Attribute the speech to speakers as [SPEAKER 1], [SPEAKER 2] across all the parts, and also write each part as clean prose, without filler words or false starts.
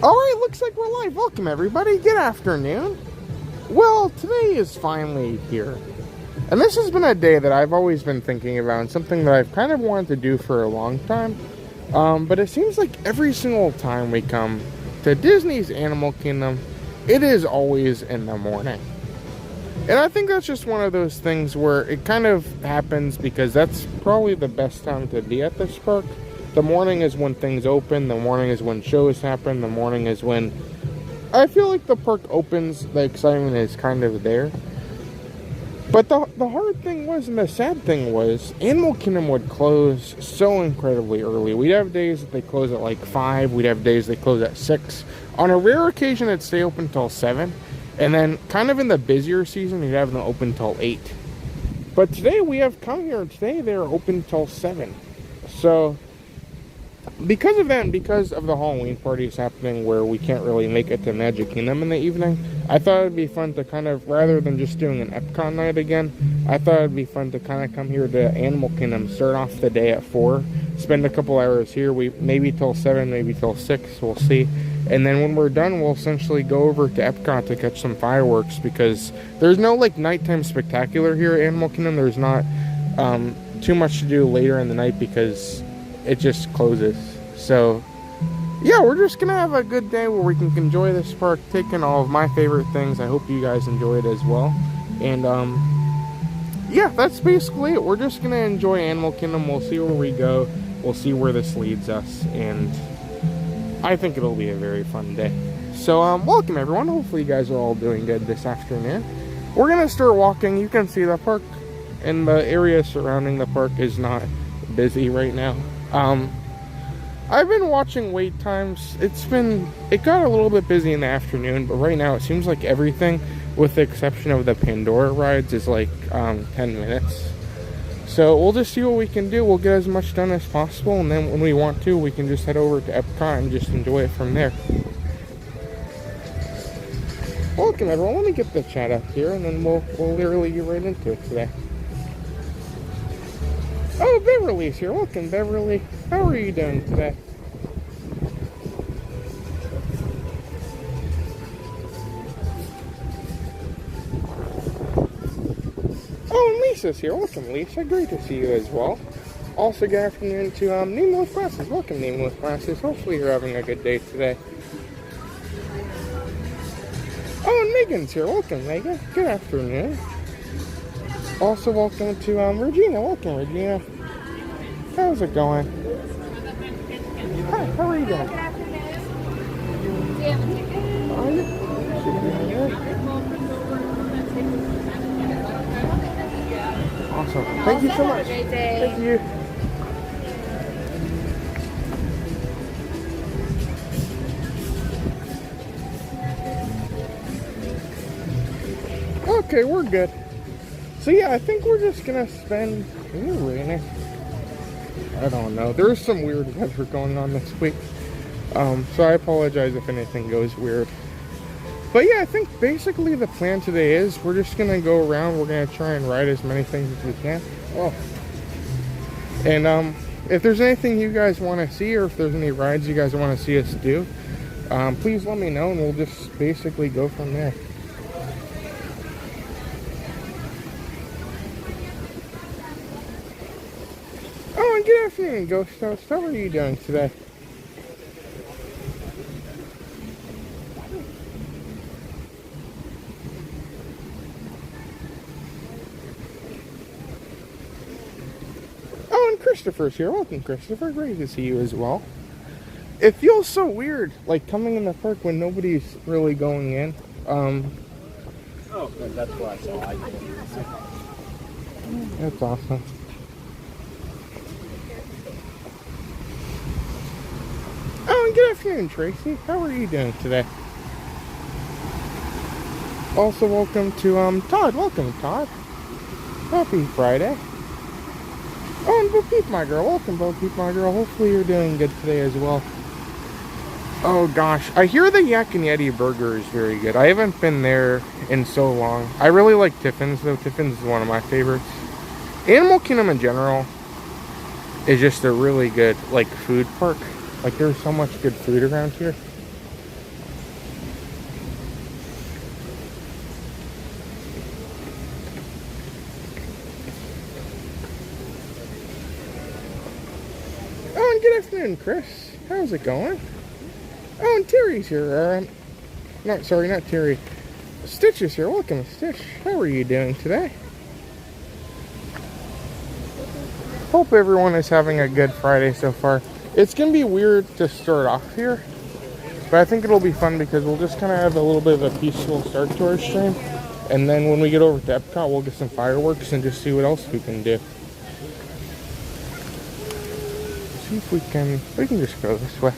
[SPEAKER 1] Alright, looks like we're live. Welcome everybody, good afternoon. Well, today is finally here. And this has been a day that I've always been thinking about, and something that I've kind of wanted to do for a long time. But it seems like every single time we come to Disney's Animal Kingdom, it is always in the morning. And I think that's just one of those things where it kind of happens because that's probably the best time to be at this park. The morning is when things open, the morning is when shows happen, the morning is when I feel like the park opens, the excitement is kind of there. But the hard thing was, and the sad thing was, Animal Kingdom would close so incredibly early. We'd have days that they close at like 5, we'd have days they close at 6. On a rare occasion, it'd stay open till 7. And then, kind of in the busier season, you'd have them open till 8. But today, we have come here, today they're open till 7. So, because of that, and because of the Halloween parties happening where we can't really make it to Magic Kingdom in the evening, I thought it'd be fun to kind of, rather than just doing an Epcot night again, I thought it'd be fun to kind of come here to Animal Kingdom, start off the day at 4, spend a couple hours here, maybe till 7, maybe till 6, we'll see. And then when we're done, we'll essentially go over to Epcot to catch some fireworks, because there's no like nighttime spectacular here at Animal Kingdom. There's not too much to do later in the night because it just closes. So yeah, we're just gonna have a good day where we can enjoy this park, take in all of my favorite things. I hope you guys enjoy it as well. And yeah, that's basically it. We're just gonna enjoy Animal Kingdom. We'll see where we go, we'll see where this leads us, and I think it'll be a very fun day. So welcome everyone. Hopefully you guys are all doing good this afternoon. We're gonna start walking. You can see the park and the area surrounding the park is not busy right now. I've been watching wait times. It got a little bit busy in the afternoon, but right now it seems like everything, with the exception of the Pandora rides, is like 10 minutes. So we'll just see what we can do. We'll get as much done as possible, and then when we want to, we can just head over to Epcot and just enjoy it from there. Welcome everyone. Let me get the chat up here, and then we'll literally get right into it today. Oh, Beverly's here. Welcome, Beverly. How are you doing today? Oh, and Lisa's here. Welcome, Lisa. Great to see you as well. Also, good afternoon to Nemo with Glasses. Welcome, Nemo with Glasses. Hopefully you're having a good day today. Oh, and Megan's here. Welcome, Megan. Good afternoon. Also, welcome to Regina. Welcome, Regina. How's it going? Hi, how are you doing?
[SPEAKER 2] Good afternoon. Do you have a ticket?
[SPEAKER 1] Are you? Awesome. Thank you so much.
[SPEAKER 2] Have a great day.
[SPEAKER 1] Thank you. Okay, we're good. So yeah, I think we're just gonna spend. Is it raining? I don't know. There's some weird weather going on this week. So I apologize if anything goes weird. But yeah, I think basically the plan today is we're just gonna go around. We're gonna try and ride as many things as we can. Oh. And if there's anything you guys want to see, or if there's any rides you guys want to see us do, please let me know, and we'll just basically go from there. Oh, and good afternoon, Ghost Host. How are you doing today? Oh, and Christopher's here. Welcome, Christopher. Great to see you as well. It feels so weird, like coming in the park when nobody's really going in.
[SPEAKER 3] Oh, good. That's what I saw.
[SPEAKER 1] That's awesome. Oh, and good afternoon, Tracy. How are you doing today? Also, welcome to Todd. Welcome, Todd. Happy Friday. Oh, and Bo Peep, my girl. Welcome, Bo Peep, my girl. Hopefully you're doing good today as well. Oh gosh, I hear the Yak and Yeti burger is very good. I haven't been there in so long. I really like Tiffin's though. Tiffin's is one of my favorites. Animal Kingdom in general is just a really good like food park. Like there's so much good food around here. good afternoon, Chris. How's it going? Oh, and Terry's here. Not Terry. Stitch is here. Welcome, Stitch. How are you doing today? Hope everyone is having a good Friday so far. It's going to be weird to start off here, but I think it'll be fun because we'll just kind of have a little bit of a peaceful start to our stream. And then when we get over to Epcot, we'll get some fireworks and just see what else we can do. See if we can just go this way.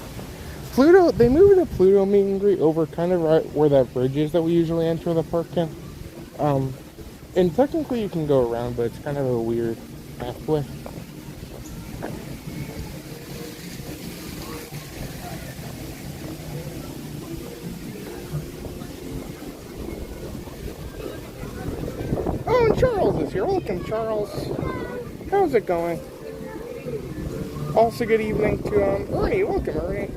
[SPEAKER 1] Pluto, they moved the Pluto meet and greet over kind of right where that bridge is that we usually enter the park in. And technically you can go around, but it's kind of a weird pathway. Oh, and Charles is here. Welcome, Charles. How's it going? Also, good evening to Ernie. Welcome, Ernie.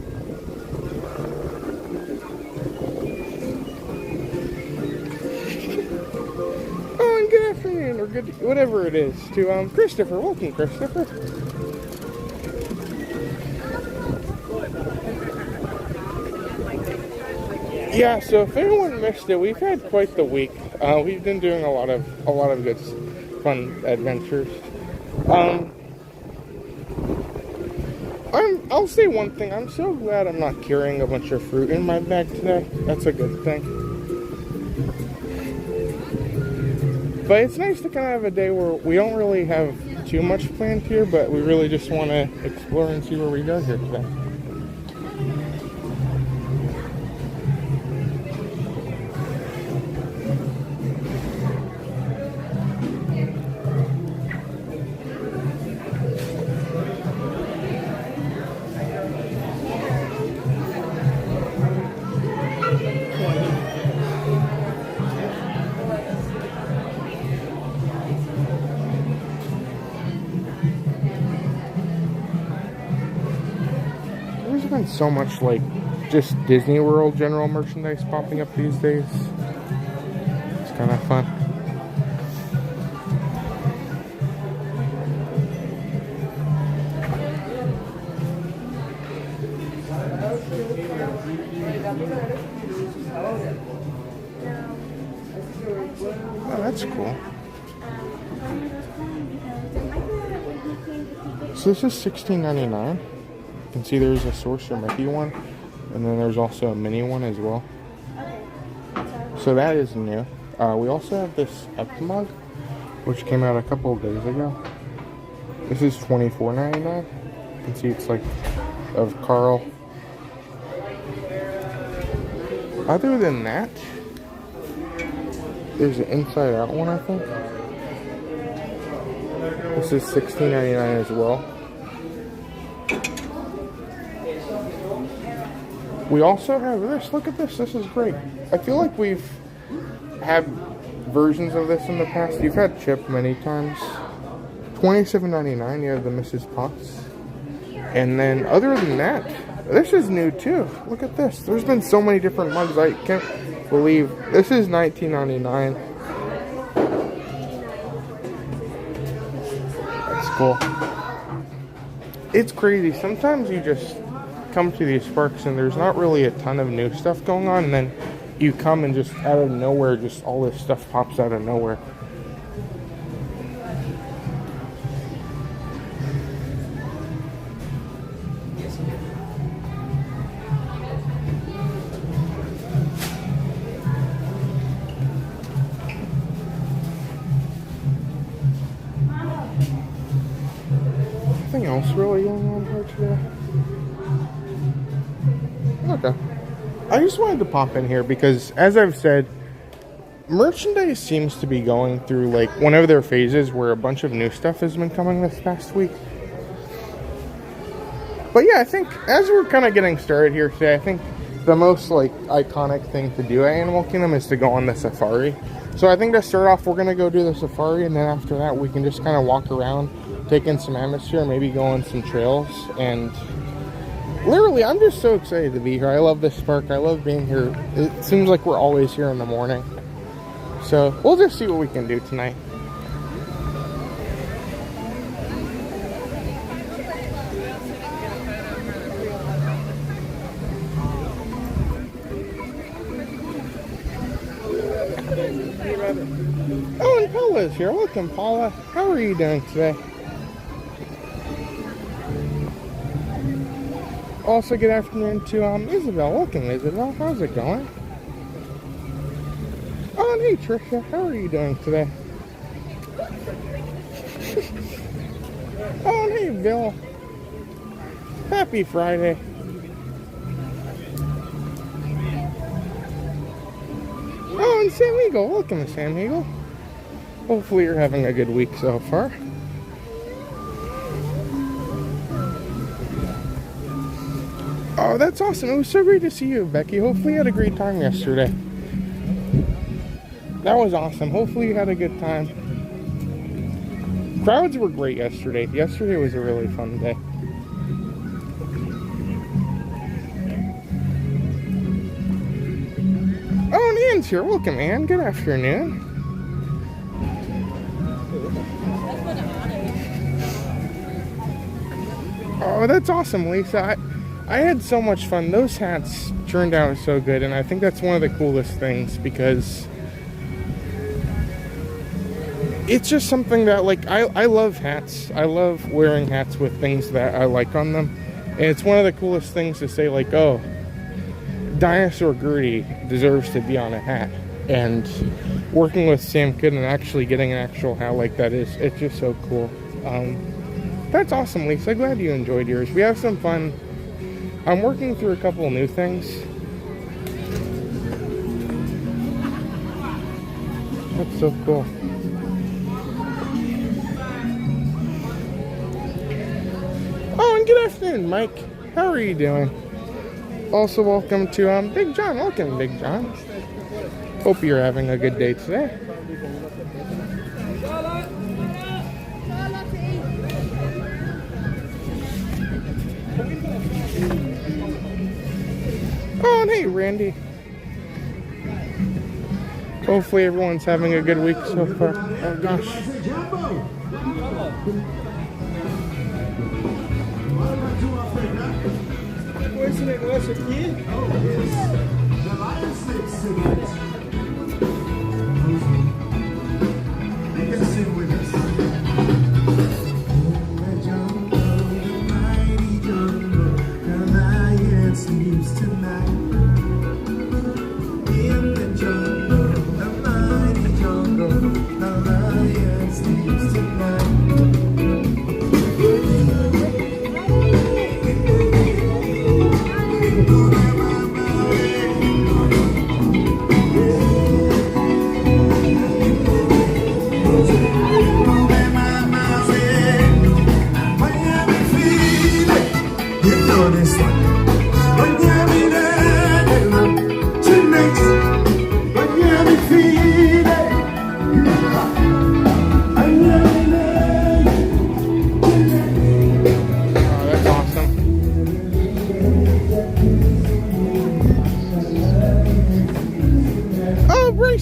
[SPEAKER 1] Oh, and good afternoon, or good whatever it is, to Christopher. Welcome, Christopher. Yeah, so if anyone missed it, we've had quite the week. We've been doing a lot of good, fun adventures. I'll say one thing. I'm so glad I'm not carrying a bunch of fruit in my bag today. That's a good thing. But it's nice to kind of have a day where we don't really have too much planned here, but we really just want to explore and see where we go here today. So much like just Disney World general merchandise popping up these days. It's kind of fun. Oh, that's cool. So this is $16.99. You can see there's a Sorcerer Mickey one, and then there's also a mini one as well. So that is new. We also have this Ep mug, which came out a couple of days ago. This is $24.99. You can see it's like of Carl. Other than that, there's an Inside Out one, I think. This is $16.99 as well. We also have this. Look at this. This is great. I feel like we've had versions of this in the past. You've had Chip many times. $27.99. You have the Mrs. Potts. And then other than that, this is new too. Look at this. There's been so many different mugs. I can't believe this is $19.99. That's cool. It's crazy. Sometimes you just come to these parks and there's not really a ton of new stuff going on, and then you come and just out of nowhere, just all this stuff pops out of nowhere. Nothing else really going on here today. Okay. I just wanted to pop in here because, as I've said, merchandise seems to be going through like one of their phases where a bunch of new stuff has been coming this past week. But yeah, I think as we're kind of getting started here today, I think the most like iconic thing to do at Animal Kingdom is to go on the safari. So I think to start off, we're going to go do the safari, and then after that, we can just kind of walk around, take in some atmosphere, maybe go on some trails, and literally, I'm just so excited to be here. I love this park. I love being here. It seems like we're always here in the morning. So we'll just see what we can do tonight. Oh, and Paula's here. Welcome, Paula. How are you doing today? Also, good afternoon to Isabel. Welcome, Isabel. How's it going? Oh, and hey, Trisha. How are you doing today? Oh, and hey, Bill. Happy Friday. Oh, and Sam Eagle. Welcome, Sam Eagle. Hopefully you're having a good week so far. Oh, that's awesome. It was so great to see you, Becky. Hopefully you had a great time yesterday. That was awesome. Hopefully you had a good time. Crowds were great yesterday. Yesterday was a really fun day. Oh, and Ann's here. Welcome, Ann. Good afternoon. Oh, that's awesome, Lisa. I had so much fun. Those hats turned out so good, and I think that's one of the coolest things because it's just something that, like, I love hats. I love wearing hats with things that I like on them. And it's one of the coolest things to say, like, oh, Dinosaur Gertie deserves to be on a hat. And working with Sam Kidd and actually getting an actual hat like that it's just so cool. That's awesome, Lisa. Glad you enjoyed yours. We have some fun. I'm working through a couple new things. That's so cool. Oh, and good afternoon, Mike. How are you doing? Also, welcome to Big John. Welcome, Big John. Hope you're having a good day today. Oh, and hey, Randy. Hopefully everyone's having a good week so far. Oh, gosh.
[SPEAKER 4] Esse negócio aqui.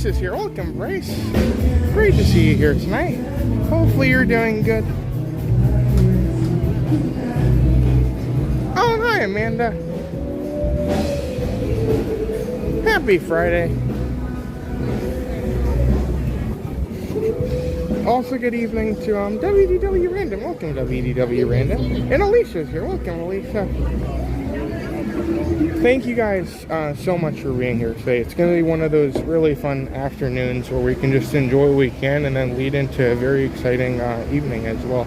[SPEAKER 1] Is here. Welcome, Bryce. Great to see you here tonight. Hopefully you're doing good. Oh, and hi, Amanda. Happy Friday. Also, good evening to WDW Random. Welcome, WDW Random. And Alicia's here. Welcome, Alicia. Thank you guys so much for being here today. It's going to be one of those really fun afternoons where we can just enjoy what we can and then lead into a very exciting evening as well.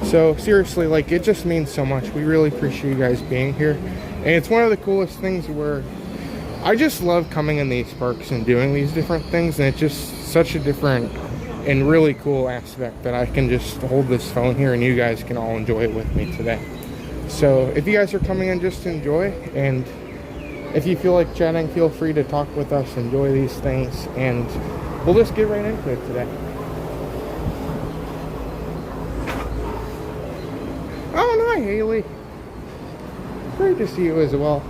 [SPEAKER 1] So seriously, like, it just means so much. We really appreciate you guys being here. And it's one of the coolest things where I just love coming in these parks and doing these different things. And it's just such a different and really cool aspect that I can just hold this phone here and you guys can all enjoy it with me today. So if you guys are coming in, just enjoy, and if you feel like chatting, feel free to talk with us, enjoy these things, and we'll just get right into it today. Oh, and hi, Haley. Great to see you as well.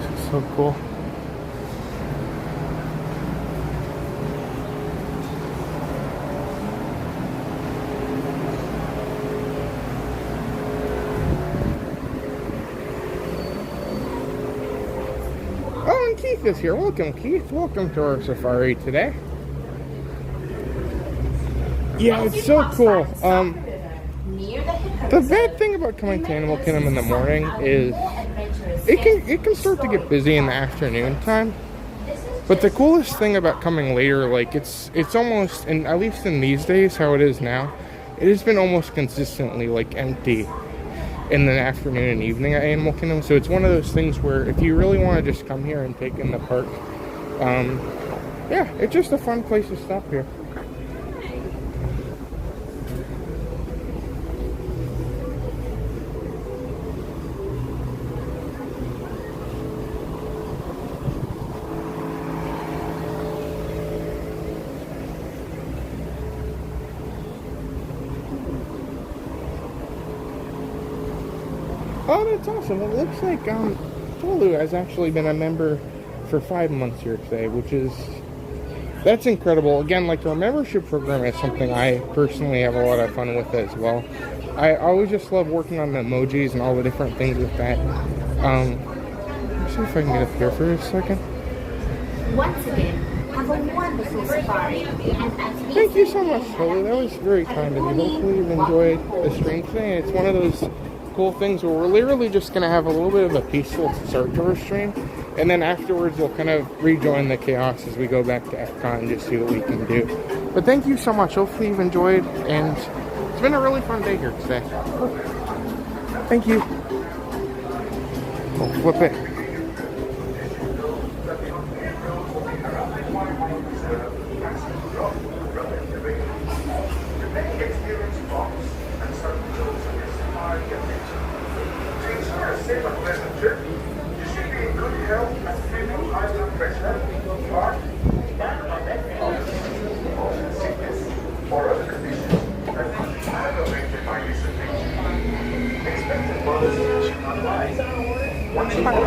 [SPEAKER 1] This is so cool. Oh, and Keith is here. Welcome, Keith. Welcome to our safari today. Yeah, it's so cool. The bad thing about coming to Animal Kingdom in the morning is it can start to get busy in the afternoon time. But the coolest thing about coming later, like it's almost, and at least in these days, how it is now, it has been almost consistently like empty in the afternoon and evening at Animal Kingdom. So it's one of those things where if you really want to just come here and take in the park, yeah, it's just a fun place to stop here. Oh, that's awesome. It looks like Tolu has actually been a member for 5 months here today, that's incredible. Again, like the membership program is something I personally have a lot of fun with as well. I always just love working on the emojis and all the different things with that. Let's see if I can get up here for a second.
[SPEAKER 5] Once again, have a wonderful safari.
[SPEAKER 1] Thank you so much, Tolu. That was very kind of you. Hopefully you've enjoyed the stream today. It's one of those cool things where we're literally just going to have a little bit of a peaceful start to our stream, and then afterwards we'll kind of rejoin the chaos as we go back to Epcot and just see what we can do. But thank you so much. Hopefully you've enjoyed, and it's been a really fun day here today. Thank you. We'll flip it.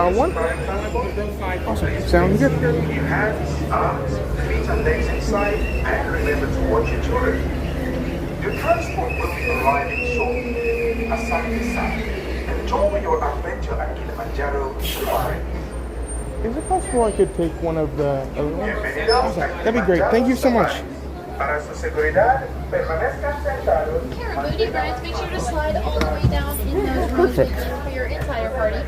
[SPEAKER 1] One. Awesome. Sounds good.
[SPEAKER 6] You have feet and legs inside, and remember to watch your children. Your transport will be arriving shortly. Asante-san, enjoy your adventure at Kilimanjaro Safari.
[SPEAKER 1] Is it possible I could take one of the other ones? Awesome. That'd be great. Thank you so much.
[SPEAKER 2] Kara booty friends, make sure to slide all the way down in those rows for your entire party.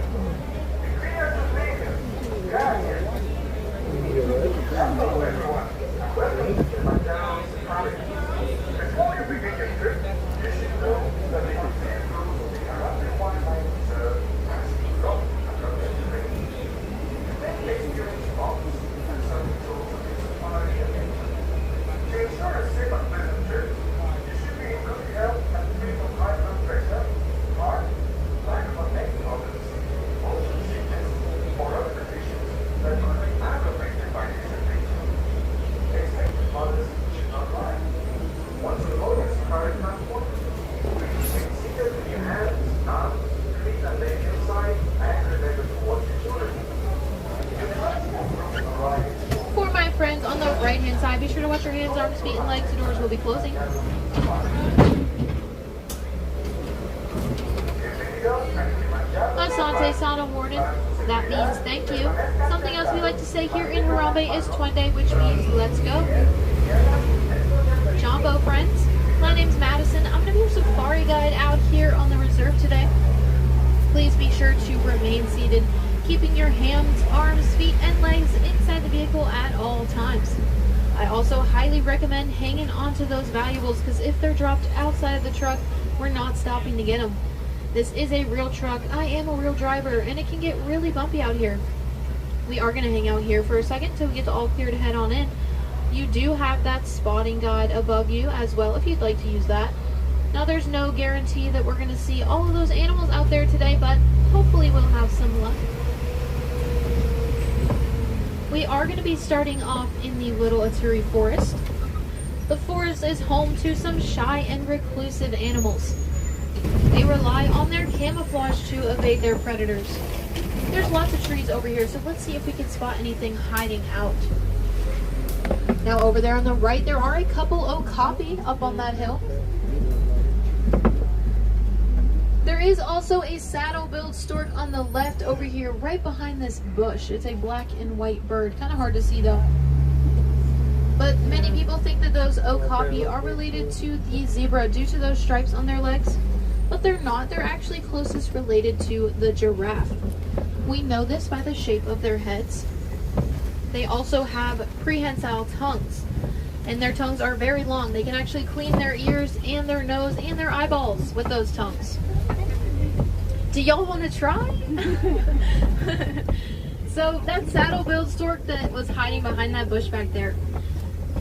[SPEAKER 2] Be sure to wash your hands, arms, feet, and legs. The doors will be closing. Asante Sana Warden. That means thank you. Something else we like to say here in Harambe is Twende, which means let's go. Jumbo friends, my name's Madison. I'm going to be your safari guide out here on the reserve today. Please be sure to remain seated, keeping your hands, arms, feet, and legs inside the vehicle at all times. I also highly recommend hanging on to those valuables because if they're dropped outside of the truck, we're not stopping to get them. This is a real truck. I am a real driver, and it can get really bumpy out here. We are going to hang out here for a second until we get all clear to head on in. You do have that spotting guide above you as well if you'd like to use that. Now, there's no guarantee that we're going to see all of those animals out there today, but hopefully we'll have some luck. We are going to be starting off in the Little Aturi Forest. The forest is home to some shy and reclusive animals. They rely on their camouflage to evade their predators. There's lots of trees over here, so let's see if we can spot anything hiding out. Now over there on the right, there are a couple okapi up on that hill. There is also a saddle-billed stork on the left over here, right behind this bush. It's a black and white bird. Kind of hard to see though. But many people think that those okapi are related to the zebra due to those stripes on their legs. But they're not. They're actually closest related to the giraffe. We know this by the shape of their heads. They also have prehensile tongues. And their tongues are very long. They can actually clean their ears and their nose and their eyeballs with those tongues. Do y'all want to try? So that saddle-billed stork that was hiding behind that bush back there,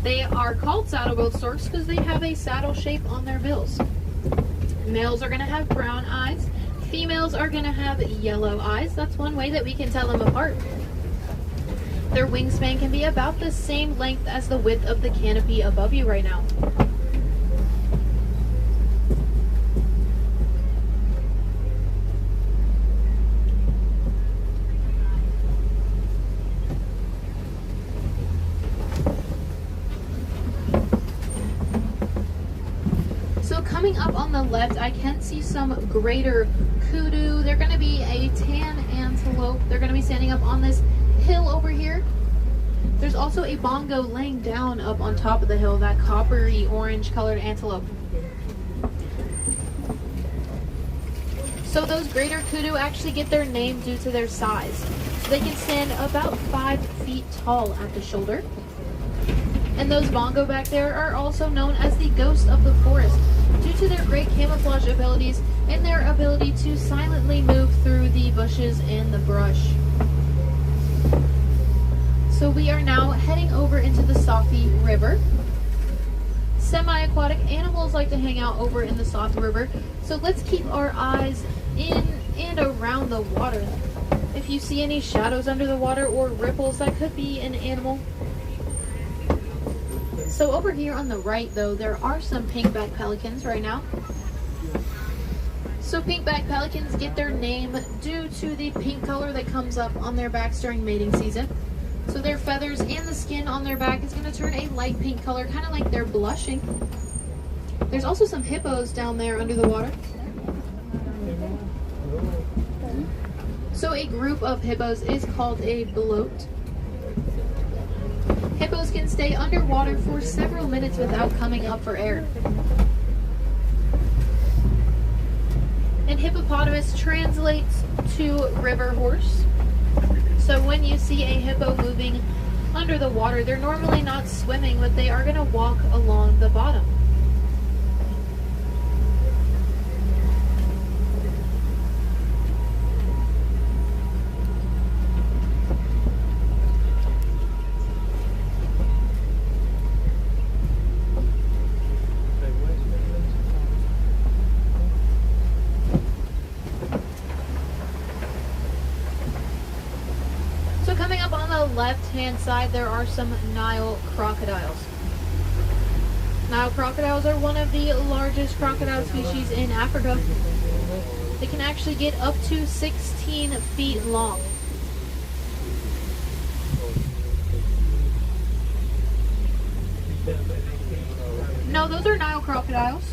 [SPEAKER 2] they are called saddle-billed storks because they have a saddle shape on their bills. Males are going to have brown eyes. Females are going to have yellow eyes. That's one way that we can tell them apart. Their wingspan can be about the same length as the width of the canopy above you right now. Coming up on the left, I can see some greater kudu. They're going to be a tan antelope. They're going to be standing up on this hill over here. There's also a bongo laying down up on top of the hill, that coppery orange colored antelope. So those greater kudu actually get their name due to their size. So they can stand about 5 feet tall at the shoulder. And those bongo back there are also known as the ghost of the forest, due to their great camouflage abilities and their ability to silently move through the bushes and the brush. So we are now heading over into the Safi River. Semi-aquatic animals like to hang out over in the Safi River, so let's keep our eyes in and around the water. If you see any shadows under the water or ripples, that could be an animal. So over here on the right though, there are some pinkback pelicans right now. So pinkback pelicans get their name due to the pink color that comes up on their backs during mating season. So their feathers and the skin on their back is going to turn a light pink color, kind of like they're blushing. There's also some hippos down there under the water. So a group of hippos is called a bloat. Hippos can stay underwater for several minutes without coming up for air. And hippopotamus translates to river horse. So when you see a hippo moving under the water, they're normally not swimming, but they are going to walk along the bottom. Left-hand side, there are some Nile crocodiles. Nile crocodiles are one of the largest crocodile species in Africa. They can actually get up to 16 feet long. No, those are Nile crocodiles.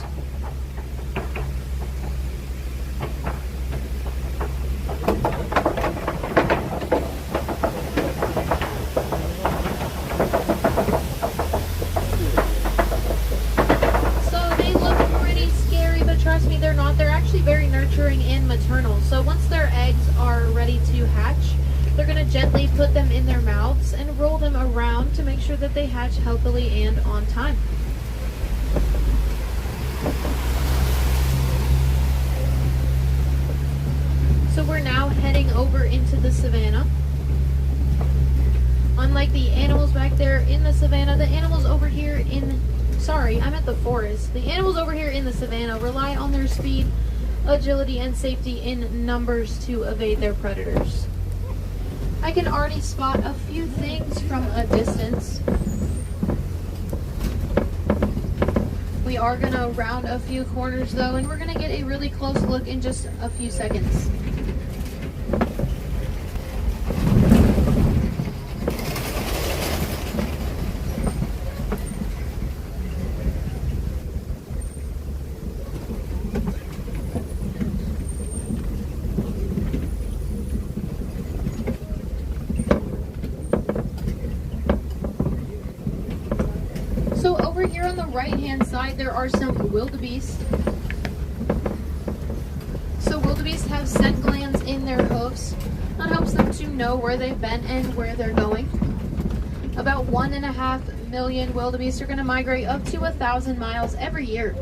[SPEAKER 2] Trust me, they're not. They're actually very nurturing and maternal. So once their eggs are ready to hatch, they're going to gently put them in their mouths and roll them around to make sure that they hatch healthily and on time. So we're now heading over into the savannah. Unlike the animals back there in the savannah, the animals over here in I'm at the forest. The animals over here in the savannah rely on their speed, agility, and safety in numbers to evade their predators. I can already spot a few things from a distance. We are going to round a few corners though, and we're going to get a really close look in just a few seconds. So over here on the right hand side there are some wildebeest. So wildebeest have scent glands in their hooves. That helps them to know where they've been and where they're going. About 1.5 million wildebeest are going to migrate up to 1,000 miles every year.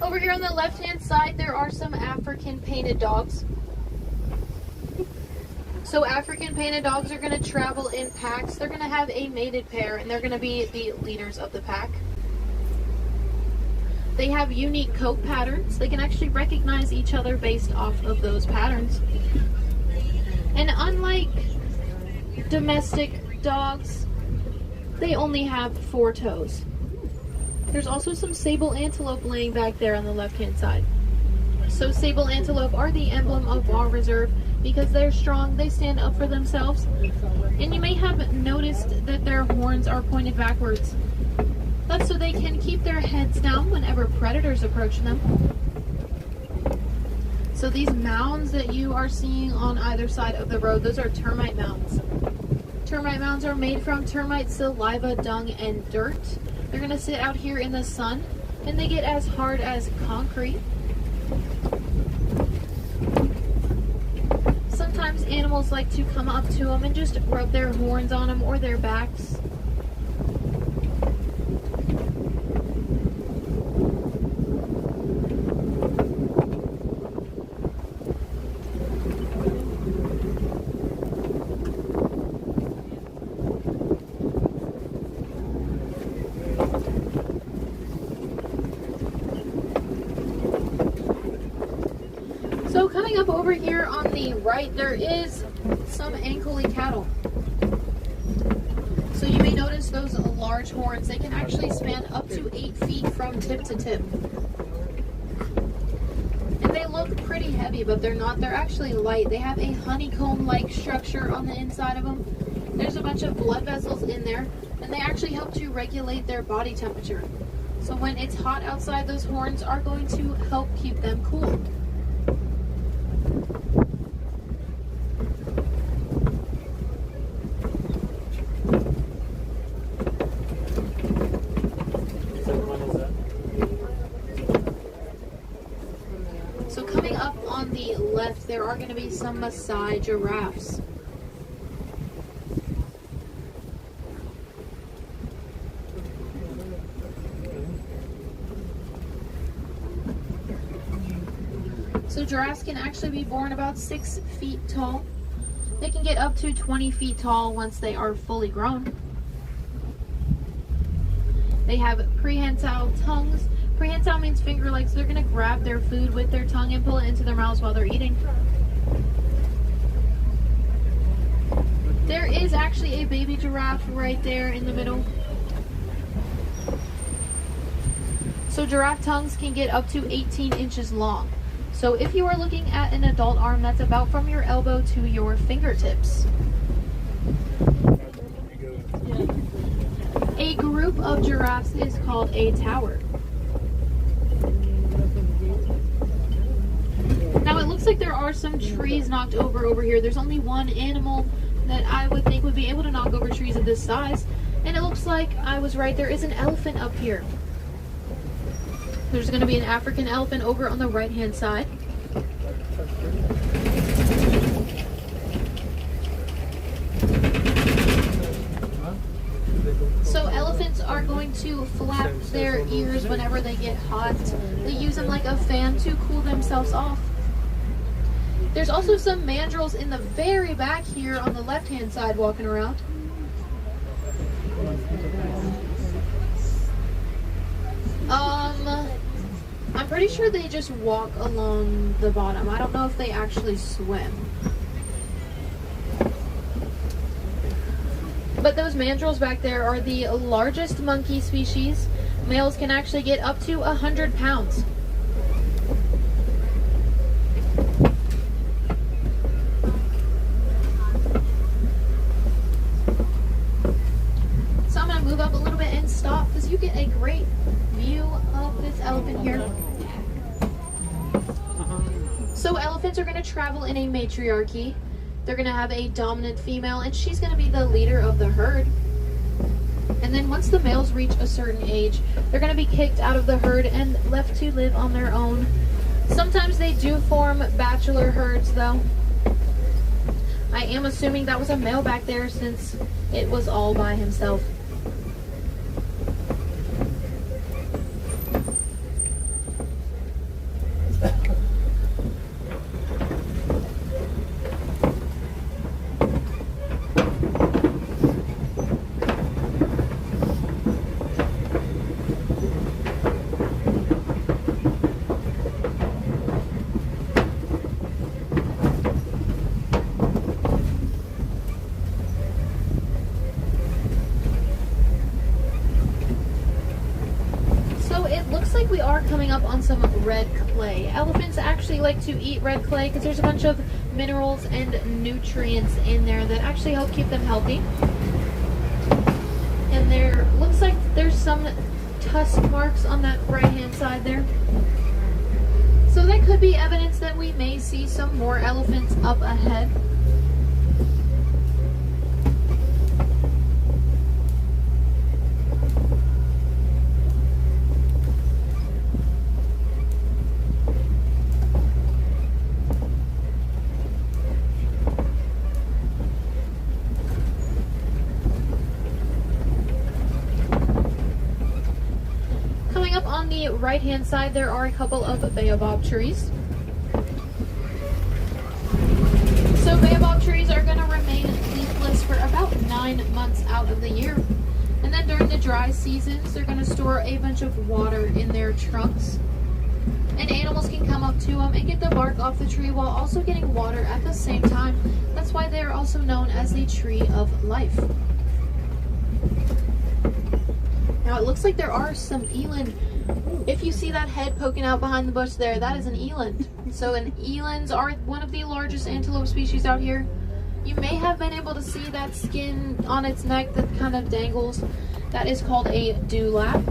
[SPEAKER 2] Over here on the left-hand side, there are some African painted dogs. So African painted dogs are going to travel in packs. They're going to have a mated pair, and they're going to be the leaders of the pack. They have unique coat patterns. They can actually recognize each other based off of those patterns. And unlike domestic dogs, they only have 4 toes. There's also some sable antelope laying back there on the left-hand side. So sable antelope are the emblem of Walt Reserve because they're strong, they stand up for themselves. And you may have noticed that their horns are pointed backwards. That's so they can keep their heads down whenever predators approach them. So these mounds that you are seeing on either side of the road, those are termite mounds. Termite mounds are made from termite saliva, dung, and dirt. They're going to sit out here in the sun, and they get as hard as concrete. Sometimes animals like to come up to them and just rub their horns on them or their backs. So coming up over here on the right, there is some Ankole cattle. So you may notice those large horns. They can actually span up to 8 feet from tip to tip. And they look pretty heavy, but they're not. They're actually light. They have a honeycomb-like structure on the inside of them. There's a bunch of blood vessels in there, and they actually help to regulate their body temperature. So when it's hot outside, those horns are going to help keep them cool. So coming up on the left, there are going to be some Maasai giraffes. So giraffes can actually be born about 6 feet tall. They can get up to 20 feet tall once they are fully grown. They have prehensile tongues. Prehensile means finger legs. So they're going to grab their food with their tongue and pull it into their mouths while they're eating. There is actually a baby giraffe right there in the middle. So giraffe tongues can get up to 18 inches long. So if you are looking at an adult arm, that's about from your elbow to your fingertips. A group of giraffes is called a tower. Now it looks like there are some trees knocked over here. There's only one animal that I would think would be able to knock over trees of this size. And it looks like I was right, there is an elephant up here. There's going to be an African elephant over on the right hand side. So elephants are going to flap their ears whenever they get hot. They use them like a fan to cool themselves off. There's also some mandrills in the very back here on the left hand side walking around. I'm pretty sure they just walk along the bottom. I don't know if they actually swim. But those mandrills back there are the largest monkey species. Males can actually get up to 100 pounds. So I'm going to move up a little bit and stop because you get a great view of this elephant here. So elephants are going to travel in a matriarchy. They're going to have a dominant female, and she's going to be the leader of the herd. And then once the males reach a certain age, they're going to be kicked out of the herd and left to live on their own. Sometimes they do form bachelor herds, though. I am assuming that was a male back there since it was all by himself. We are coming up on some red clay. Elephants actually like to eat red clay because there's a bunch of minerals and nutrients in there that actually help keep them healthy. And there looks like there's some tusk marks on that right hand side there. So that could be evidence that we may see some more elephants up ahead. Right hand side there are a couple of baobab trees. So baobab trees are going to remain leafless for about 9 months out of the year. And then during the dry seasons they're going to store a bunch of water in their trunks. And animals can come up to them and get the bark off the tree while also getting water at the same time. That's why they are also known as the tree of life. Now it looks like there are some eland. If you see that head poking out behind the bush there, that is an eland. So elands are one of the largest antelope species out here. You may have been able to see that skin on its neck that kind of dangles. That is called a dewlap.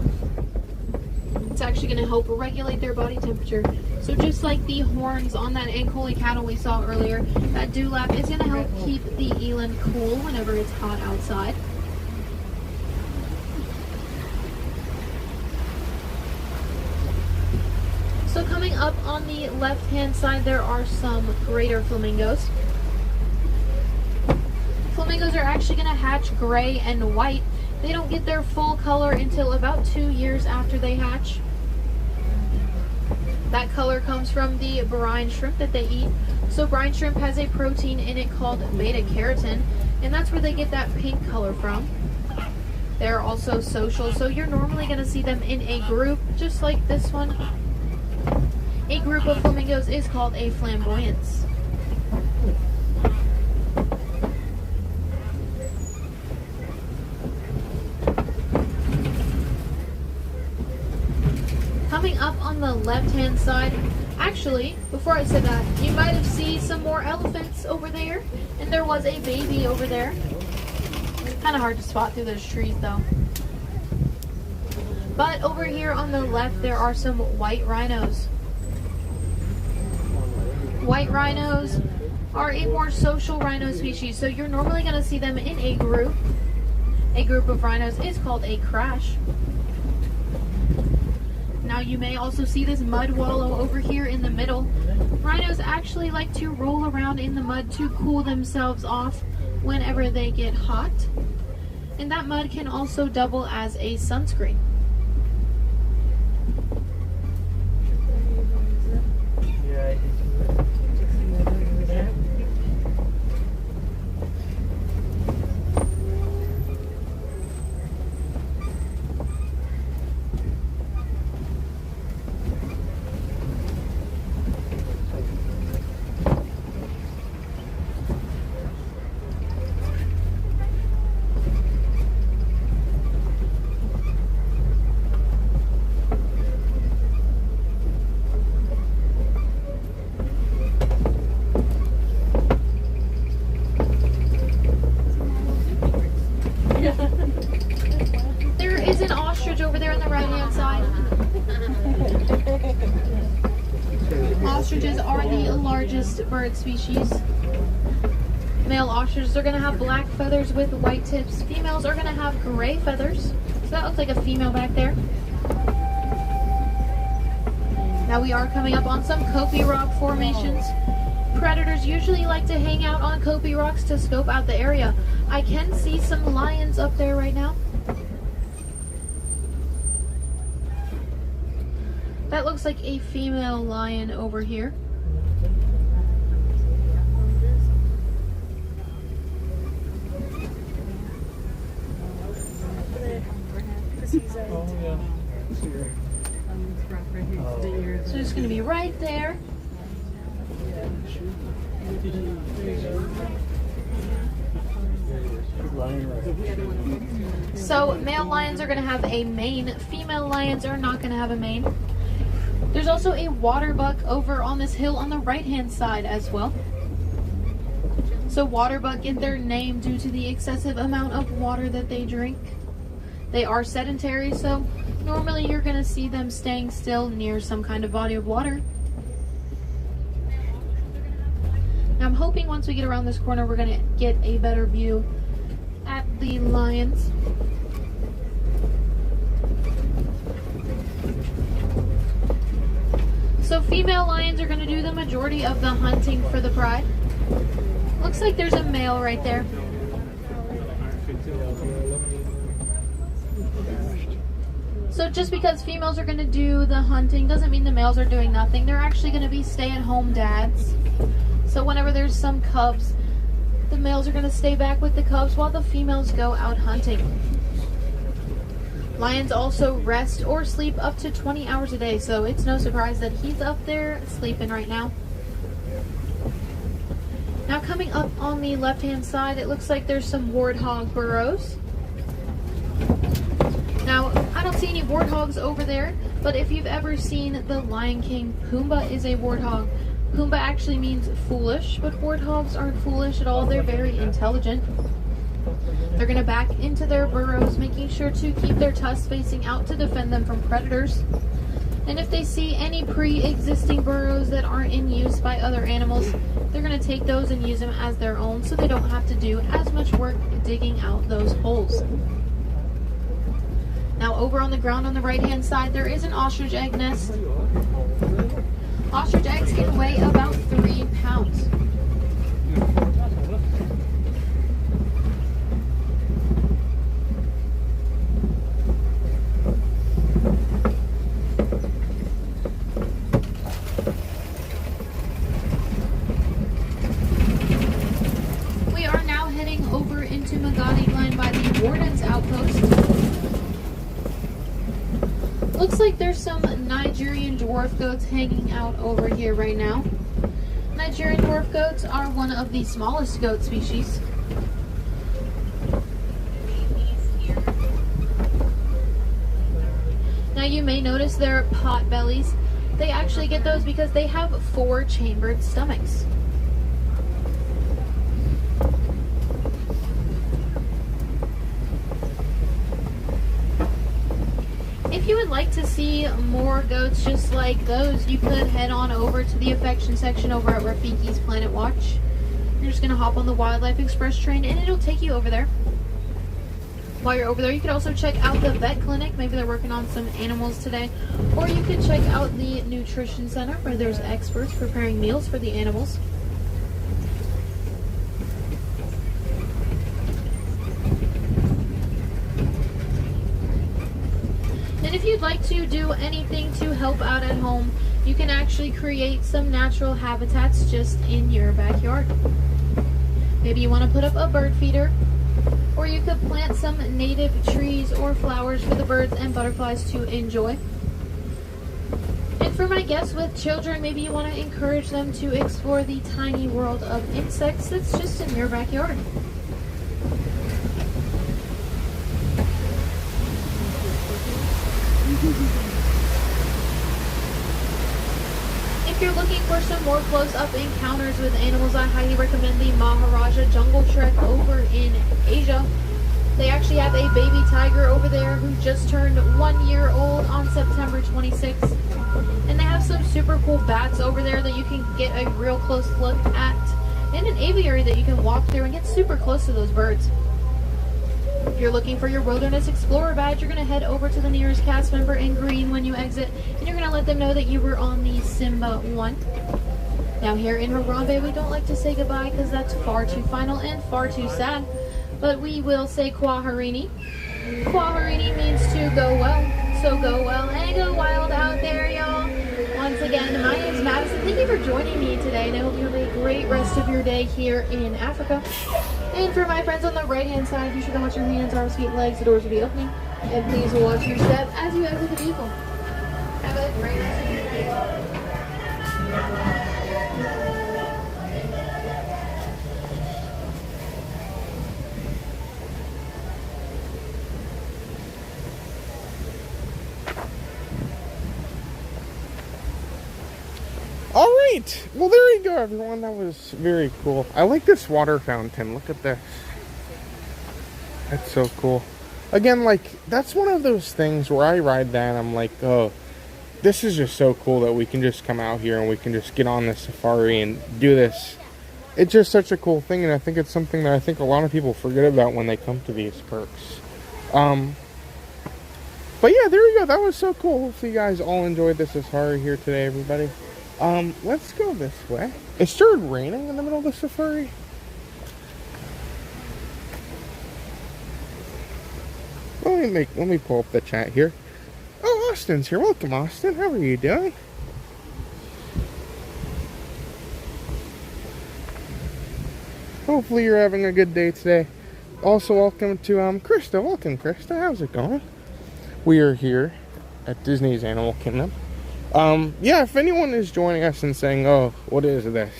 [SPEAKER 2] It's actually going to help regulate their body temperature. So just like the horns on that Ankoli cattle we saw earlier, that dewlap is going to help keep the eland cool whenever it's hot outside. So coming up on the left-hand side, there are some greater flamingos. Flamingos are actually going to hatch gray and white. They don't get their full color until about 2 years after they hatch. That color comes from the brine shrimp that they eat. So brine shrimp has a protein in it called beta carotene, and that's where they get that pink color from. They're also social, so you're normally going to see them in a group, just like this one. A group of flamingos is called a flamboyance. Coming up on the left-hand side, actually, before I said that, you might have seen some more elephants over there, and there was a baby over there. It's kind of hard to spot through those trees, though. But over here on the left, there are some white rhinos. White rhinos are a more social rhino species, so you're normally going to see them in a group. A group of rhinos is called a crash. Now you may also see this mud wallow over here in the middle. Rhinos actually like to roll around in the mud to cool themselves off whenever they get hot. And that mud can also double as a sunscreen. ostriches are the largest bird species. Male ostriches are going to have black feathers with white tips. Females are going to have gray feathers. So that looks like a female back there. Now we are coming up on some Kopi rock formations. Predators usually like to hang out on Kopi rocks to scope out the area. I can see some lions up there right now. That looks like a female lion over here. So it's going to be right there. So male lions are going to have a mane. Female lions are not going to have a mane. There's also a water buck over on this hill on the right hand side as well. So water buck get their name due to the excessive amount of water that they drink. They are sedentary, so normally you're going to see them staying still near some kind of body of water. Now I'm hoping once we get around this corner we're going to get a better view at the lions. So female lions are going to do the majority of the hunting for the pride. Looks like there's a male right there. So just because females are going to do the hunting doesn't mean the males are doing nothing. They're actually going to be stay-at-home dads. So whenever there's some cubs, the males are going to stay back with the cubs while the females go out hunting. Lions also rest or sleep up to 20 hours a day, so it's no surprise that he's up there sleeping right now. Now coming up on the left-hand side, it looks like there's some warthog burrows. Now, I don't see any warthogs over there, but if you've ever seen The Lion King, Pumbaa is a warthog. Pumbaa actually means foolish, but warthogs aren't foolish at all. They're very intelligent. They're going to back into their burrows, making sure to keep their tusks facing out to defend them from predators. And if they see any pre-existing burrows that aren't in use by other animals, they're going to take those and use them as their own so they don't have to do as much work digging out those holes. Now over on the ground on the right hand side there is an ostrich egg nest. Ostrich eggs can weigh about 3 pounds. We are now heading over into Magadi Glen by the Warden's Outpost. Looks like there's some Nigerian dwarf goats hanging out over here right now. Nigerian dwarf goats are one of the smallest goat species. Now you may notice their pot bellies. They actually get those because they have 4 chambered stomachs. If you would like to see more goats just like those, you could head on over to the affection section over at Rafiki's Planet Watch. You're just going to hop on the Wildlife Express train and it'll take you over there. While you're over there, you could also check out the vet clinic. Maybe they're working on some animals today. Or you could check out the nutrition center where there's experts preparing meals for the animals. And if you'd like to do anything to help out at home, you can actually create some natural habitats just in your backyard. Maybe you want to put up a bird feeder, or you could plant some native trees or flowers for the birds and butterflies to enjoy. And for my guests with children, maybe you want to encourage them to explore the tiny world of insects that's just in your backyard. If you're looking for some more close-up encounters with animals, I highly recommend the Maharaja Jungle Trek over in Asia. They actually have a baby tiger over there who just turned 1 year old on September 26th. And they have some super cool bats over there that you can get a real close look at, and an aviary that you can walk through and get super close to those birds. If you're looking for your Wilderness Explorer badge, you're going to head over to the nearest cast member in green when you exit, and you're going to let them know that you were on the Simba one. Now here in Harambe, we don't like to say goodbye because that's far too final and far too sad, but we will say Kwaherini. Kwaherini means to go well, so go well and go wild out there, y'all. Once again, my name is Madison. Thank you for joining me today, and I hope you have a great rest of your day here in Africa. And for my friends on the right-hand side, be sure to watch your hands, arms, feet, legs. The doors will be opening. And please watch your step as you exit the vehicle. Have a great rest of your day.
[SPEAKER 1] All right. Well, there you go, everyone. That was very cool. I like this water fountain. Look at this. That's so cool. Again, like, that's one of those things where I ride that and I'm like, oh, this is just so cool that we can just come out here and we can just get on this safari and do this. It's just such a cool thing, and I think it's something that I think a lot of people forget about when they come to these parks. But yeah, there you go. That was so cool. Hopefully you guys all enjoyed this safari here today, everybody. Let's go this way. It started raining in the middle of the safari. Let me pull up the chat here. Oh, Austin's here. Welcome, Austin. How are you doing? Hopefully you're having a good day today. Also, welcome to Krista. Welcome, Krista. How's it going? We are here at Disney's Animal Kingdom. Yeah, if anyone is joining us and saying, oh, what is this?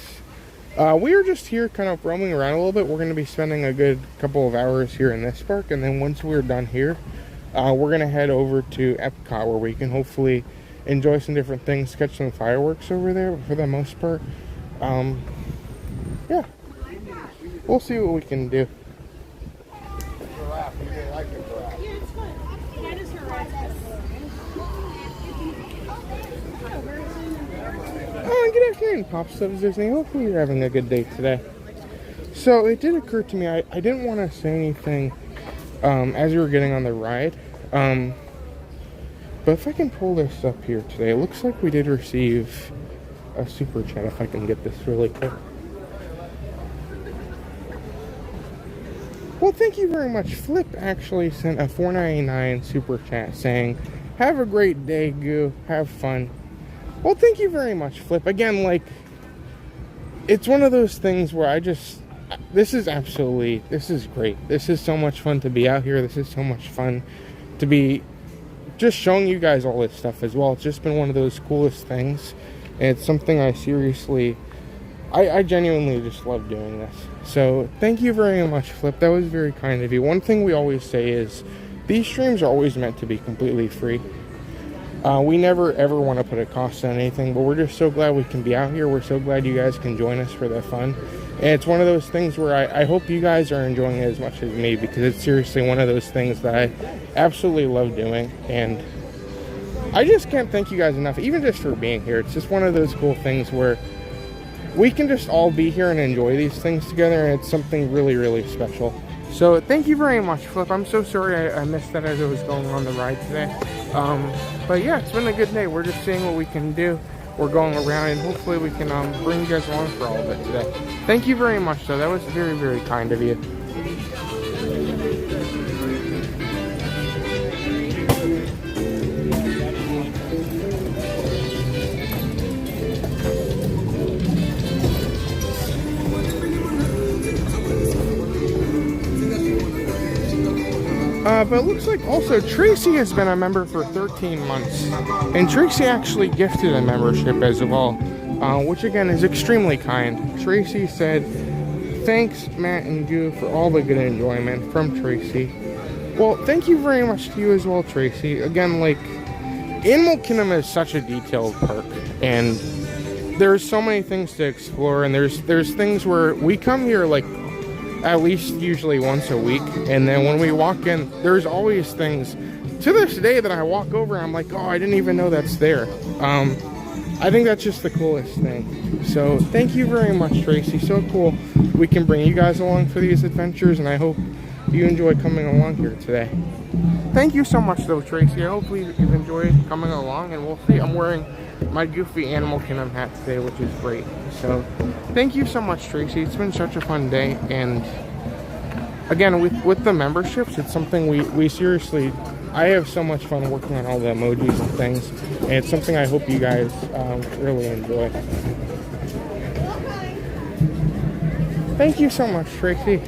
[SPEAKER 1] We are just here kind of roaming around a little bit. We're going to be spending a good couple of hours here in this park, and then once we're done here, we're going to head over to Epcot, where we can hopefully enjoy some different things, catch some fireworks over there for the most part. Yeah, we'll see what we can do. Oh, good afternoon, Pop Subs Disney. Hopefully you're having a good day today. So it did occur to me, I didn't want to say anything as we were getting on the ride. But if I can pull this up here today, it looks like we did receive a super chat, if I can get this really quick. Well, thank you very much. Flip actually sent a $4.99 super chat saying, have a great day, Goo. Have fun. Well, thank you very much, Flip. Again, like, it's one of those things where this is great. This is so much fun to be out here. This is so much fun to be just showing you guys all this stuff as well. It's just been one of those coolest things. And it's something I genuinely just love doing this. So, thank you very much, Flip. That was very kind of you. One thing we always say is, these streams are always meant to be completely free. We never ever want to put a cost on anything, but we're just so glad we can be out here. We're so glad you guys can join us for the fun. And it's one of those things where I hope you guys are enjoying it as much as me, because it's seriously one of those things that I absolutely love doing. And I just can't thank you guys enough, even just for being here. It's just one of those cool things where we can just all be here and enjoy these things together, and it's something really, really special. So thank you very much, Flip. I'm so sorry I missed that as I was going on the ride today. But yeah, it's been a good day. We're just seeing what we can do. We're going around, and hopefully we can bring you guys along for all of it today. Thank you very much, though. That was very, very kind of you. But it looks like also Tracy has been a member for 13 months. And Tracy actually gifted a membership as well, which again is extremely kind. Tracy said, thanks Matt and Goo for all the good enjoyment, from Tracy. Well, thank you very much to you as well, Tracy. Again, like, Animal Kingdom is such a detailed park, and there's so many things to explore, and there's things where we come here like at least usually once a week, and then when we walk in, there's always things to this day that I walk over and I'm like, oh, I didn't even know that's there. I think that's just the coolest thing. So thank you very much, Tracy. So cool we can bring you guys along for these adventures, and I hope you enjoy coming along here today. Thank you so much though, Tracy. Hopefully you've enjoyed coming along, and we'll see. I'm wearing my goofy Animal Kingdom hat today, which is great. So thank you so much, Tracy. It's been such a fun day, and again, with the memberships, it's something we seriously, I have so much fun working on all the emojis and things, and it's something I hope you guys really enjoy. Thank you so much, Tracy.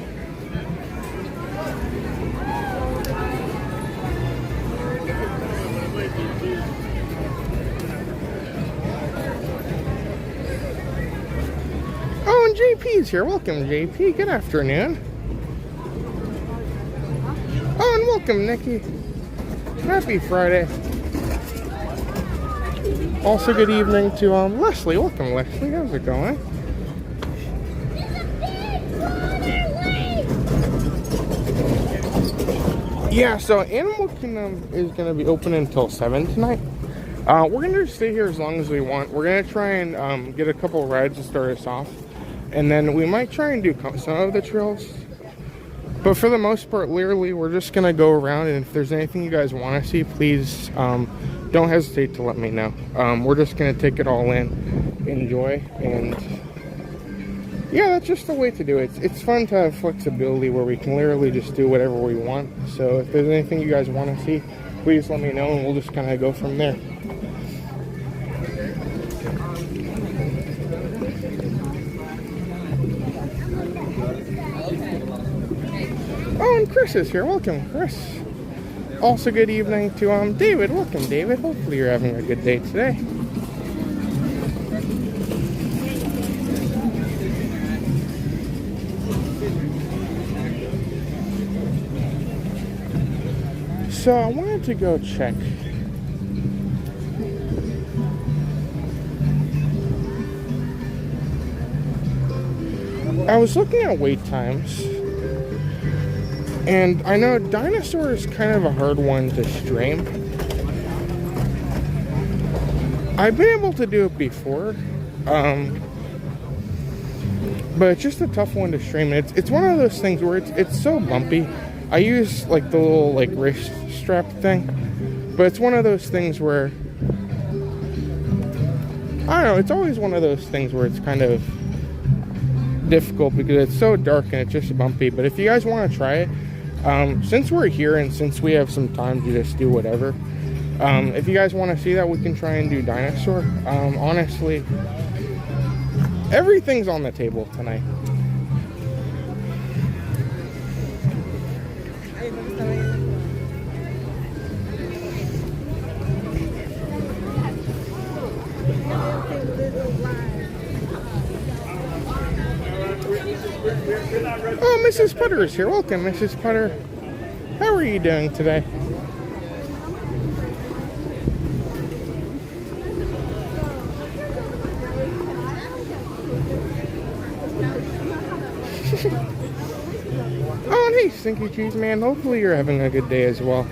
[SPEAKER 1] Oh, and JP's here. Welcome, JP. Good afternoon. Oh, and welcome, Nikki. Happy Friday. Also, good evening to Leslie. Welcome, Leslie. How's it going? Yeah, so Animal Kingdom is going to be open until 7 tonight. We're going to stay here as long as we want. We're going to try and get a couple rides to start us off. And then we might try and do some of the trails. But for the most part, literally, we're just going to go around. And if there's anything you guys want to see, please don't hesitate to let me know. We're just going to take it all in, enjoy, and yeah, that's just the way to do it. It's fun to have flexibility where we can literally just do whatever we want. So if there's anything you guys want to see, please let me know, and we'll just kind of go from there. Oh, and Chris is here. Welcome, Chris. Also, good evening to David. Welcome, David. Hopefully you're having a good day today. So I wanted to go check. I was looking at wait times. And I know Dinosaur is kind of a hard one to stream. I've been able to do it before, but it's just a tough one to stream. It's one of those things where it's so bumpy. I use like the little like wrist strap thing, but it's one of those things where I don't know. It's always one of those things where it's kind of difficult because it's so dark and it's just bumpy. But if you guys want to try it, since we're here and since we have some time to just do whatever, if you guys want to see that, we can try and do Dinosaur. Honestly, everything's on the table tonight. Oh, Mrs. Putter is here. Welcome, Mrs. Putter. How are you doing today? Oh, and hey, Stinky Cheese Man. Hopefully you're having a good day as well.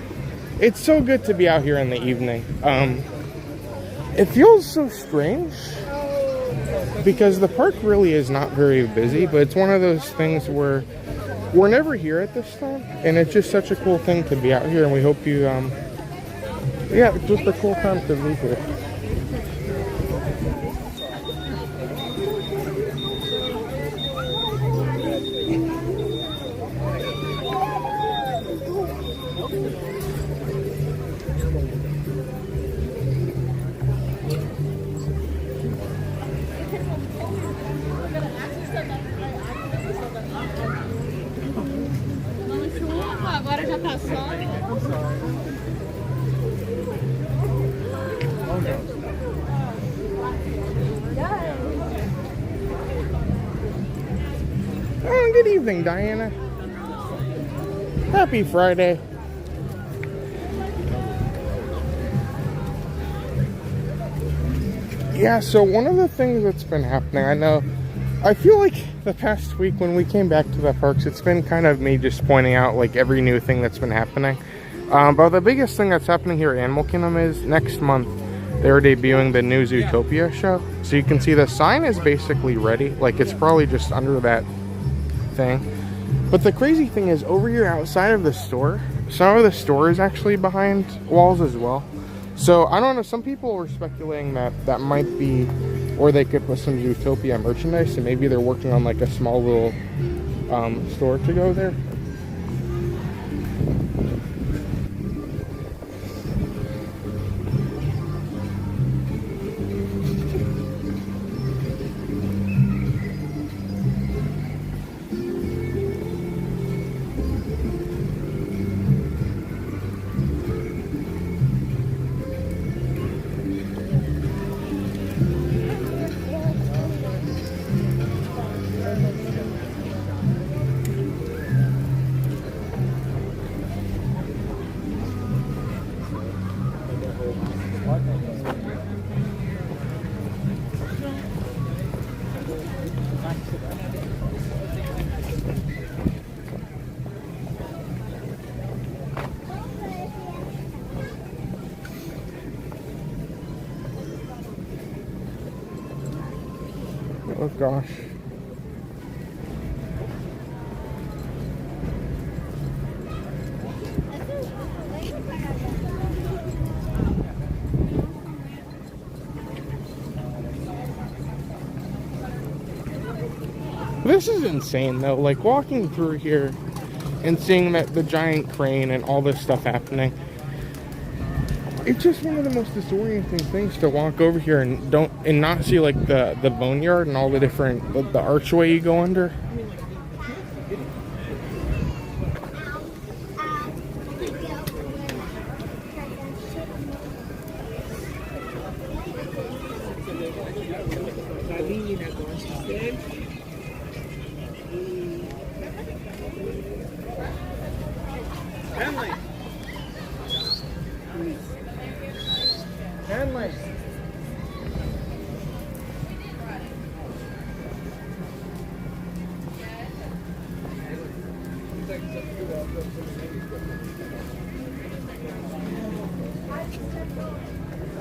[SPEAKER 1] It's so good to be out here in the evening. It feels so strange because the park really is not very busy, but it's one of those things where we're never here at this time, and it's just such a cool thing to be out here, and we hope you, yeah, it's just a cool time to be here.
[SPEAKER 7] Agora já tá só.
[SPEAKER 1] Oh, good evening, Diana. Happy Friday. Yeah, so one of the things that's been happening, I feel like the past week when we came back to the parks, it's been kind of me just pointing out like every new thing that's been happening. But the biggest thing that's happening here at Animal Kingdom is next month They were debuting the new Zootopia show. So you can see the sign is basically ready. Like, it's probably just under that thing. But the crazy thing is, over here outside of the store, some of the store is actually behind walls as well. So I don't know, some people were speculating that that might be where they could put some Zootopia merchandise, and maybe they're working on like a small little store to go there. Oh gosh. This is insane though, like walking through here and seeing that the giant crane and all this stuff happening. It's just one of the most disorienting things to walk over here and not see like the boneyard and all the different the archway you go under.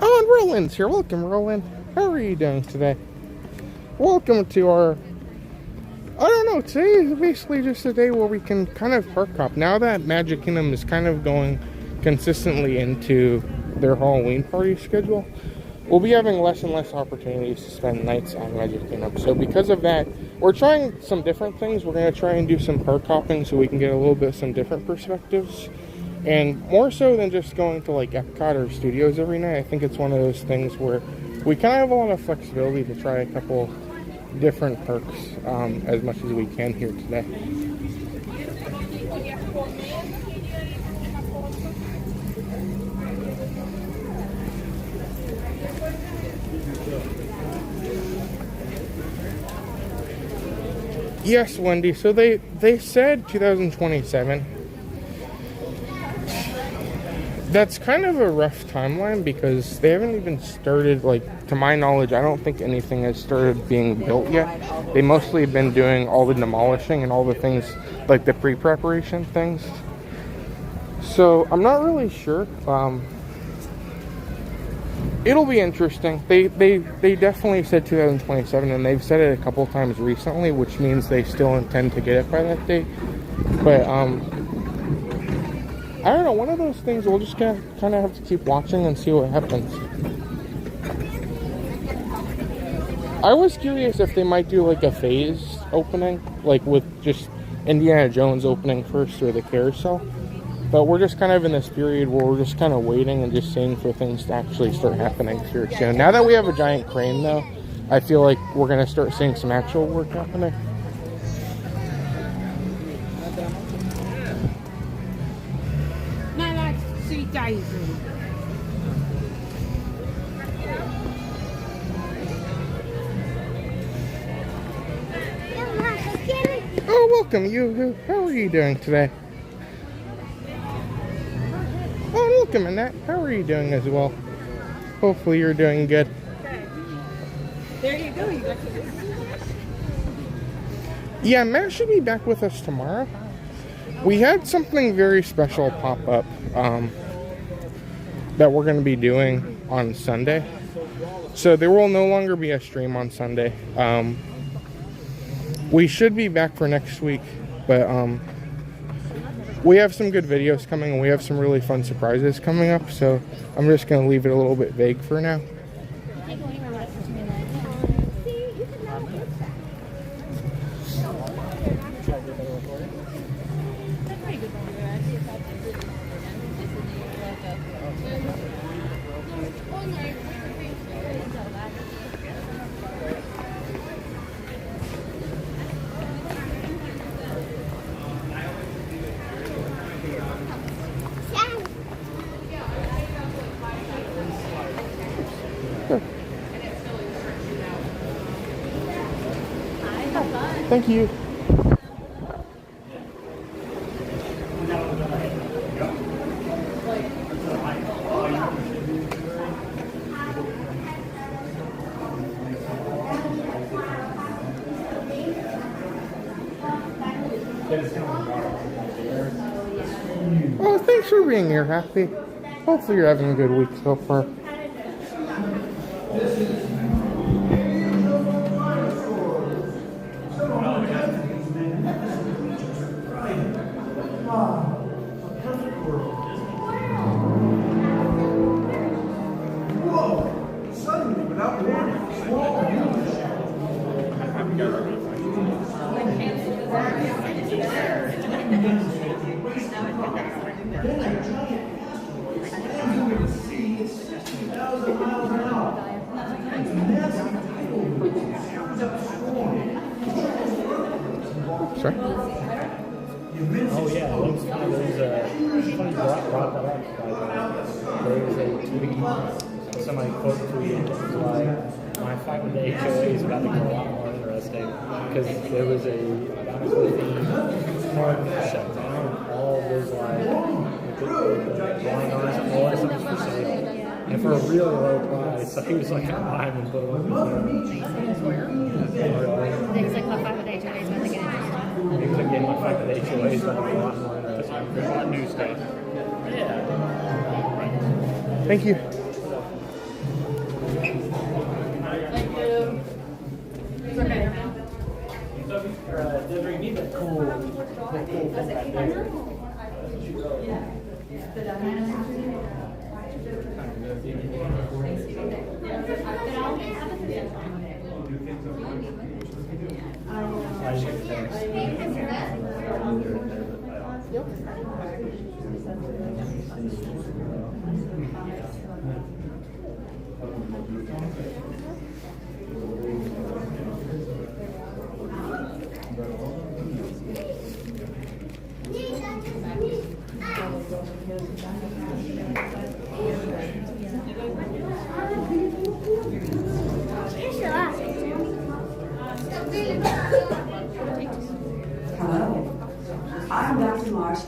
[SPEAKER 1] Oh, and Roland's here. Welcome, Roland. How are you doing today? Welcome to our... I don't know, today is basically just a day where we can kind of park hop. Now that Magic Kingdom is kind of going consistently into their Halloween party schedule, we'll be having less and less opportunities to spend nights on Magic Kingdom. So because of that, we're trying some different things. We're going to try and do some park hopping so we can get a little bit some different perspectives. And more so than just going to like Epcot or studios every night, I think it's one of those things where we kind of have a lot of flexibility to try a couple different perks as much as we can here today. Yes, Wendy. So they said 2027. That's kind of a rough timeline because they haven't even started, like, to my knowledge, I don't think anything has started being built yet. They mostly have been doing all the demolishing and all the things, like the pre-preparation things. So I'm not really sure. It'll be interesting. They definitely said 2027, and they've said it a couple times recently, which means they still intend to get it by that date. But I don't know, one of those things we'll just kind of have to keep watching and see what happens. I was curious if they might do like a phase opening, like with just Indiana Jones opening first or the carousel. But we're just kind of in this period where we're just kind of waiting and just seeing for things to actually start happening here soon. Now that we have a giant crane though, I feel like we're going to start seeing some actual work happening. Oh, welcome, you. How are you doing today? Oh, welcome, Annette. How are you doing as well? Hopefully you're doing good.
[SPEAKER 7] There you go. You got to...
[SPEAKER 1] Yeah, Matt should be back with us tomorrow. We had something very special pop up that we're going to be doing on Sunday. So there will no longer be a stream on Sunday. We should be back for next week, but we have some good videos coming, and we have some really fun surprises coming up, so I'm just going to leave it a little bit vague for now. Thank you. Well, thanks for being here, Happy. Hopefully you're having a good week so far. Sorry?
[SPEAKER 3] Oh yeah, it was funny. It's funny you brought that up. There was a tweet, somebody quote tweeted, it was like, my fight with the HOA is about to get a lot more interesting, because there was a dinosaur theme park that shut down, all those the blind artists and all that stuff was for sale. And for a really low price, so he was like, I'm buying them and put them on.
[SPEAKER 8] Things like my fight with HOAs about to get interesting.
[SPEAKER 3] He was like, my fight with HOAs is about to get a lot more interesting. There's a lot of new stuff. Yeah.
[SPEAKER 1] Thank you.
[SPEAKER 3] Deborah, you need that cool thing back there.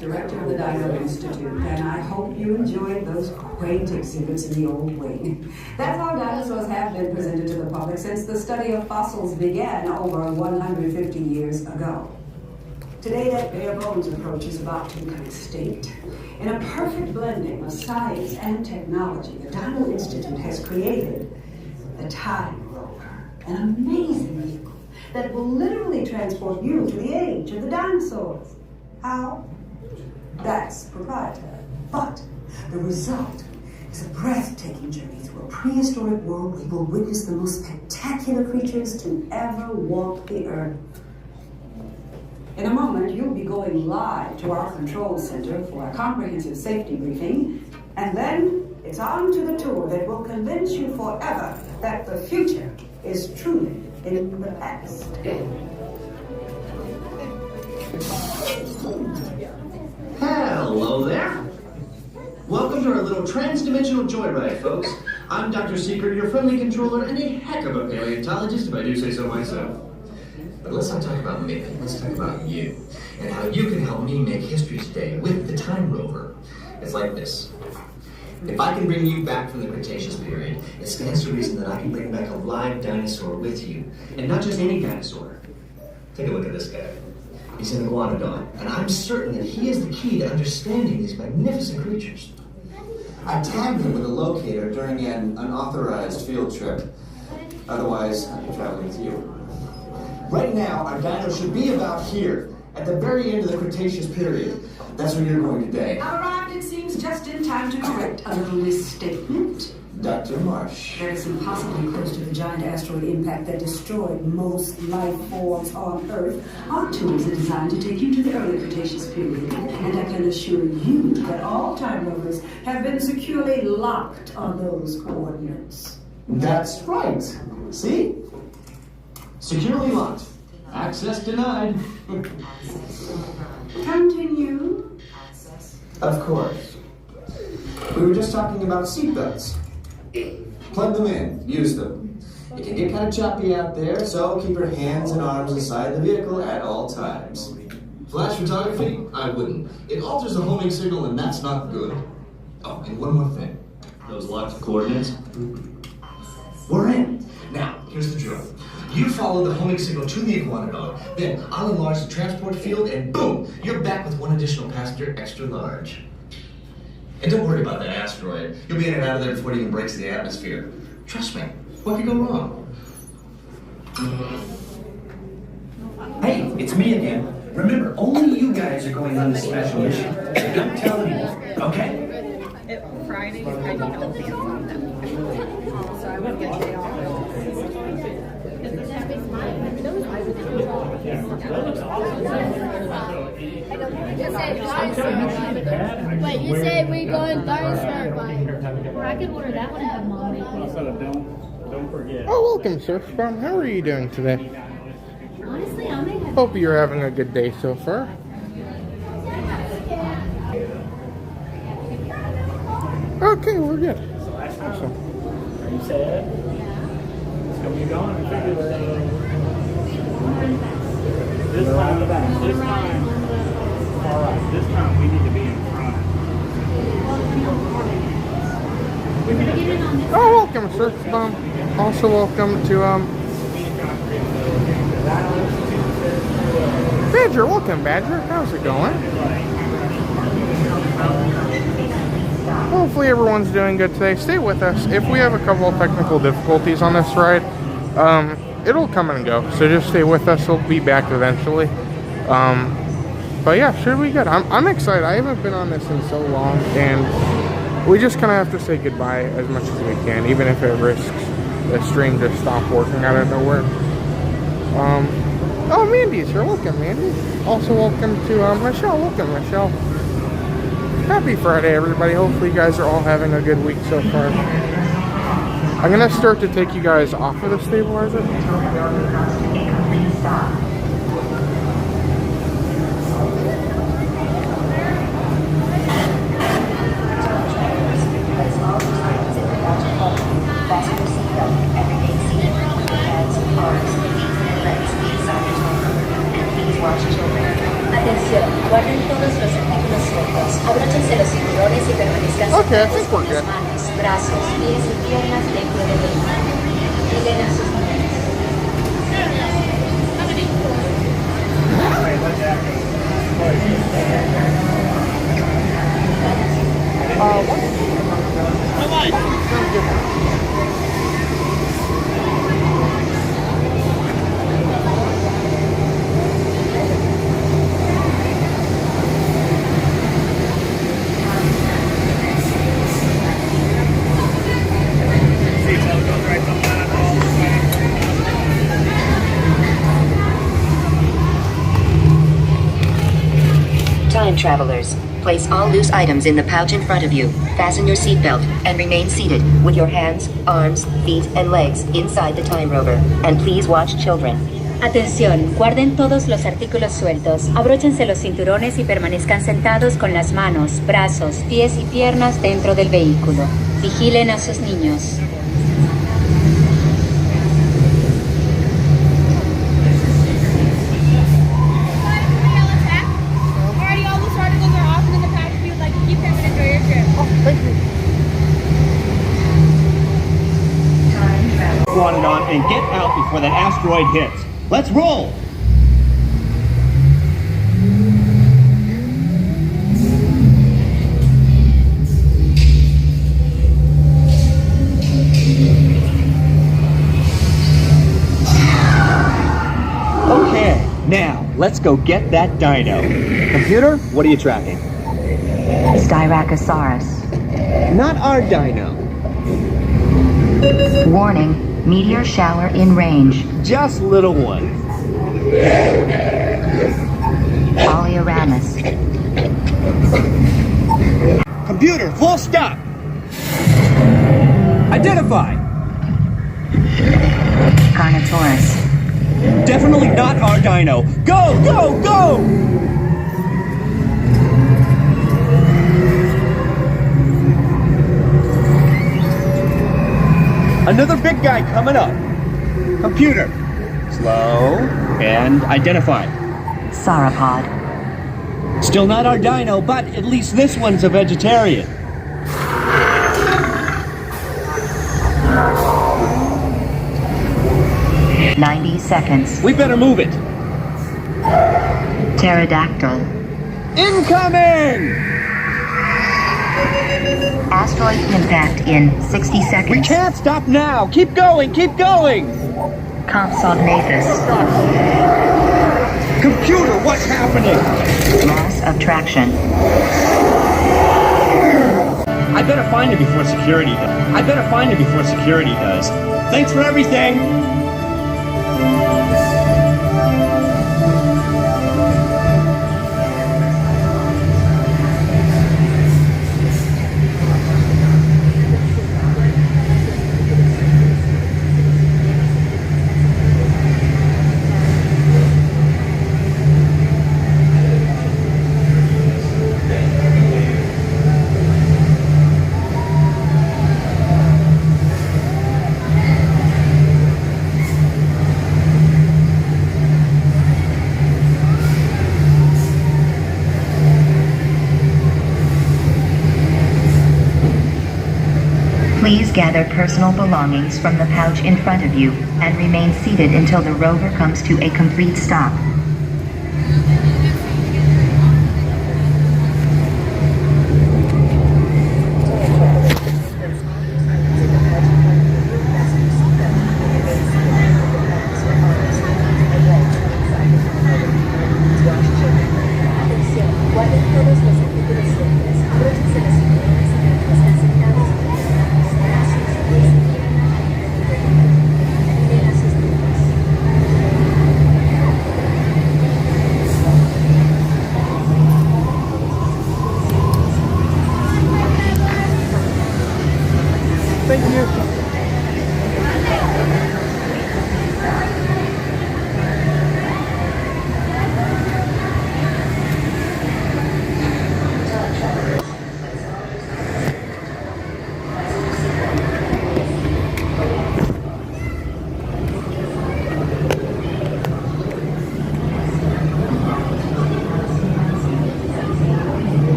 [SPEAKER 9] Director of the Dino Institute, and I hope you enjoyed those quaint exhibits in the old wing. That's how dinosaurs have been presented to the public since the study of fossils began over 150 years ago. Today, that bare bones approach is about to become extinct. In a perfect blending of science and technology, the Dino Institute has created the Time Rover, an amazing vehicle that will literally transport you to the age of the dinosaurs. How? That's proprietary. But the result is a breathtaking journey through a prehistoric world where you will witness the most spectacular creatures to ever walk the earth. In a moment, you'll be going live to our control center for a comprehensive safety briefing, and then it's on to the tour that will convince you forever that the future is truly in the past.
[SPEAKER 10] Hello there. Welcome to our little trans-dimensional joyride, folks. I'm Dr. Secret, your friendly controller, and a heck of a paleontologist, if I do say so myself. But let's not talk about me, let's talk about you, and how you can help me make history today with the Time Rover. It's like this. If I can bring you back from the Cretaceous period, it stands to reason that I can bring back a live dinosaur with you, and not just any dinosaur. Take a look at this guy. He's an iguanodon, and I'm certain that he is the key to understanding these magnificent creatures. I tagged him with a locator during an unauthorized field trip. Otherwise, I'd be traveling with you. Right now, our dino should be about here, at the very end of the Cretaceous period. That's where you're going today.
[SPEAKER 9] Arrived, it seems, just in time to correct a little misstatement.
[SPEAKER 10] Dr. Marsh.
[SPEAKER 9] There is impossibly close to the giant asteroid impact that destroyed most life forms on Earth. Our tools are designed to take you to the early Cretaceous period, and I can assure you that all time rovers have been securely locked on those coordinates.
[SPEAKER 10] That's right. See? Securely locked. Access denied.
[SPEAKER 9] Continue.
[SPEAKER 10] Of course. We were just talking about seatbelts. Plug them in. Use them. It can get kind of choppy out there, so keep your hands and arms inside the vehicle at all times. Flash photography? I wouldn't. It alters the homing signal, and that's not good. Oh, and one more thing. Those locked coordinates? We're in. Now, here's the drill. You follow the homing signal to the Iguanodon, then I'll enlarge the transport field, and boom, you're back with one additional passenger extra large. And don't worry about that asteroid. You'll be in and out of there before it even breaks the atmosphere. Trust me, what could go wrong?
[SPEAKER 11] Hey, it's me again. Remember, only you guys are going on this special mission. Don't tell anyone, okay?
[SPEAKER 7] Friday, I need all the so I would get you all.
[SPEAKER 8] Wait, you said we going Thursday, right?
[SPEAKER 2] Or I could order that one and have Mom make it.
[SPEAKER 3] Don't forget.
[SPEAKER 1] Oh, welcome, Surf Bomb. How are you doing today?
[SPEAKER 2] Honestly, I may have.
[SPEAKER 1] Hope you're having a good day so far. Okay, we're good. Awesome.
[SPEAKER 3] Are you sad? It's gonna be gone in February. This time. All right, this time we need to be in front.
[SPEAKER 1] Oh, welcome, Surf Bomb. Also, welcome to Badger. Welcome, Badger. How's it going? Hopefully everyone's doing good today. Stay with us. If we have a couple of technical difficulties on this ride, it'll come and go. So just stay with us. We'll be back eventually. But yeah, should be good. I'm excited. I haven't been on this in so long, and we just kind of have to say goodbye as much as we can, even if it risks the stream to stop working out of nowhere. Oh, Mandy's here. Welcome, Mandy. Also, welcome to Michelle. Welcome, Michelle. Happy Friday, everybody. Hopefully you guys are all having a good week so far. I'm going to start to take you guys off of the stabilizer.
[SPEAKER 5] Atención, guarden todos los artículos sueltos, abróchense los cinturones y permanezcan sentados con las manos, brazos, pies y piernas dentro del vehículo. Vigilen a sus niños. Time travelers, place all loose items in the pouch in front of you, fasten your seatbelt, and remain seated with your hands, arms, feet, and legs inside the time rover. And please watch children. Atención, guarden todos los artículos sueltos, abróchense los cinturones y permanezcan sentados con las manos, brazos, pies y piernas dentro del vehículo. Vigilen a sus niños.
[SPEAKER 11] On and get out before that asteroid hits. Let's roll!
[SPEAKER 12] let's go get that dino. Computer, what are you tracking?
[SPEAKER 5] Styracosaurus.
[SPEAKER 12] Not our dino.
[SPEAKER 5] Warning, meteor shower in range.
[SPEAKER 12] Just little one.
[SPEAKER 5] Oleoramus.
[SPEAKER 12] Computer, full stop. Identify.
[SPEAKER 5] Carnotaurus.
[SPEAKER 12] Definitely not our dino. Go, go, go! Another big guy coming up. Computer. Slow and identify.
[SPEAKER 5] Sauropod.
[SPEAKER 12] Still not our dino, but at least this one's a vegetarian.
[SPEAKER 5] "90 seconds.
[SPEAKER 12] We better move it.
[SPEAKER 5] Pterodactyl.
[SPEAKER 12] Incoming!
[SPEAKER 5] Asteroid impact in 60 seconds.
[SPEAKER 12] We can't stop now. Keep going, keep going.
[SPEAKER 5] Compsognathus.
[SPEAKER 12] Computer, what's happening?
[SPEAKER 5] Loss of traction.
[SPEAKER 12] I better find it before security does. Thanks for everything.
[SPEAKER 5] Please gather personal belongings from the pouch in front of you and remain seated until the rover comes to a complete stop.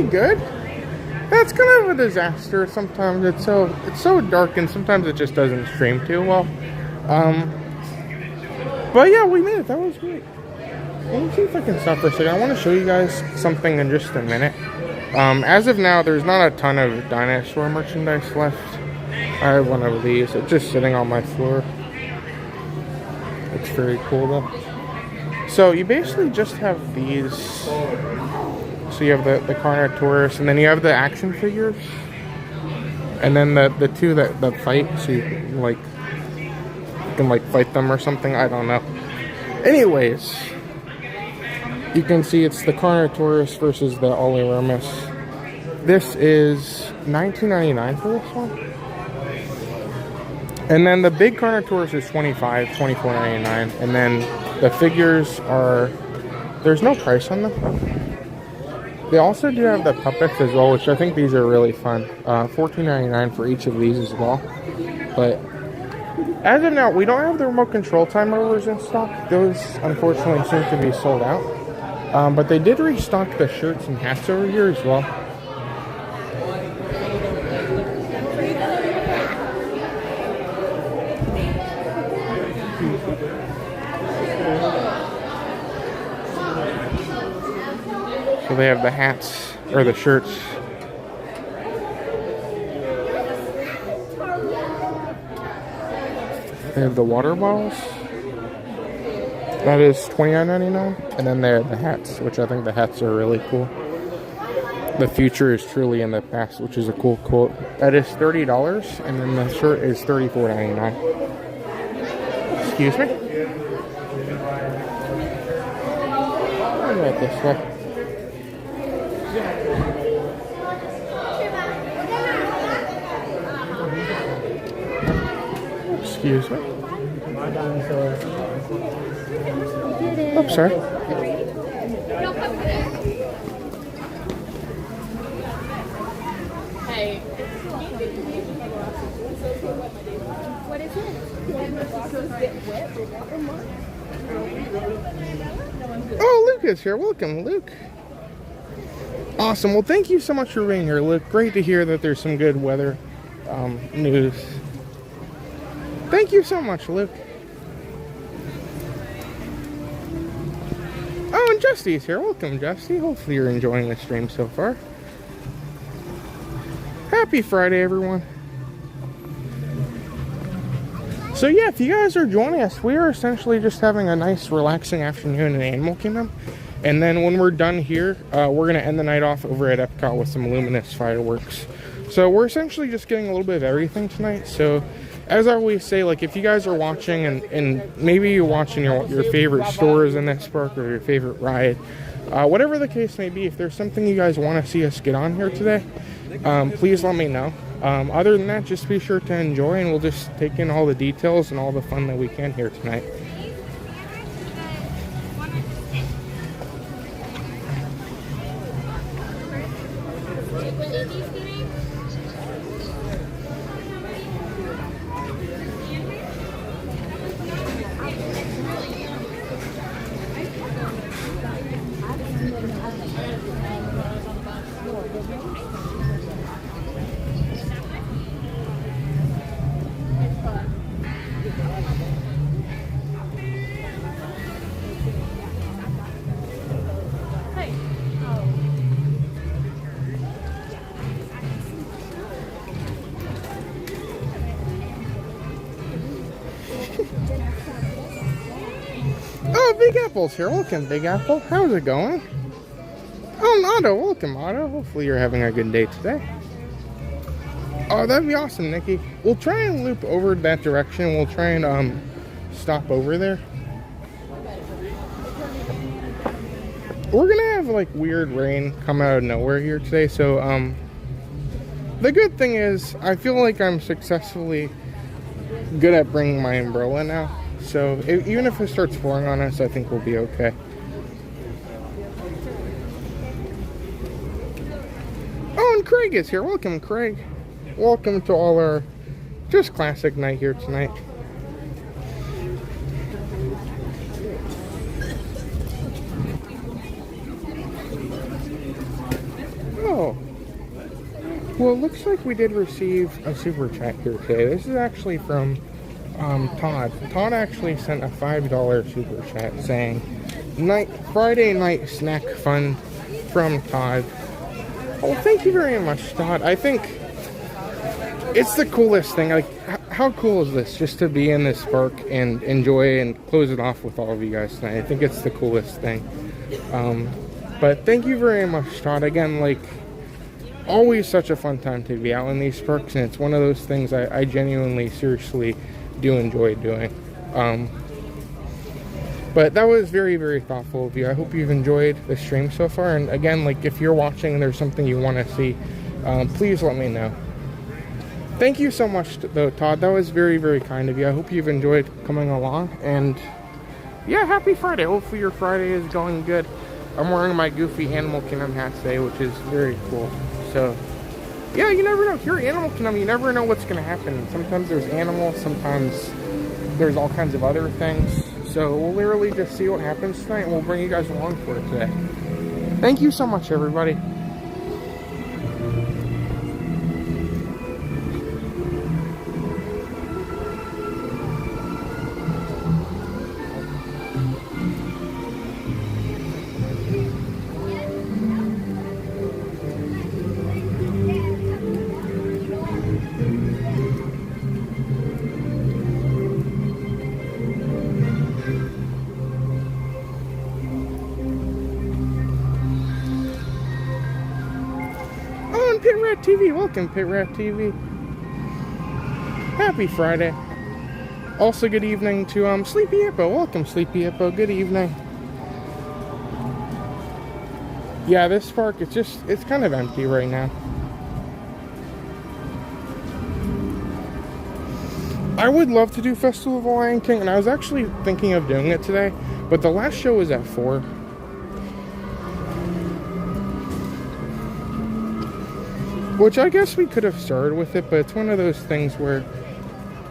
[SPEAKER 1] Good. That's kind of a disaster sometimes. It's so dark and sometimes it just doesn't stream too well. But yeah, we made it. That was great. Let me see if I can stop for a second. I want to show you guys something in just a minute. As of now, there's not a ton of dinosaur merchandise left. I have one of these. It's just sitting on my floor. It's very cool though. So you basically just have these. So you have the Carnotaurus, and then you have the action figures, and then the two that fight. So you can fight them or something. I don't know. Anyways, you can see it's the Carnotaurus versus the Oleoramus. This is $19.99 for this one, and then the big Carnotaurus is $24.99, and then the figures are there's no price on them. They also do have the puppets as well, which I think these are really fun. $14.99 for each of these as well. But as of now, we don't have the remote control time rovers in stock. Those unfortunately seem to be sold out. But they did restock the shirts and hats over here as well. So they have the hats, or the shirts. They have the water bottles. That is $29.99. And then they have the hats, which I think the hats are really cool. The future is truly in the past, which is a cool quote. That is $30, and then the shirt is $34.99. Excuse me? I'll go this way. Excuse me. Oh, sorry.
[SPEAKER 8] Hey. What is it?
[SPEAKER 1] Oh, Luke is here. Welcome, Luke. Awesome. Well, thank you so much for being here, Luke. Great to hear that there's some good weather news. Thank you so much, Luke. Oh, and Justy's here. Welcome, Justy. Hopefully you're enjoying the stream so far. Happy Friday, everyone. So yeah, if you guys are joining us, we are essentially just having a nice relaxing afternoon in Animal Kingdom. And then when we're done here, we're going to end the night off over at Epcot with some Luminous fireworks. So we're essentially just getting a little bit of everything tonight. So as I always say, like if you guys are watching and maybe you're watching your favorite stores in this park or your favorite ride, whatever the case may be, if there's something you guys want to see us get on here today, please let me know. Other than that, just be sure to enjoy, and we'll just take in all the details and all the fun that we can here tonight. Oh, Big Apple's here. Welcome, Big Apple. How's it going? Oh, Otto. Welcome, Otto. Hopefully you're having a good day today. Oh, that'd be awesome, Nikki. We'll try and loop over that direction. We'll try and stop over there. We're gonna have like weird rain come out of nowhere here today, so the good thing is I feel like I'm successfully good at bringing my umbrella now. So even if it starts pouring on us, I think we'll be okay. Oh, and Craig is here. Welcome, Craig. Welcome to all our just classic night here tonight. Oh. Well, it looks like we did receive a super chat here today. This is actually from Todd. Todd actually sent a $5 super chat saying, Friday night snack fun from Todd. Oh, thank you very much, Todd. I think it's the coolest thing. Like, how cool is this just to be in this park and enjoy and close it off with all of you guys tonight? I think it's the coolest thing. But thank you very much, Todd. Again, like, always such a fun time to be out in these parks, and it's one of those things I genuinely, seriously do enjoy doing. But that was very, very thoughtful of you. I hope you've enjoyed the stream so far. And again, like if you're watching and there's something you want to see, please let me know. Thank you so much, though, Todd. That was very, very kind of you. I hope you've enjoyed coming along. And yeah, happy Friday. Hopefully your Friday is going good. I'm wearing my goofy Animal Kingdom hat today, which is very cool. So yeah, you never know. If you're Animal Kingdom, you never know what's going to happen. Sometimes there's animals, sometimes there's all kinds of other things. So we'll literally just see what happens tonight, and we'll bring you guys along for it today. Thank you so much, everybody. Rat TV, welcome Pit Rat TV. Happy Friday. Also, good evening to Sleepy Hippo. Welcome, Sleepy Hippo. Good evening. Yeah, this park, it's kind of empty right now. I would love to do Festival of the Lion King, and I was actually thinking of doing it today, but the last show was at 4. Which I guess we could have started with it, but it's one of those things where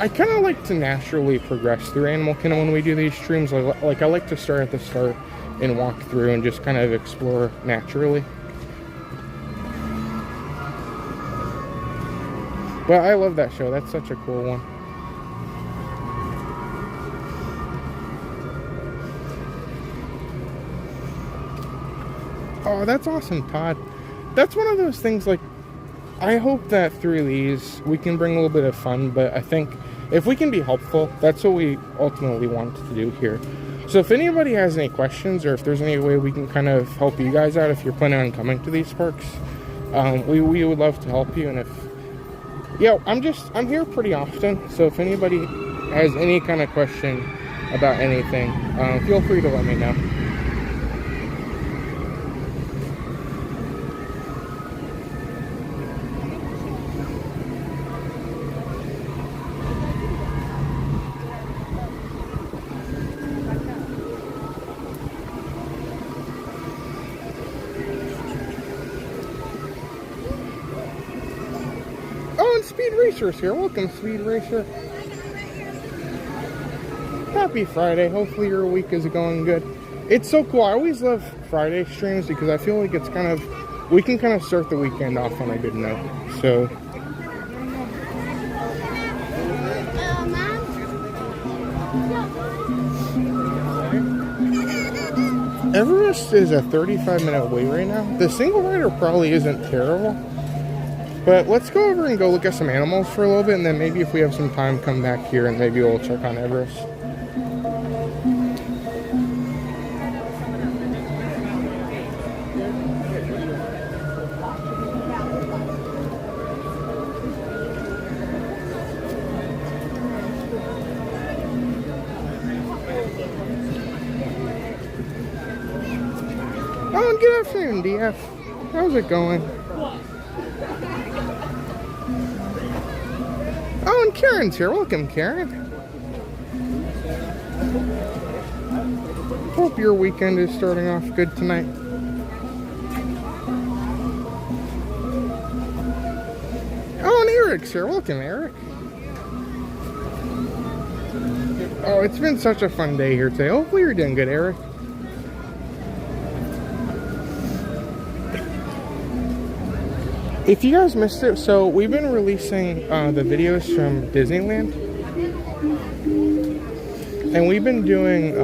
[SPEAKER 1] I kind of like to naturally progress through Animal Kingdom when we do these streams. Like I like to start at the start and walk through and just kind of explore naturally. But I love that show. That's such a cool one. Oh, that's awesome, Todd. That's one of those things, like, I hope that through these we can bring a little bit of fun, but I think if we can be helpful, that's what we ultimately want to do here. So if anybody has any questions, or if there's any way we can kind of help you guys out if you're planning on coming to these parks, we would love to help you. And I'm here pretty often, so if anybody has any kind of question about anything, feel free to let me know. Speed Racer's here. Welcome, Speed Racer. Happy Friday. Hopefully your week is going good. It's so cool. I always love Friday streams because I feel like it's kind of, we can kind of start the weekend off on a good note. So Everest is a 35-minute wait right now. The single rider probably isn't terrible. But let's go over and go look at some animals for a little bit, and then maybe if we have some time, come back here and maybe we'll check on Everest. Oh, and good afternoon, DF. How's it going? Oh, and Karen's here. Welcome, Karen. Hope your weekend is starting off good tonight. Oh, and Eric's here. Welcome, Eric. Oh, it's been such a fun day here today. Hopefully you're doing good, Eric. If you guys missed it, so we've been releasing the videos from Disneyland, and we've been doing,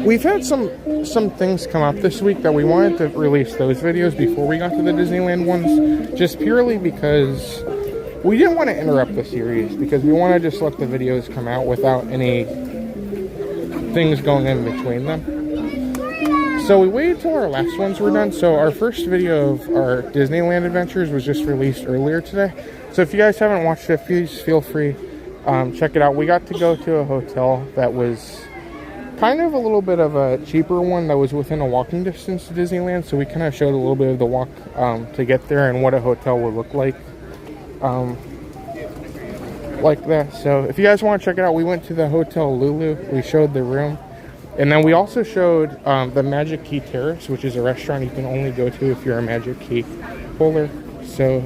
[SPEAKER 1] we've had some things come up this week that we wanted to release those videos before we got to the Disneyland ones, just purely because we didn't want to interrupt the series, because we want to just let the videos come out without any things going in between them. So we waited till our last ones were done. So our first video of our Disneyland adventures was just released earlier today. So if you guys haven't watched it, please feel free, check it out. We got to go to a hotel that was kind of a little bit of a cheaper one that was within a walking distance to Disneyland. So we kind of showed a little bit of the walk to get there and what a hotel would look like that. So if you guys want to check it out, we went to the Hotel Lulu. We showed the room. And then we also showed the Magic Key Terrace, which is a restaurant you can only go to if you're a Magic Key holder. So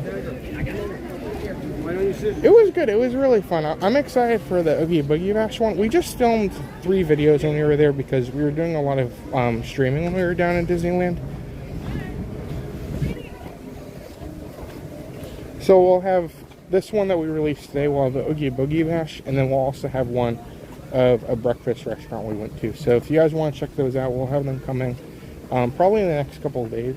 [SPEAKER 1] it was good. It was really fun. I'm excited for the Oogie Boogie Bash one. We just filmed 3 videos when we were there because we were doing a lot of streaming when we were down in Disneyland. So we'll have this one that we released today. We'll have the Oogie Boogie Bash, and then we'll also have one of a breakfast restaurant we went to. So if you guys want to check those out, we'll have them coming probably in the next couple of days.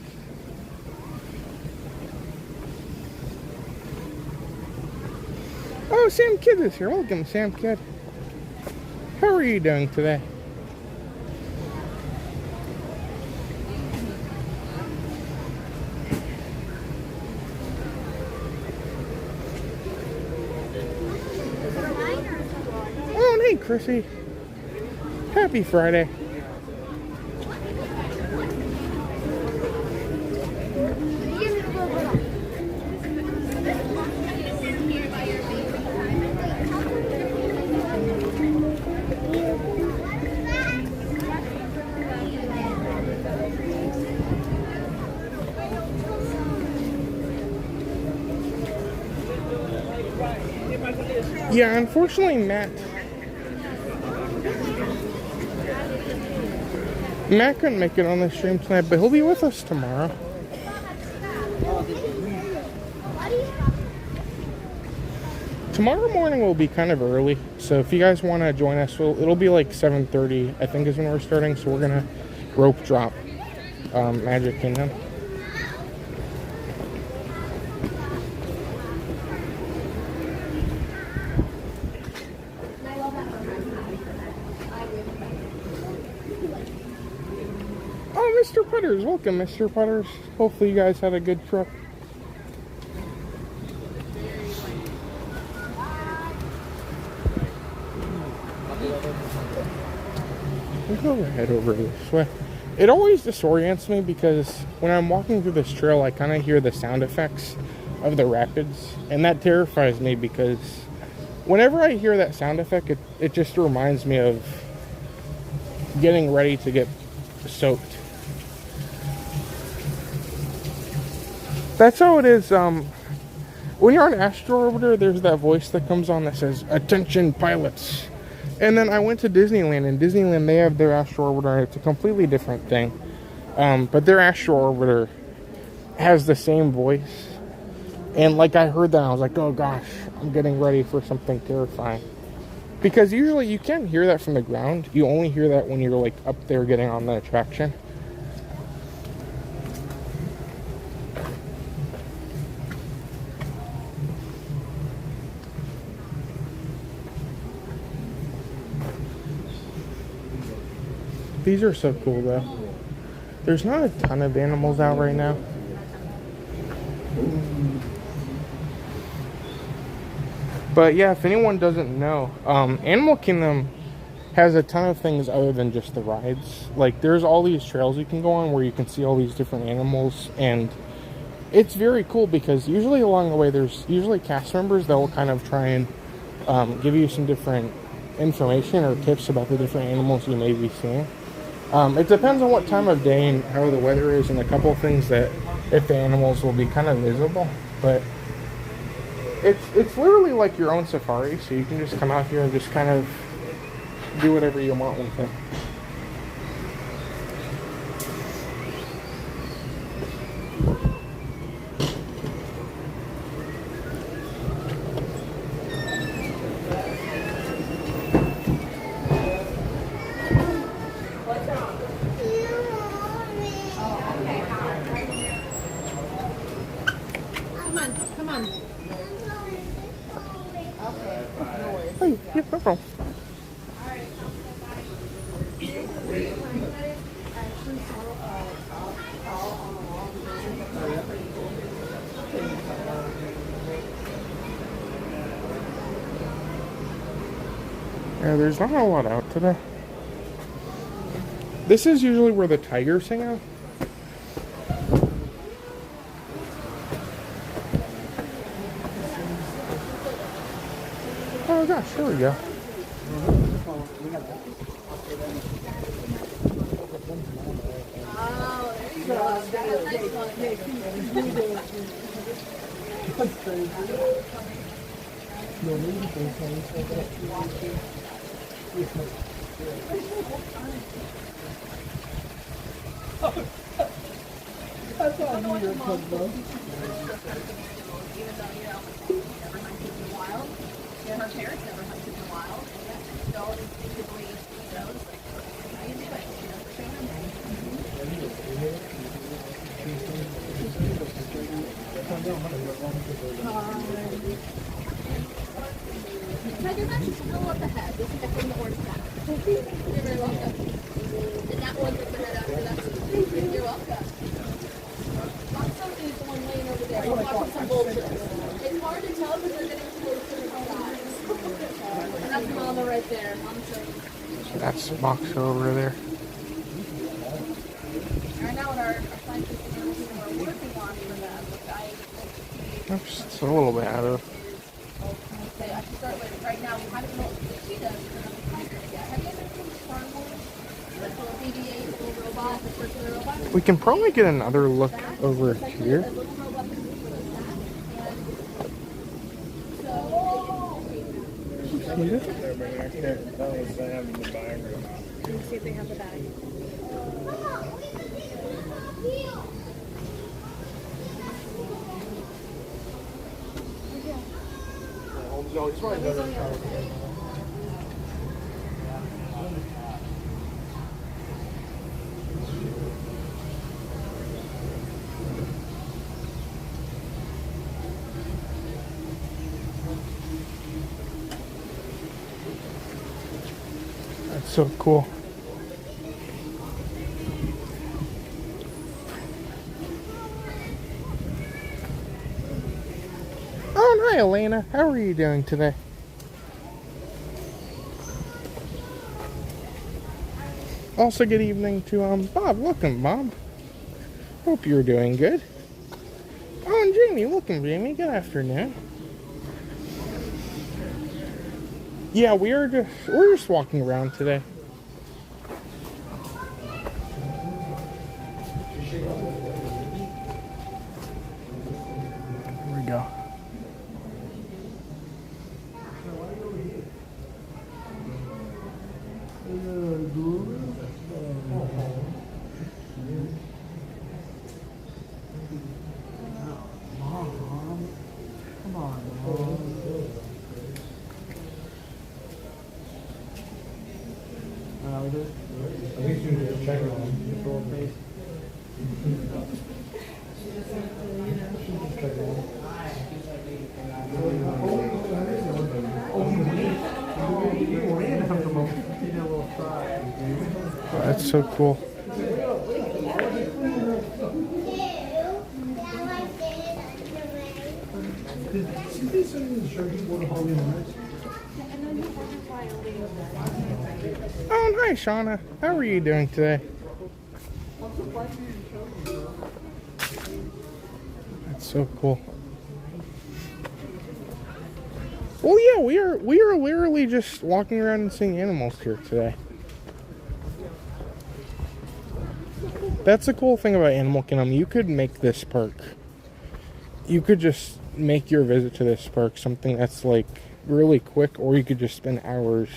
[SPEAKER 1] Oh, Sam Kidd is here. Welcome, Sam Kidd. How are you doing today? Chrissy. Happy Friday. Yeah, unfortunately, Matt couldn't make it on the stream tonight, but he'll be with us tomorrow. Tomorrow morning will be kind of early, so if you guys want to join us, it'll be like 7:30, I think is when we're starting, so we're going to rope drop Magic Kingdom. Mr. Putters, welcome, Mr. Putters. Hopefully you guys had a good trip. We'll go ahead over this way. It always disorients me because when I'm walking through this trail, I kind of hear the sound effects of the rapids, and that terrifies me because whenever I hear that sound effect, it just reminds me of getting ready to get soaked. That's how it is. When you're on Astro Orbiter, there's that voice that comes on that says, "Attention pilots." And then I went to Disneyland. In Disneyland, they have their Astro Orbiter. It's a completely different thing. But their Astro Orbiter has the same voice. And like I heard that, I was like, oh gosh, I'm getting ready for something terrifying. Because usually you can't hear that from the ground. You only hear that when you're like up there getting on the attraction. These are so cool though. There's not a ton of animals out right now. But yeah, if anyone doesn't know, Animal Kingdom has a ton of things other than just the rides. Like there's all these trails you can go on where you can see all these different animals, and it's very cool because usually along the way there's usually cast members that will kind of try and give you some different information or tips about the different animals you may be seeing. It depends on what time of day and how the weather is, and a couple of things that if the animals will be kind of visible. But it's literally like your own safari, so you can just come out here and just kind of do whatever you want with it. Yeah, there's not a lot out today. This is usually where the tigers hang out. Oh gosh, there we go.
[SPEAKER 4] That's all I knew you were talking about.
[SPEAKER 7] Yeah, her parents never hunted in the wild. Yeah, so instinctively knows like how you do it. You know, for Tiger just a little up ahead. This is definitely the horseback. You're very welcome. And that one's the right after that. You're welcome. Loxo is the one laying over there. We're watching some vultures. It's hard to tell because they're getting close to the eyes. And that's Mama right there. Mama's showing you.
[SPEAKER 1] So that's the box over there.
[SPEAKER 7] Right now, what our scientists and animals are working on for them, which
[SPEAKER 1] Oops, it's a little bit out of.
[SPEAKER 7] say I should start with right now. We haven't know what she does for the tiger yet. Have you ever seen Star Wars? Like a little BB-8 little robot, the circular robot?
[SPEAKER 1] We can probably get another look over here.
[SPEAKER 7] A little robot that looks like that.
[SPEAKER 1] See this?
[SPEAKER 7] Let me see if they have the bag.
[SPEAKER 1] That's so cool. Oh, and hi, Elena. How are you doing today? Also, good evening to Bob. Welcome, Bob. Hope you're doing good. Oh, and Jamie. Welcome, Jamie. Good afternoon. Yeah, we're just walking around today. Here we go. That's so cool. Oh, and hi, Shauna. How are you doing today? That's so cool. Well, yeah, we are literally just walking around and seeing animals here today. That's the cool thing about Animal Kingdom. You could make this park. You could just make your visit to this park something that's like really quick, or you could just spend hours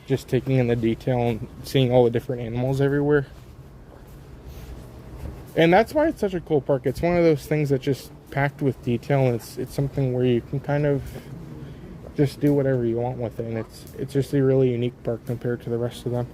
[SPEAKER 1] just taking in the detail and seeing all the different animals everywhere. And that's why it's such a cool park. It's one of those things that's just packed with detail, and it's something where you can kind of just do whatever you want with it, and it's just a really unique park compared to the rest of them.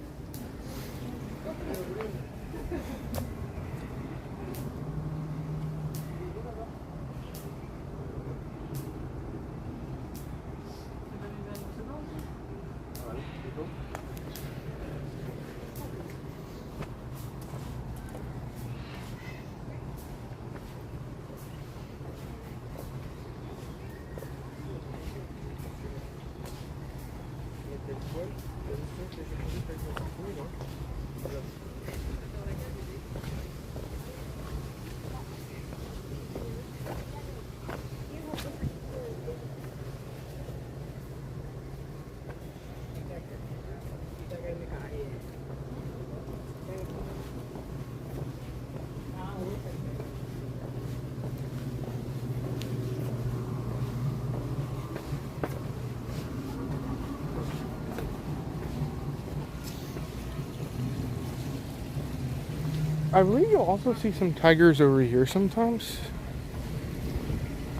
[SPEAKER 1] I believe you'll also see some tigers over here sometimes.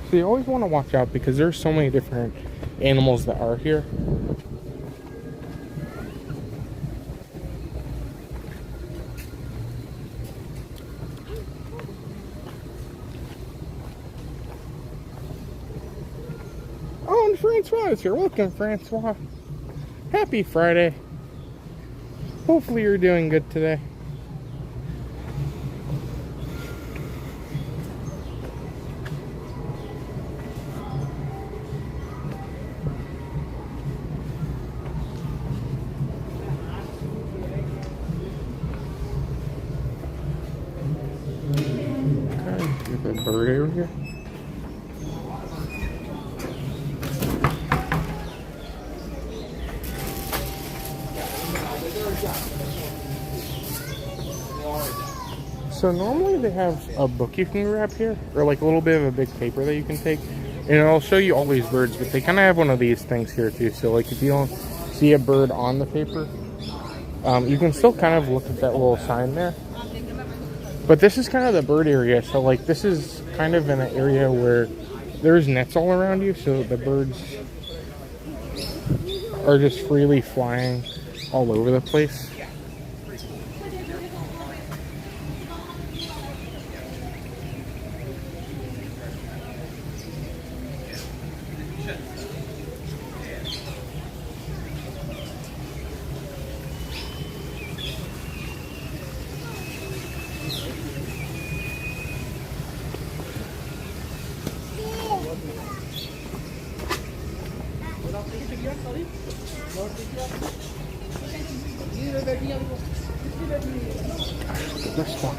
[SPEAKER 1] So you always want to watch out because there's so many different animals that are here. Oh, and Francois is here. Welcome, Francois. Happy Friday. Hopefully you're doing good today. So normally they have a book you can grab here, or like a little bit of a big paper that you can take, and it'll show you all these birds, but they kind of have one of these things here too. So like if you don't see a bird on the paper, you can still kind of look at that little sign there. But this is kind of the bird area, so like this is kind of in an area where there's nets all around you, so the birds are just freely flying all over the place. This one.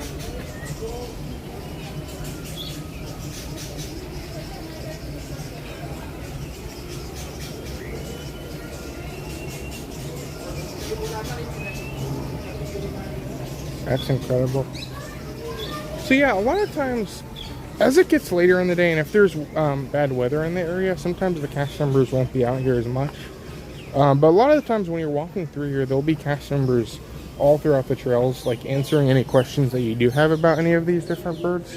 [SPEAKER 1] That's incredible. So yeah, a lot of times, as it gets later in the day, and if there's bad weather in the area, sometimes the cast members won't be out here as much. But a lot of the times when you're walking through here, there'll be cast members all throughout the trails, like answering any questions that you do have about any of these different birds.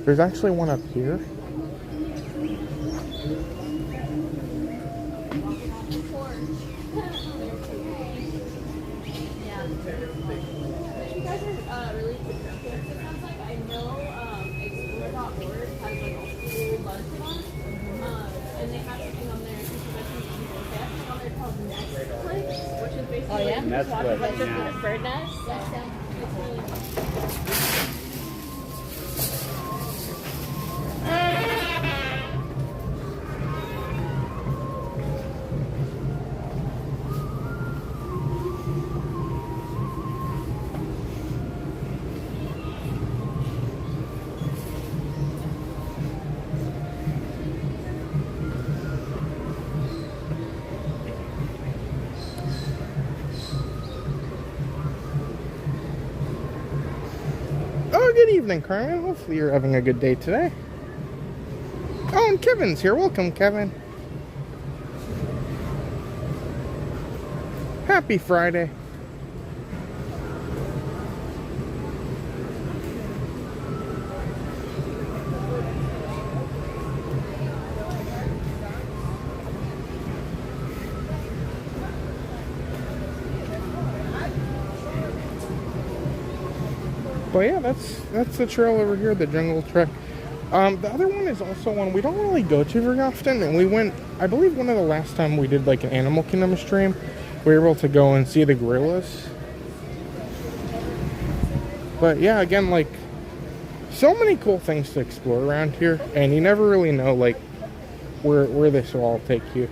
[SPEAKER 1] There's actually one up here.
[SPEAKER 8] Oh yeah?
[SPEAKER 12] That's what, yeah.
[SPEAKER 8] Bird nest?
[SPEAKER 1] Good evening, Carmen. Hopefully you're having a good day today. Oh, and Kevin's here. Welcome, Kevin. Happy Friday. But yeah, that's the trail over here, the Jungle Trek. The other one is also one we don't really go to very often, and we went, I believe one of the last time we did like an Animal Kingdom stream, we were able to go and see the gorillas. But yeah, again, like, so many cool things to explore around here, and you never really know like where this will all take you.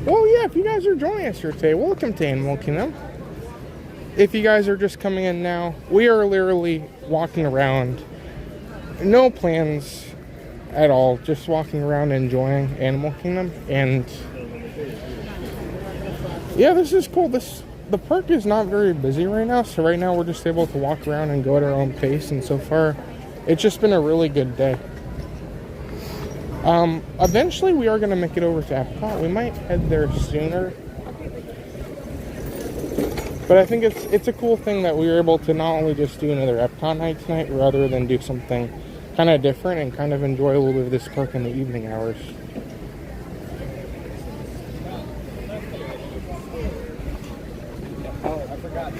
[SPEAKER 1] Well, yeah, if you guys are joining us here today, welcome to Animal Kingdom. If you guys are just coming in now, we are literally walking around, no plans at all, just walking around enjoying Animal Kingdom. And yeah, this is cool. The park is not very busy right now, so right now we're just able to walk around and go at our own pace, and so far it's just been a really good day. Eventually we are going to make it over to Epcot. We might head there sooner. But I think it's a cool thing that we were able to not only just do another Epcot night tonight, rather than do something kind of different and kind of enjoy a little bit of this park in the evening hours.
[SPEAKER 12] Oh, I forgot.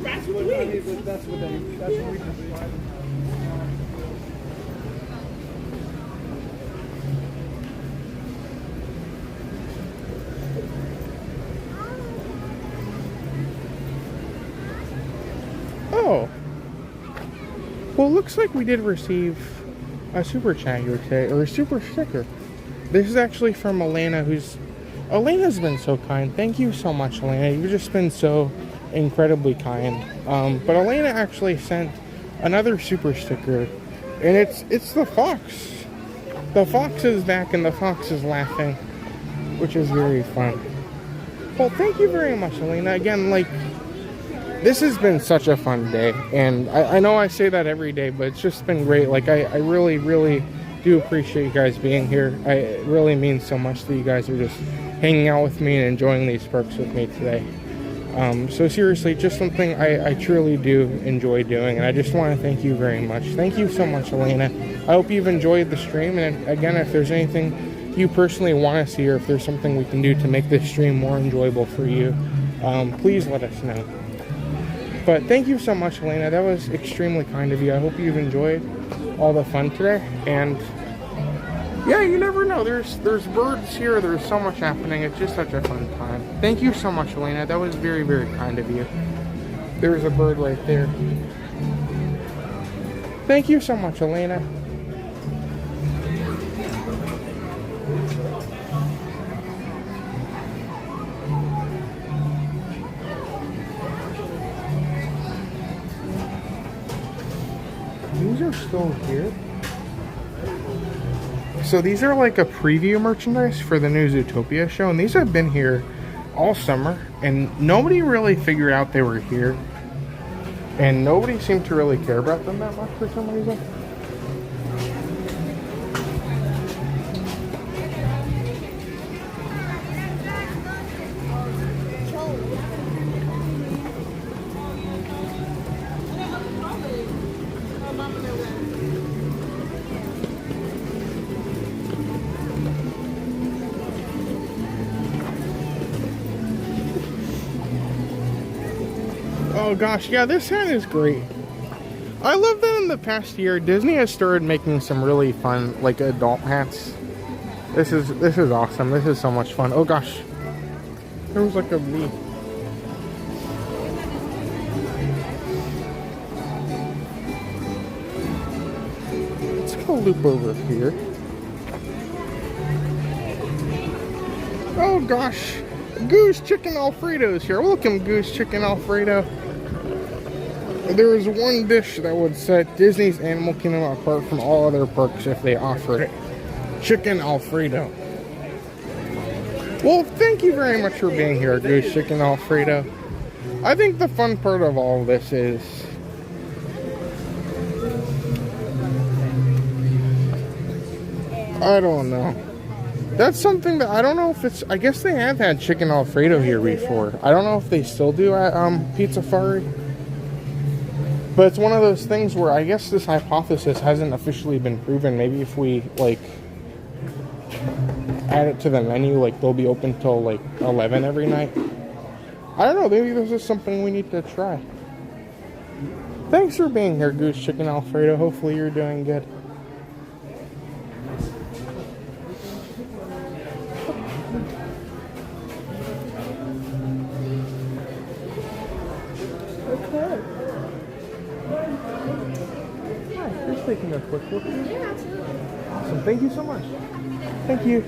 [SPEAKER 4] That's what we just.
[SPEAKER 1] Oh. Well, looks like we did receive a super chat here today, or a super sticker. This is actually from Elena, Elena's been so kind. Thank you so much, Elena. You've just been so incredibly kind. But Elena actually sent another super sticker, and it's the fox. The fox is back, and the fox is laughing, which is very fun. Well, thank you very much, Elena. Again, like, this has been such a fun day, and I know I say that every day, but it's just been great. Like, I really, really do appreciate you guys being here. It really means so much that you guys are just hanging out with me and enjoying these perks with me today. So seriously, just something I truly do enjoy doing, and I just want to thank you very much. Thank you so much, Elena. I hope you've enjoyed the stream, and again, if there's anything you personally want to see, or if there's something we can do to make this stream more enjoyable for you, please let us know. But thank you so much, Elena. That was extremely kind of you. I hope you've enjoyed all the fun today. And yeah, you never know. There's birds here. There's so much happening. It's just such a fun time. Thank you so much, Elena. That was very, very kind of you. There's a bird right there. Thank you so much, Elena. These are still here. So these are like a preview merchandise for the new Zootopia show, and these have been here all summer, and nobody really figured out they were here, and nobody seemed to really care about them that much for some reason. Oh gosh, yeah, this hat is great. I love that in the past year, Disney has started making some really fun, like, adult hats. This is awesome. This is so much fun. Oh gosh, there was like a bee. Let's go loop over here. Oh gosh, Goose Chicken Alfredo's here. Welcome, Goose Chicken Alfredo. There is one dish that would set Disney's Animal Kingdom apart from all other parks if they offered it. Chicken Alfredo. Well, thank you very much for being here, Goose Chicken Alfredo. I think the fun part of all of this is I don't know. That's something that I don't know if it's, I guess they have had Chicken Alfredo here before. I don't know if they still do at Pizzafari. But it's one of those things where I guess this hypothesis hasn't officially been proven. Maybe if we, like, add it to the menu, like, they'll be open till, like, 11 every night. I don't know, maybe this is something we need to try. Thanks for being here, Goose Chicken Alfredo. Hopefully you're doing good. Taking a quick look here.
[SPEAKER 7] Yeah, absolutely.
[SPEAKER 1] Awesome. Thank you so much. Thank you.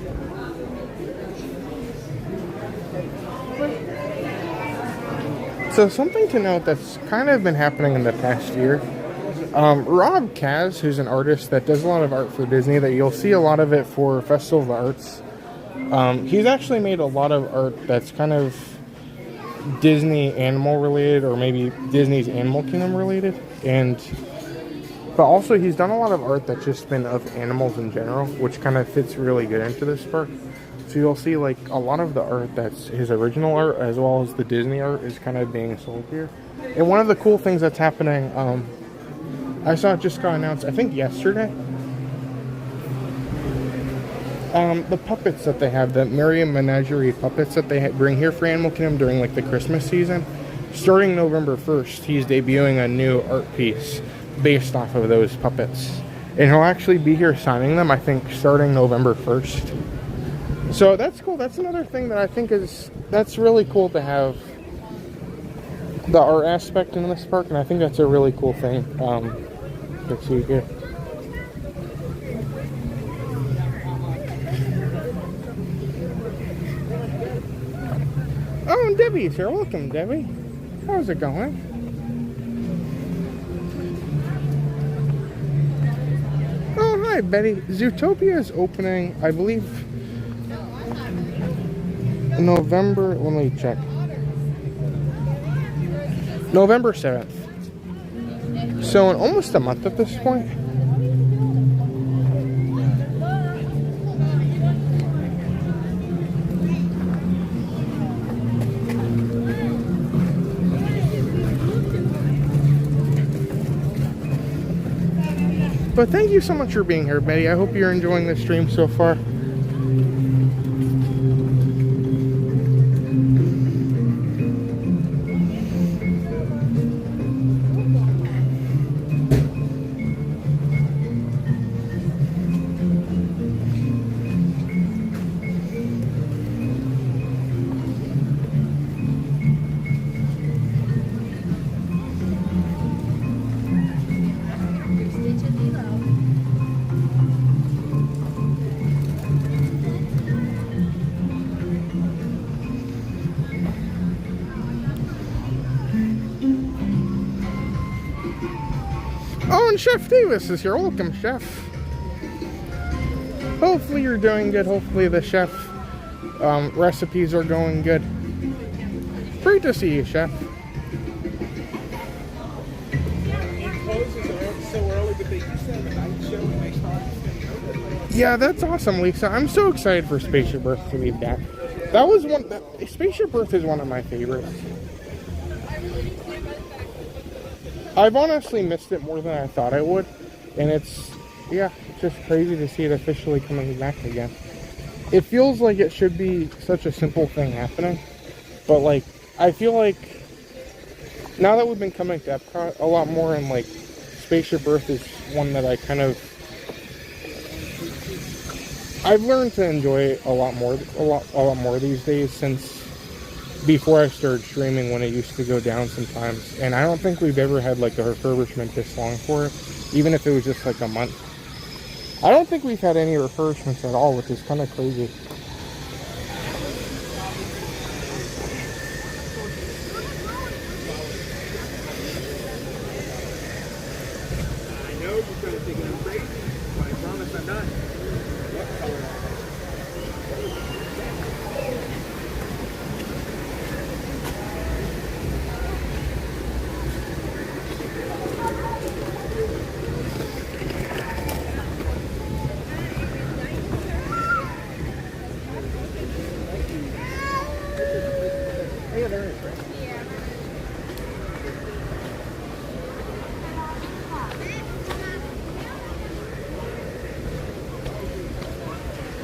[SPEAKER 1] So something to note that's kind of been happening in the past year. Rob Kaz, who's an artist that does a lot of art for Disney, that you'll see a lot of it for Festival of the Arts. He's actually made a lot of art that's kind of Disney animal related, or maybe Disney's Animal Kingdom related, but also he's done a lot of art that's just been of animals in general, which kind of fits really good into this park. So you'll see like a lot of the art that's his original art, as well as the Disney art, is kind of being sold here. And one of the cool things that's happening, I saw it just got announced, I think yesterday. The puppets that they have, the Merry Menagerie puppets that they bring here for Animal Kingdom during like the Christmas season. starting November 1st, he's debuting a new art piece based off of those puppets. And he'll actually be here signing them, I think, starting November 1st. So that's cool. That's another thing that I think that's really cool to have the art aspect in this park, and I think that's a really cool thing to see here. Oh, and Debbie's here. Welcome, Debbie. How's it going? Oh, hi, Betty. Zootopia is opening, I believe, November, let me check. November 7th. So in almost a month at this point. But thank you so much for being here, Betty. I hope you're enjoying the stream so far. Oh, and Chef Davis is here. Welcome, Chef. Hopefully you're doing good. Hopefully the chef recipes are going good. Great to see you, Chef. Yeah, that's awesome, Lisa. I'm so excited for Spaceship Earth to be back. That was Spaceship Earth is one of my favorites. I've honestly missed it more than I thought I would, and it's just crazy to see it officially coming back again. It feels like it should be such a simple thing happening, but like, I feel like now that we've been coming to Epcot a lot more, and like Spaceship Earth is one that I kind of, I've learned to enjoy it a lot more these days since before I started streaming, when it used to go down sometimes. And I don't think we've ever had like a refurbishment this long for it, even if it was just like a month. I don't think we've had any refurbishments at all, which is kind of crazy.
[SPEAKER 4] I know you're trying to think I'm crazy, but I promise I'm not.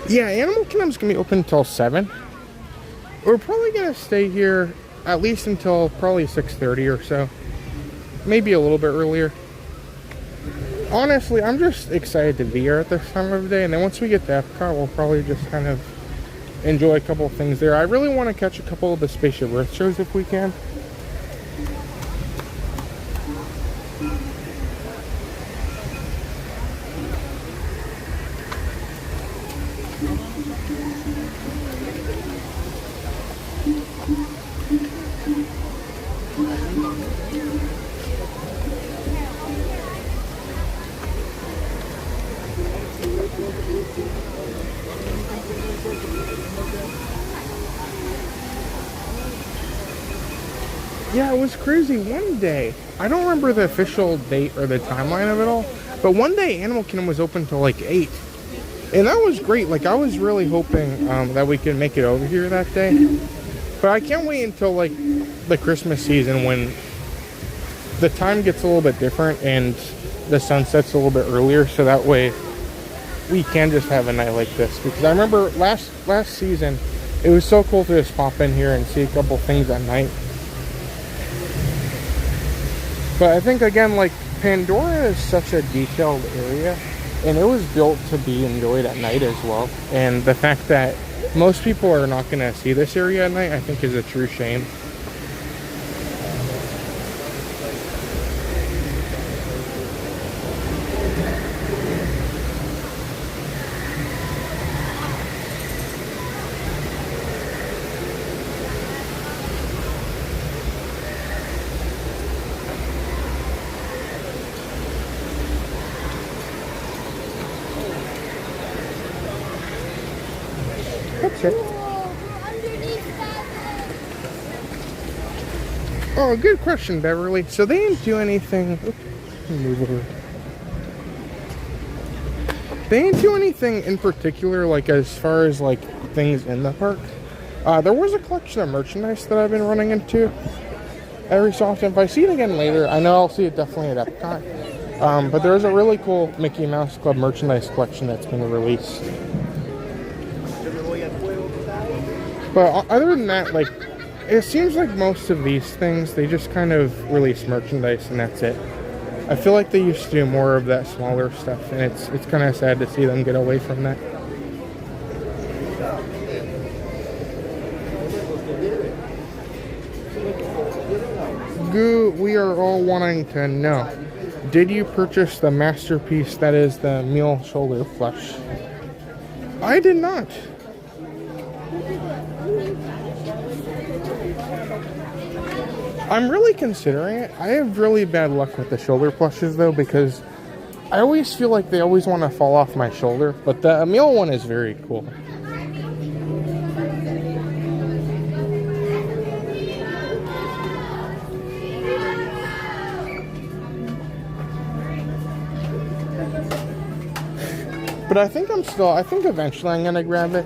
[SPEAKER 1] Yeah, Animal Kingdom's gonna be open until 7. We're probably gonna stay here at least until probably 6:30 or so. Maybe a little bit earlier. Honestly, I'm just excited to be here at this time of the day, and then once we get to Epcot, we'll probably just kind of enjoy a couple of things there. I really want to catch a couple of the Spaceship Earth shows if we can. Yeah, it was crazy. One day, I don't remember the official date or the timeline of it all, but one day Animal Kingdom was open till like 8. And that was great. Like, I was really hoping that we could make it over here that day. But I can't wait until like the Christmas season when the time gets a little bit different and the sun sets a little bit earlier, so that way we can just have a night like this. Because I remember last season, it was so cool to just pop in here and see a couple things at night. But I think, again, like, Pandora is such a detailed area, and it was built to be enjoyed at night as well. And the fact that most people are not going to see this area at night, I think, is a true shame. That's it. Oh, good question, Beverly. So they didn't do anything. Oops, move over. They didn't do anything in particular, like as far as like things in the park. There was a collection of merchandise that I've been running into every so often. If I see it again later, I know I'll see it definitely at Epcot. But there's a really cool Mickey Mouse Club merchandise collection that's been released. But other than that, like, it seems like most of these things, they just kind of release merchandise and that's it. I feel like they used to do more of that smaller stuff, and it's kind of sad to see them get away from that. Goo, we are all wanting to know, did you purchase the masterpiece that is the mule shoulder plush? I did not. I'm really considering it. I have really bad luck with the shoulder plushes though, because I always feel like they always want to fall off my shoulder, but the Emil one is very cool. But I think eventually I'm gonna grab it.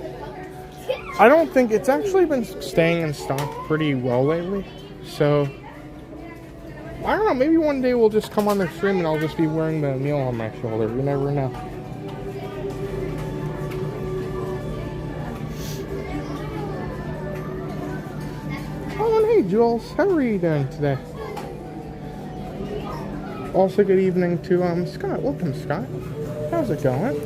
[SPEAKER 1] I don't think it's actually been staying in stock pretty well lately. So, I don't know, maybe one day we'll just come on the stream and I'll just be wearing the meal on my shoulder. You never know. Oh, and hey, Jules, how are you doing today? Also, good evening to Scott. Welcome, Scott. How's it going?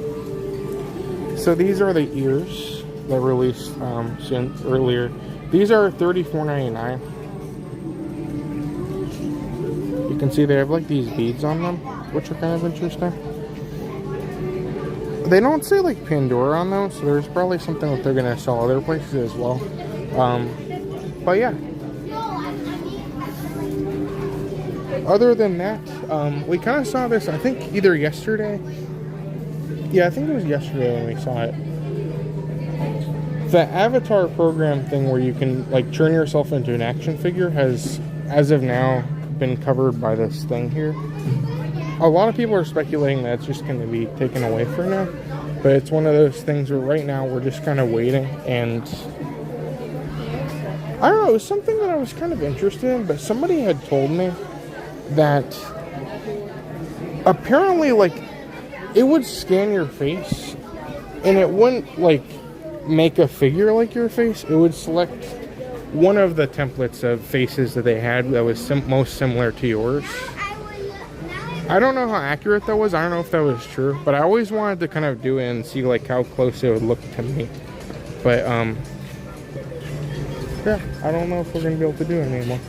[SPEAKER 1] So these are the ears that released earlier. These are $34.99. You can see they have like these beads on them, which are kind of interesting. They don't say like Pandora on them, so there's probably something that they're gonna sell other places as well. But yeah. Other than that, we kind of saw this, I think, either yesterday. Yeah, I think it was yesterday when we saw it. The avatar program thing where you can like turn yourself into an action figure has, as of now, been covered by this thing here. A lot of people are speculating that it's just going to be taken away for now, but it's one of those things where right now we're just kind of waiting, and I don't know, it was something that I was kind of interested in, but somebody had told me that apparently like it would scan your face and it wouldn't like make a figure like your face. It would select one of the templates of faces that they had that was most similar to yours. I don't know how accurate that was. I don't know if that was true, but I always wanted to kind of do it and see like how close it would look to me. But yeah, I don't know if we're gonna be able to do it anymore.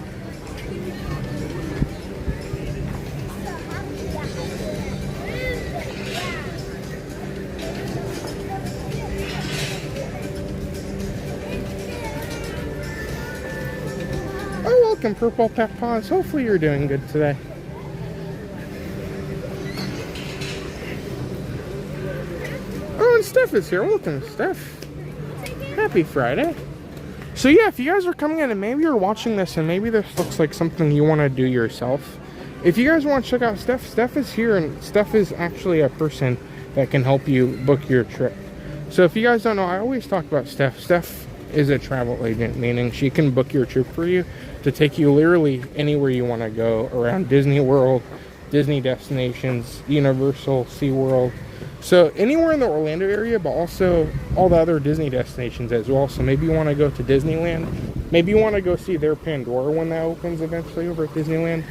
[SPEAKER 1] Welcome, Purple Pep Paws. Hopefully you're doing good today. Oh, and Steph is here. Welcome, Steph. Happy Friday. So yeah, if you guys are coming in and maybe you're watching this and maybe this looks like something you want to do yourself, if you guys want to check out Steph, Steph is here, and Steph is actually a person that can help you book your trip. So if you guys don't know, I always talk about Steph. Steph is a travel agent, meaning she can book your trip for you to take you literally anywhere you want to go around Disney World, Disney destinations, Universal, SeaWorld. So anywhere in the Orlando area, but also all the other Disney destinations as well. So maybe you want to go to Disneyland. Maybe you want to go see their Pandora when that opens eventually over at Disneyland.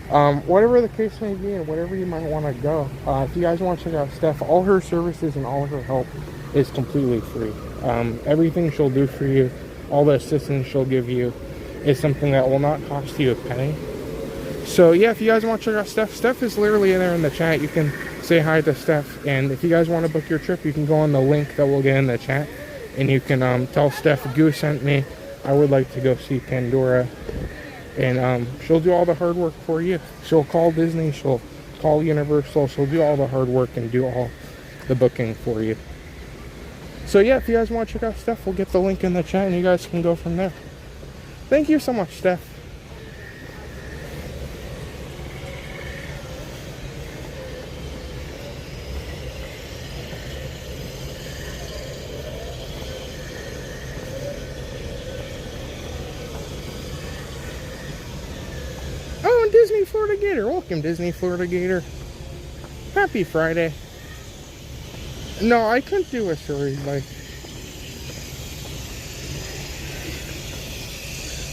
[SPEAKER 1] Whatever the case may be and whatever you might want to go, if you guys want to check out Steph, all her services and all her help is completely free. Everything she'll do for you, all the assistance she'll give you is something that will not cost you a penny. So yeah, if you guys want to check out Steph is literally in there in the chat. You can say hi to Steph, and if you guys want to book your trip, you can go on the link that we'll get in the chat, and you can tell Steph Goose sent me. I would like to go see Pandora, and she'll do all the hard work for you. She'll call Disney, she'll call Universal, she'll do all the hard work and do all the booking for you. So yeah, if you guys want to check out Steph, we'll get the link in the chat, and you guys can go from there. Thank you so much, Steph. Oh, Disney Florida Gator. Welcome, Disney Florida Gator. Happy Friday. No, I couldn't do a story like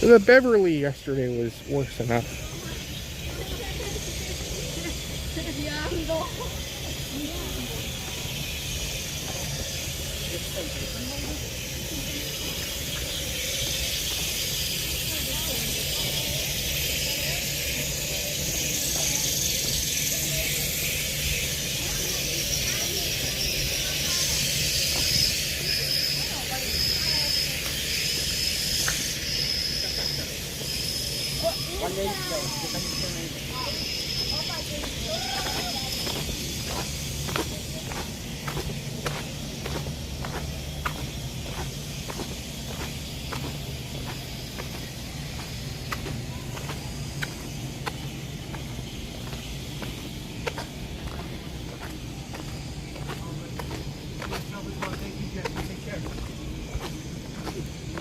[SPEAKER 1] the Beverly yesterday was worse enough.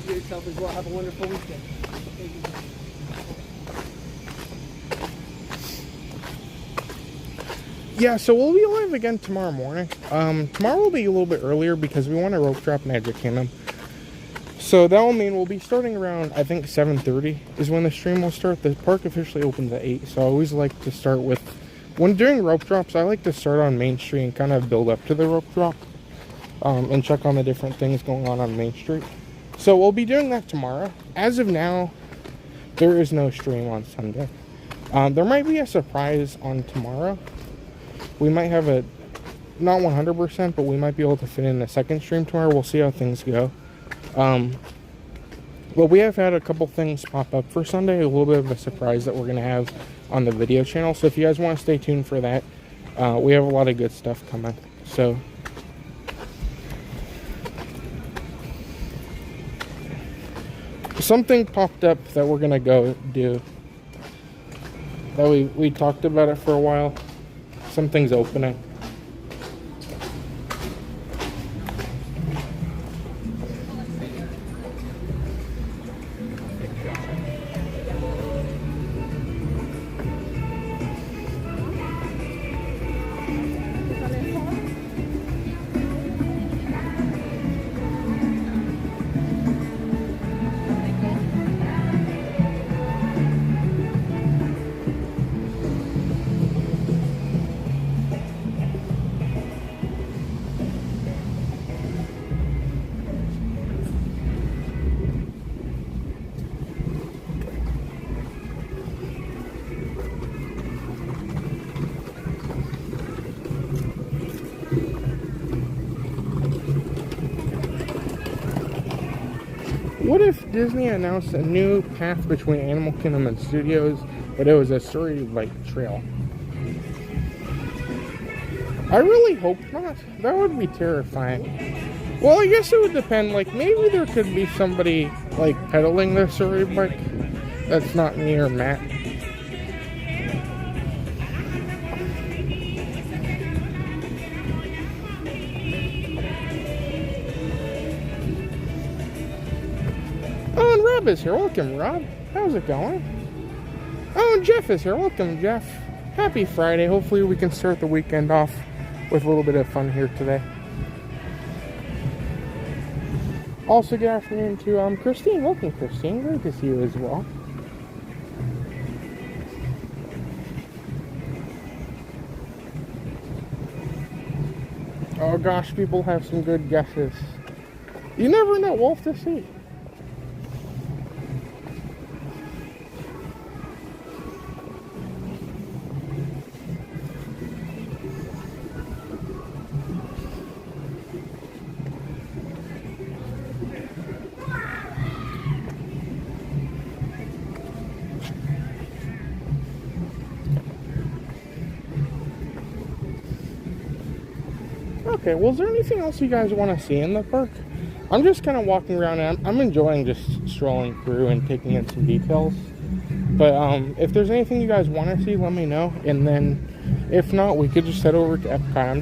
[SPEAKER 4] Yourself as well. Have a wonderful weekend.
[SPEAKER 1] Yeah, so we'll be live again tomorrow morning. Tomorrow will be a little bit earlier because we want to rope drop Magic Kingdom. So that will mean we'll be starting around, I think 7:30 is when the stream will start. The park officially opens at 8, so I always like to start with, when doing rope drops, I like to start on Main Street and kind of build up to the rope drop. And check on the different things going on Main Street. So we'll be doing that tomorrow. As of now, there is no stream on Sunday. There might be a surprise on tomorrow. We might have a, not 100%, but we might be able to fit in a second stream tomorrow. We'll see how things go. But we have had a couple things pop up for Sunday. A little bit of a surprise that we're going to have on the video channel. So if you guys want to stay tuned for that, we have a lot of good stuff coming. So something popped up that we're gonna go do. That we talked about it for a while. Something's opening. What if Disney announced a new path between Animal Kingdom and Studios, but it was a story-like trail? I really hope not. That would be terrifying. Well, I guess it would depend. Like, maybe there could be somebody, like, pedaling the story bike. That's not me or Matt. Oh, and Rob is here. Welcome, Rob. How's it going? Oh, and Jeff is here. Welcome, Jeff. Happy Friday. Hopefully we can start the weekend off with a little bit of fun here today. Also, good afternoon to Christine. Welcome, Christine. Great to see you as well. Oh gosh, people have some good guesses. You never know, Walt to see. Okay, well, is there anything else you guys want to see in the park? I'm just kind of walking around and I'm enjoying just strolling through and taking in some details. But if there's anything you guys want to see, let me know. And then if not, we could just head over to Epcot. I'm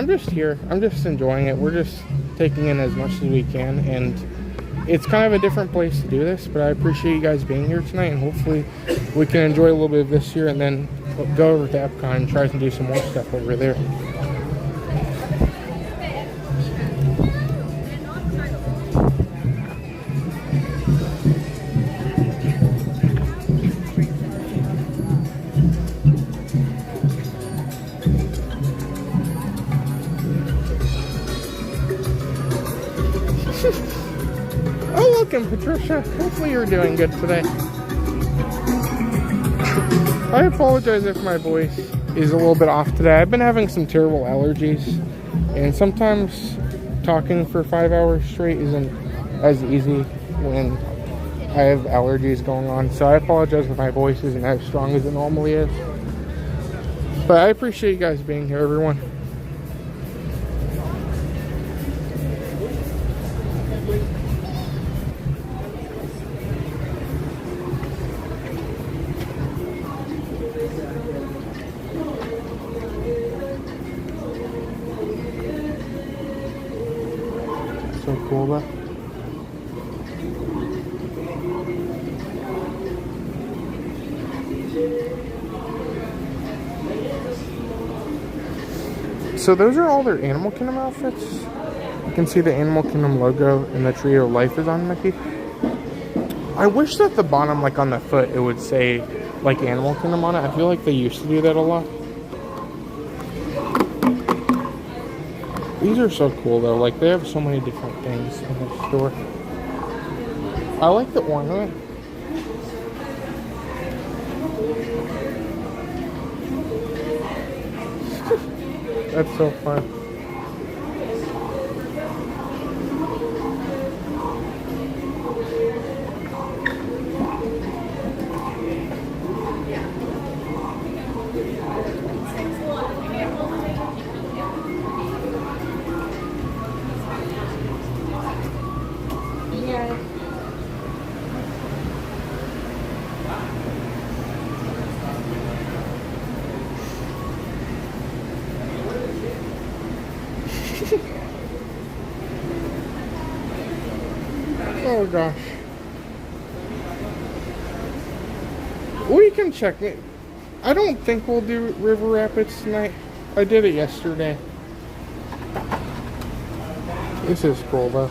[SPEAKER 1] just here. I'm just enjoying it. We're just taking in as much as we can. And it's kind of a different place to do this, but I appreciate you guys being here tonight. And hopefully we can enjoy a little bit of this here and then go over to Epcot and try to do some more stuff over there. Oh, welcome, Patricia. Hopefully you're doing good today. I apologize if my voice is a little bit off today. I've been having some terrible allergies, and sometimes talking for 5 hours straight isn't as easy when I have allergies going on. So I apologize if my voice isn't as strong as it normally is. But I appreciate you guys being here, everyone. So cool though. So those are all their Animal Kingdom outfits. You can see the Animal Kingdom logo and the Tree of Life is on Mickey. I wish that the bottom, like on the foot, it would say like Animal Kingdom on it. I feel like they used to do that a lot. These are so cool though, like they have so many different things in the store. I like the ornament. That's so fun. Oh gosh. We can check it. I don't think we'll do River Rapids tonight. I did it yesterday. This is cool though.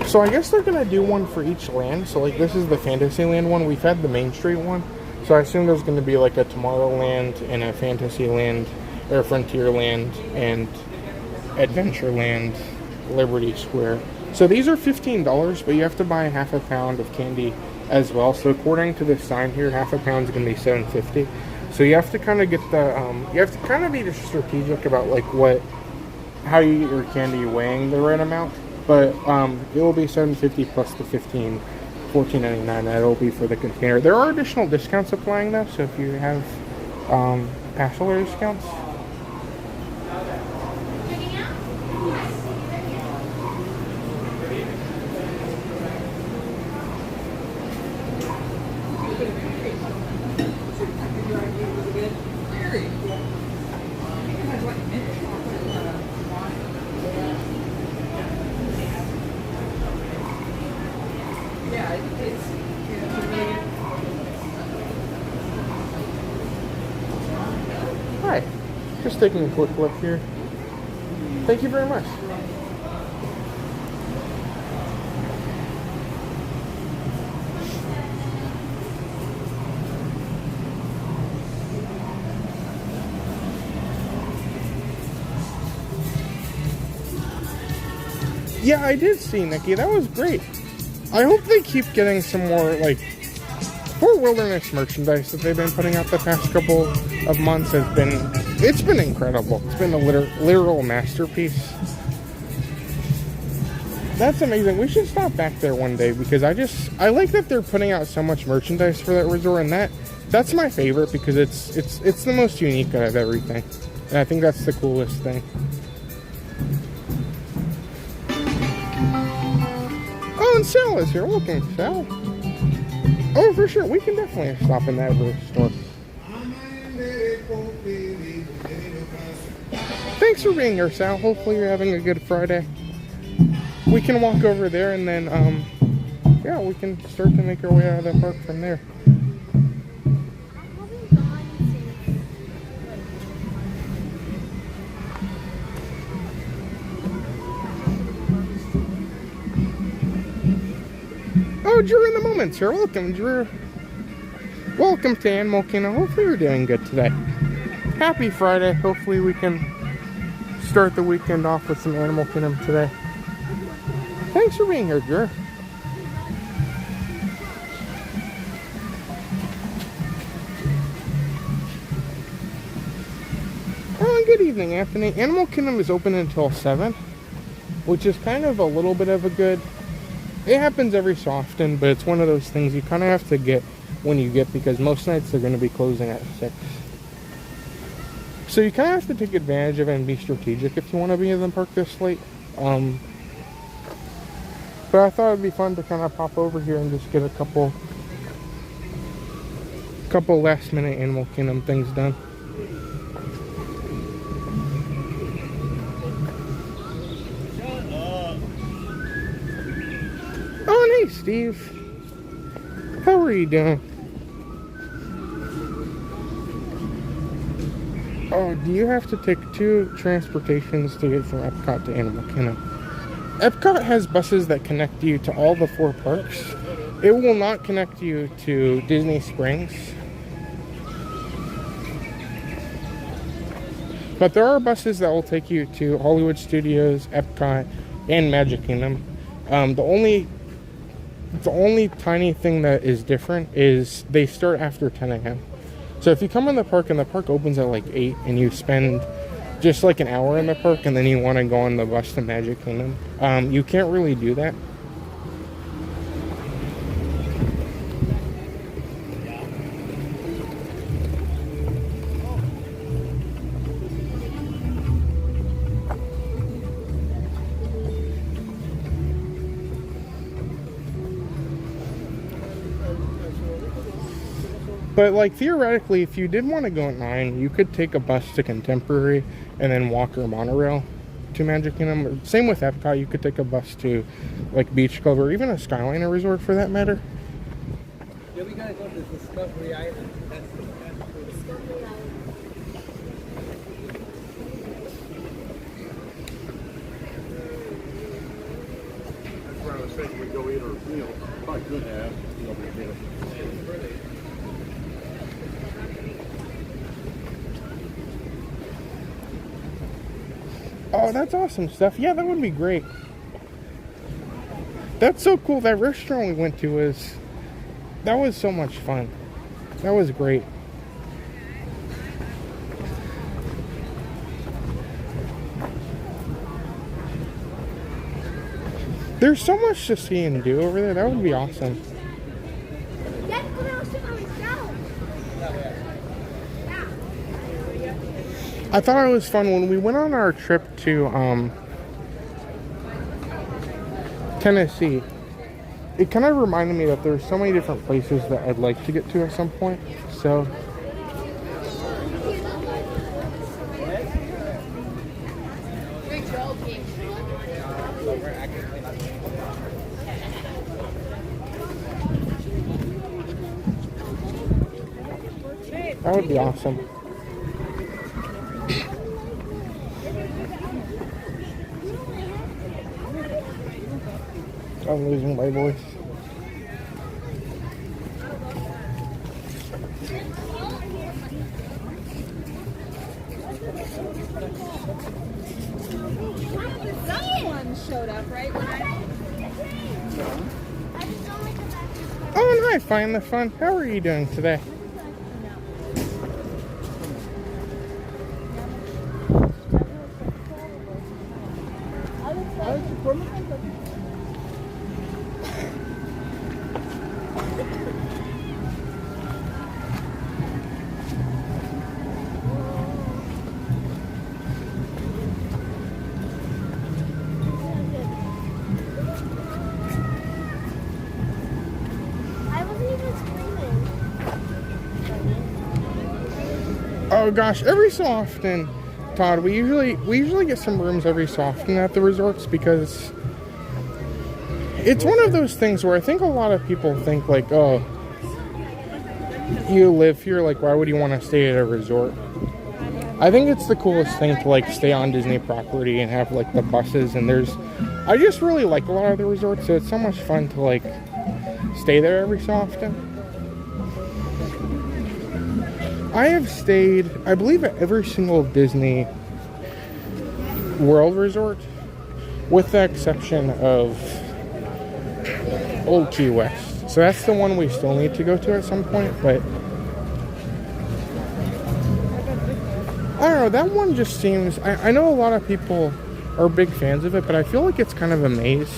[SPEAKER 1] So I guess they're gonna do one for each land. So like this is the Fantasyland one. We've had the Main Street one. So I assume there's gonna be like a Tomorrowland and a Fantasyland or Frontierland and Adventureland, Liberty Square. So these are $15, but you have to buy half a pound of candy as well. So according to this sign here, half a pound is going to be $7.50. So you have to kind of get the, you have to kind of be strategic about like how you get your candy weighing the right amount. But it will be $7.50 plus the $14.99 that will be for the container. There are additional discounts applying though, so if you have pass holder discounts. Hi, just taking a quick look here. Thank you very much. Yeah, I did see, Nikki. That was great. I hope they keep getting some more, like, more wilderness merchandise that they've been putting out the past couple of months it's been incredible. It's been a literal masterpiece. That's amazing. We should stop back there one day because I like that they're putting out so much merchandise for that resort, and that's my favorite because it's the most unique out of everything. And I think that's the coolest thing. Oh, and Sal is here. Welcome, Sal. Oh, for sure. We can definitely stop in that store. Thanks for being here, Sal. Hopefully you're having a good Friday. We can walk over there and then, yeah, we can start to make our way out of the park from there. Oh, Drew in the Moments here. Welcome, Drew. Welcome to Animal Kingdom. Hopefully you're doing good today. Happy Friday. Hopefully we can start the weekend off with some Animal Kingdom today. Thanks for being here, Drew. Oh, and good evening, Anthony. Animal Kingdom is open until 7, which is kind of a little bit of a good... It happens every so often, but it's one of those things you kind of have to get when you get, because most nights they're going to be closing at 6. So you kind of have to take advantage of it and be strategic if you want to be in the park this late. But I thought it'd be fun to kind of pop over here and just get a couple last minute Animal Kingdom things done. Oh, and hey, Steve. How are you doing? Oh, do you have to take 2 transportations to get from Epcot to Animal Kingdom? Epcot has buses that connect you to all the 4 parks. It will not connect you to Disney Springs. But there are buses that will take you to Hollywood Studios, Epcot, and Magic Kingdom. The only tiny thing that is different is they start after 10 a.m. So if you come in the park and the park opens at like 8 and you spend just like an hour in the park and then you want to go on the bus to Magic Kingdom, you can't really do that. But like theoretically, if you did want to go at 9, you could take a bus to Contemporary and then walk or monorail to Magic Kingdom. Same with Epcot, you could take a bus to like Beach Club or even a Skyliner resort for that matter.
[SPEAKER 4] Yeah, we gotta go to Discovery Island. That's Discovery Island. That's where I was thinking we'd go eat our meal. Probably could have. Nobody did it.
[SPEAKER 1] Oh, that's awesome stuff. Yeah, that would be great. That's so cool. That restaurant we went to that was so much fun. That was great. There's so much to see and do over there. That would be awesome. I thought it was fun when we went on our trip to Tennessee. It kind of reminded me that there's so many different places that I'd like to get to at some point. So that would be awesome. I'm losing my voice.
[SPEAKER 7] Someone showed up, right?
[SPEAKER 1] Hi, Find the Fun. How are you doing today? Oh gosh, every so often, Todd, we usually get some rooms every so often at the resorts because it's one of those things where I think a lot of people think like, oh, you live here, like why would you want to stay at a resort? I think it's the coolest thing to like stay on Disney property and have like the buses, and I just really like a lot of the resorts, so it's so much fun to like stay there every so often. I have stayed, I believe, at every single Disney World resort, with the exception of Old Key West. So that's the one we still need to go to at some point, but I don't know, that one just seems, I know a lot of people are big fans of it, but I feel like it's kind of a maze.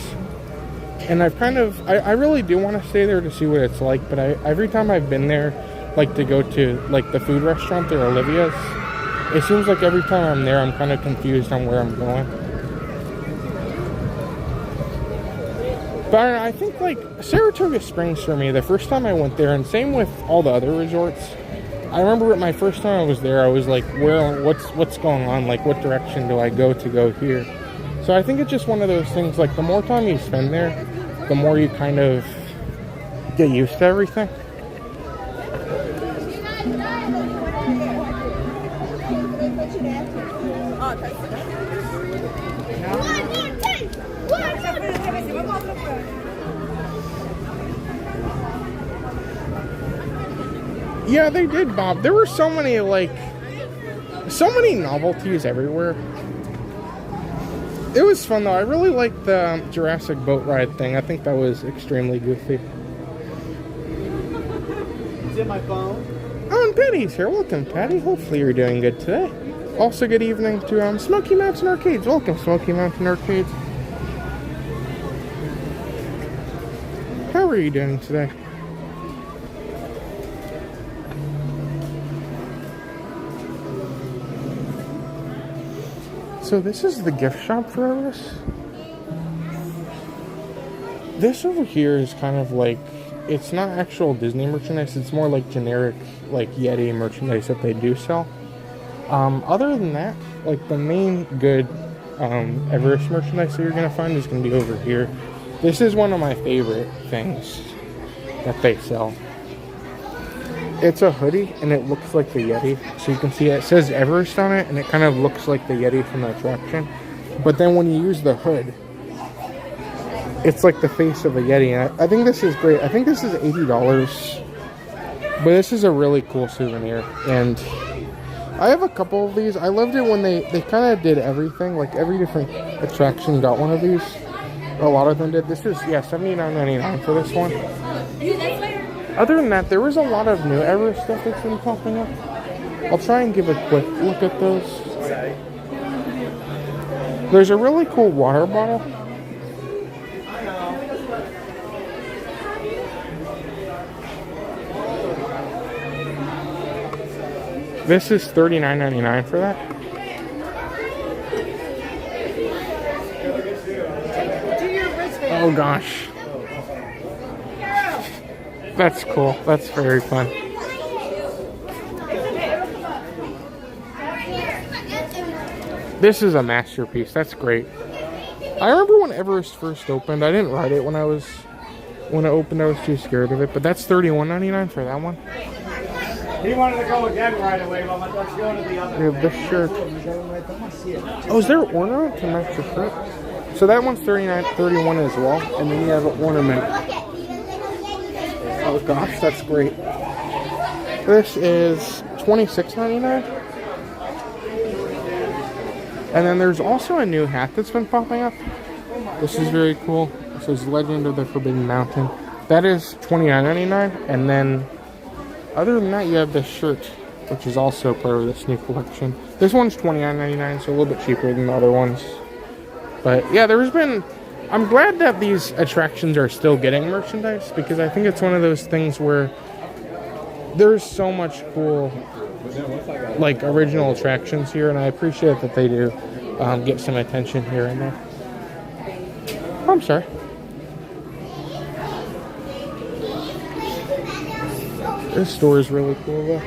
[SPEAKER 1] And I really do want to stay there to see what it's like, but every time I've been there, like to go to like the food restaurant there, Olivia's, it seems like every time I'm there I'm kind of confused on where I'm going. But I don't know, I think like Saratoga Springs for me, the first time I went there, and same with all the other resorts, I remember my first time I was there, I was like, what's going on, like what direction do I go to go here? So I think it's just one of those things, like the more time you spend there, the more you kind of get used to everything. Yeah, they did, Bob. There were so many novelties everywhere. It was fun, though. I really liked the Jurassic boat ride thing. I think that was extremely goofy.
[SPEAKER 4] Is it my phone?
[SPEAKER 1] Oh, and Patty's here. Welcome, Patty. Hopefully you're doing good today. Also, good evening to Smoky Mountain Arcades. Welcome, Smoky Mountain Arcades. How are you doing today? So this is the gift shop for us. This over here is kind of like, it's not actual Disney merchandise, it's more like generic like Yeti merchandise that they do sell. Other than that, like the main good Everest merchandise that you're going to find is going to be over here. This is one of my favorite things that they sell. It's a hoodie, and it looks like the Yeti. So you can see it says Everest on it, and it kind of looks like the Yeti from the attraction. But then when you use the hood, it's like the face of a Yeti. And I think this is great. I think this is $80. But this is a really cool souvenir. And I have a couple of these. I loved it when they kind of did everything. Like every different attraction got one of these. A lot of them did. This is, yeah, $79.99 for this one. Other than that, there was a lot of new Everest stuff that's been popping up. I'll try and give a quick look at those. There's a really cool water bottle. This is $39.99 for that. Oh gosh. That's cool. That's very fun. This is a masterpiece. That's great. I remember when Everest first opened. I didn't ride it when it opened. I was too scared of it. But that's $31.99 for that one.
[SPEAKER 4] He wanted to go again right away, but let's go to the other.
[SPEAKER 1] Yeah, this shirt. Oh, is there an ornament to match your shirt? So that one's $31 as well, and then you have an ornament. Oh gosh, that's great. This is $26.99. And then there's also a new hat that's been popping up. This is very cool. It says Legend of the Forbidden Mountain. That is $29.99, and then other than that, you have this shirt, which is also part of this new collection. This one's $29.99, so a little bit cheaper than the other ones. But yeah, I'm glad that these attractions are still getting merchandise, because I think it's one of those things where there's so much cool, like, original attractions here, and I appreciate that they do get some attention here and there. Oh, I'm sorry. This store is really cool, though.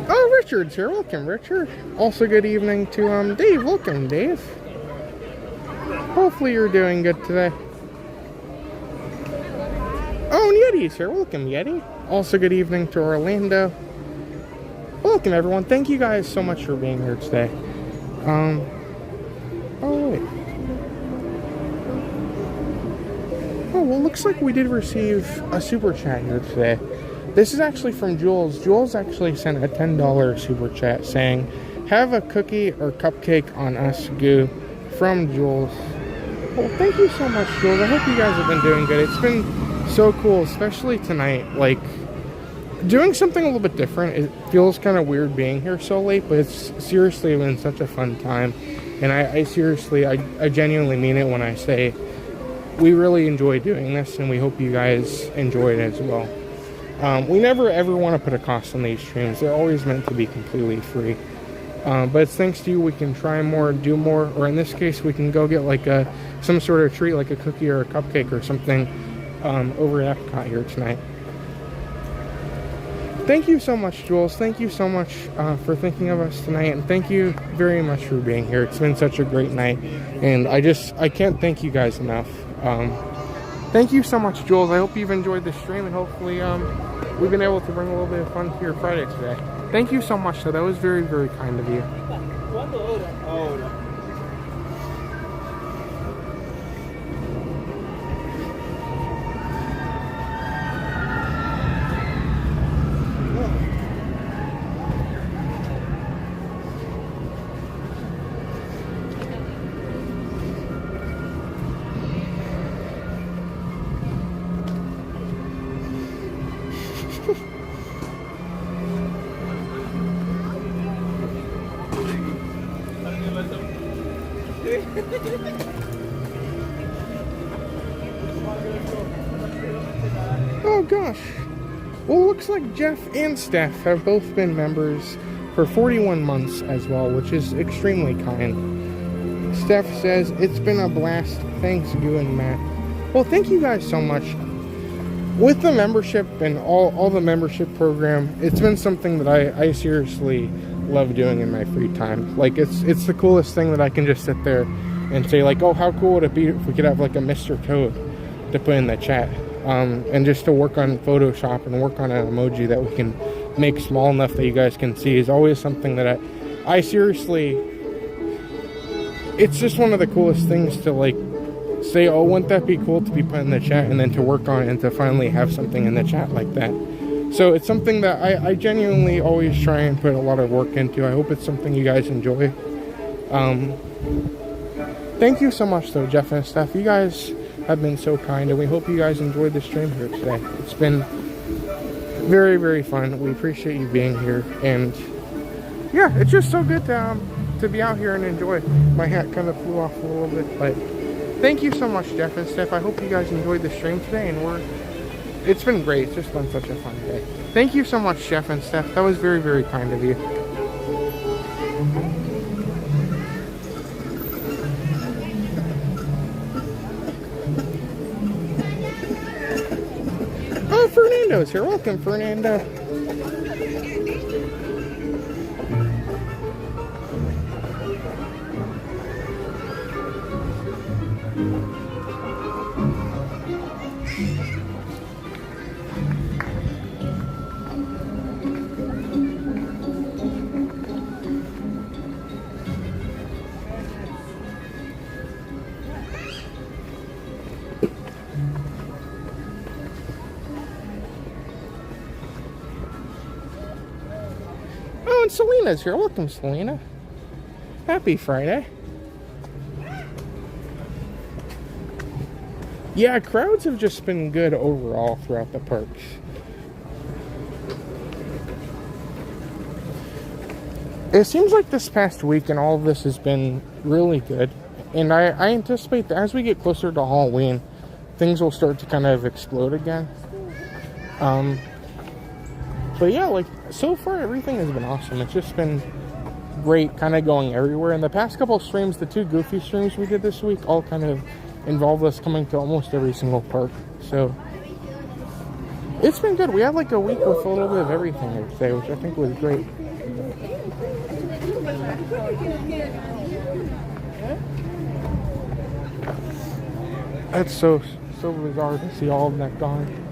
[SPEAKER 1] Oh, Richard's here. Welcome, Richard. Also, good evening to Dave. Welcome, Dave. Hopefully you're doing good today. Oh, and Yeti's here. Welcome, Yeti. Also, good evening to Orlando. Welcome, everyone. Thank you guys so much for being here today. Oh, wait. Oh, well, looks like we did receive a super chat here today. This is actually from Jules. Jules actually sent a $10 super chat saying, "Have a cookie or cupcake on us, Goo," from Jules. Well, thank you so much, Jules. I hope you guys have been doing good. It's been so cool, especially tonight. Like, doing something a little bit different. It feels kind of weird being here so late, but it's seriously been such a fun time. And I genuinely mean it when I say we really enjoy doing this, and we hope you guys enjoy it as well. We never ever want to put a cost on these streams. They're always meant to be completely free. But it's thanks to you we can try more, do more, or in this case we can go get like some sort of treat, like a cookie or a cupcake or something over at Epcot here tonight. Thank you so much, Jules. Thank you so much for thinking of us tonight, and thank you very much for being here. It's been such a great night, and I can't thank you guys enough. Thank you so much, Jules. I hope you've enjoyed the stream, and hopefully we've been able to bring a little bit of fun to your Friday today. Thank you so much, though. That was very, very kind of you. Oh gosh. Well, looks like Jeff and Steph have both been members for 41 months as well, which is extremely kind. Steph says, "It's been a blast. Thanks, you and Matt." Well, thank you guys so much. With the membership and all the membership program, it's been something that I seriously love doing in my free time. Like, it's the coolest thing that I can just sit there and say, like, oh, how cool would it be if we could have like a Mr. Toad to put in the chat, and just to work on Photoshop and work on an emoji that we can make small enough that you guys can see is always something that I seriously, it's just one of the coolest things to like say, oh, wouldn't that be cool to be put in the chat, and then to work on it and to finally have something in the chat like that. So it's something that I genuinely always try and put a lot of work into. I hope it's something you guys enjoy. Thank you so much, though, Jeff and Steph. You guys have been so kind, and we hope you guys enjoyed the stream here today. It's been very, very fun. We appreciate you being here, and yeah, it's just so good to be out here and enjoy. My hat kind of flew off a little bit, but thank you so much, Jeff and Steph. I hope you guys enjoyed the stream today, and it's been great. It's just been such a fun day. Thank you so much, Jeff and Steph. That was very, very kind of you. Oh, Fernando's here. Welcome, Fernando. and Selena's here. Welcome, Selena. Happy Friday. Yeah, crowds have just been good overall throughout the parks. It seems like this past week and all of this has been really good. And I anticipate that as we get closer to Halloween, things will start to kind of explode again. But yeah, like, so far everything has been awesome. It's just been great kind of going everywhere. In the past couple of streams, the 2 Goofy streams we did this week all kind of involved us coming to almost every single park. So it's been good. We had like a week with a little bit of everything, I would say, which I think was great. That's so bizarre to see all of that gone.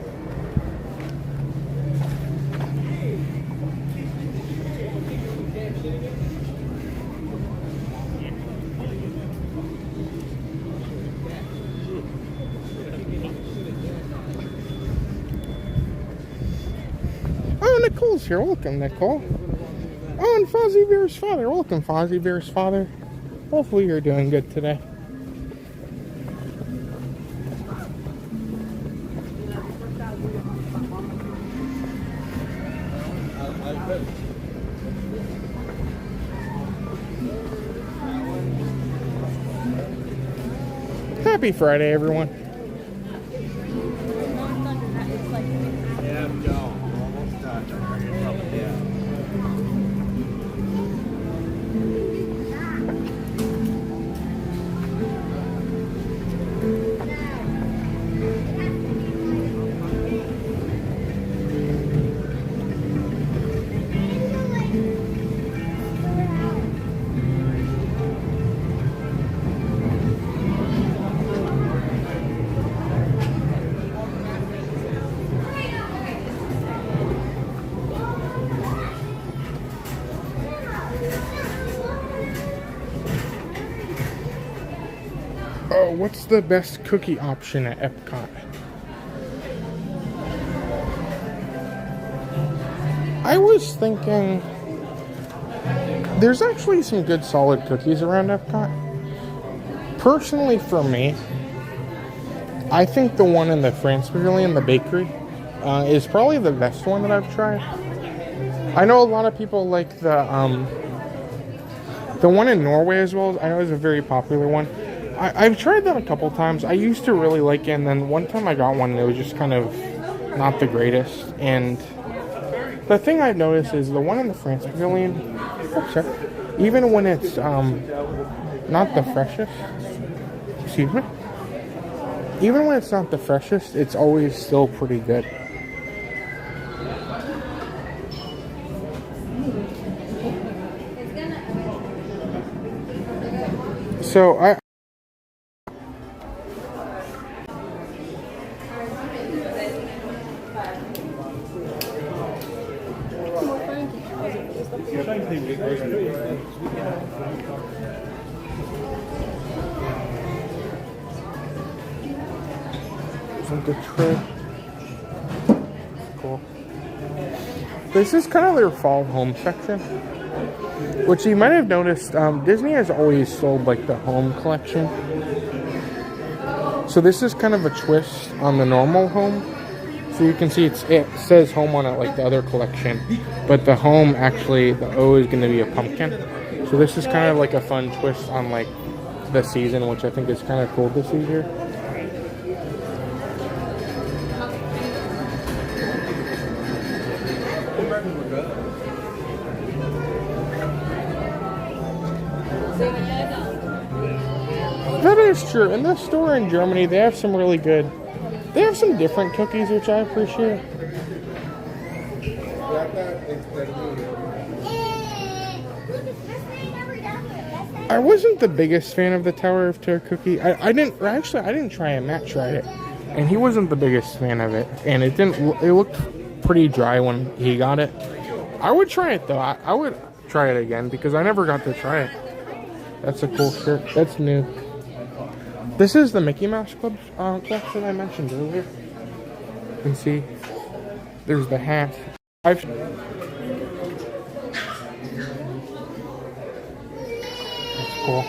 [SPEAKER 1] Oh, Nicole's here. Welcome, Nicole. Oh, and Fozzie Bear's father. Welcome, Fozzie Bear's father. Hopefully you're doing good today. Happy Friday, everyone. Oh, what's the best cookie option at Epcot? I was thinking there's actually some good solid cookies around Epcot. Personally, for me, I think the one in the France Pavilion, the bakery, is probably the best one that I've tried. I know a lot of people like the one in Norway as well. I know it's a very popular one. I've tried that a couple times. I used to really like it, and then one time I got one and it was just kind of not the greatest. And the thing I've noticed is the one in the France Pavilion, even when it's not the freshest, excuse me, even when it's not the freshest, it's always still pretty good. So the tray. Cool. This is kind of their fall home section, which you might have noticed. Disney has always sold like the home collection, so this is kind of a twist on the normal home. So you can see it says home on it like the other collection, but the home actually, the O is going to be a pumpkin. So this is kind of like a fun twist on like the season, which I think is kind of cool to see here. That is true. In the store in Germany, they have some really good, they have some different cookies, which I appreciate. I wasn't the biggest fan of the Tower of Terror cookie. I didn't try it. Matt tried it, and he wasn't the biggest fan of it. And it looked pretty dry when he got it. I would try it though. I would try it again because I never got to try it. That's a cool shirt. That's new. This is the Mickey Mouse Club collection I mentioned earlier. You can see there's the hat. cool.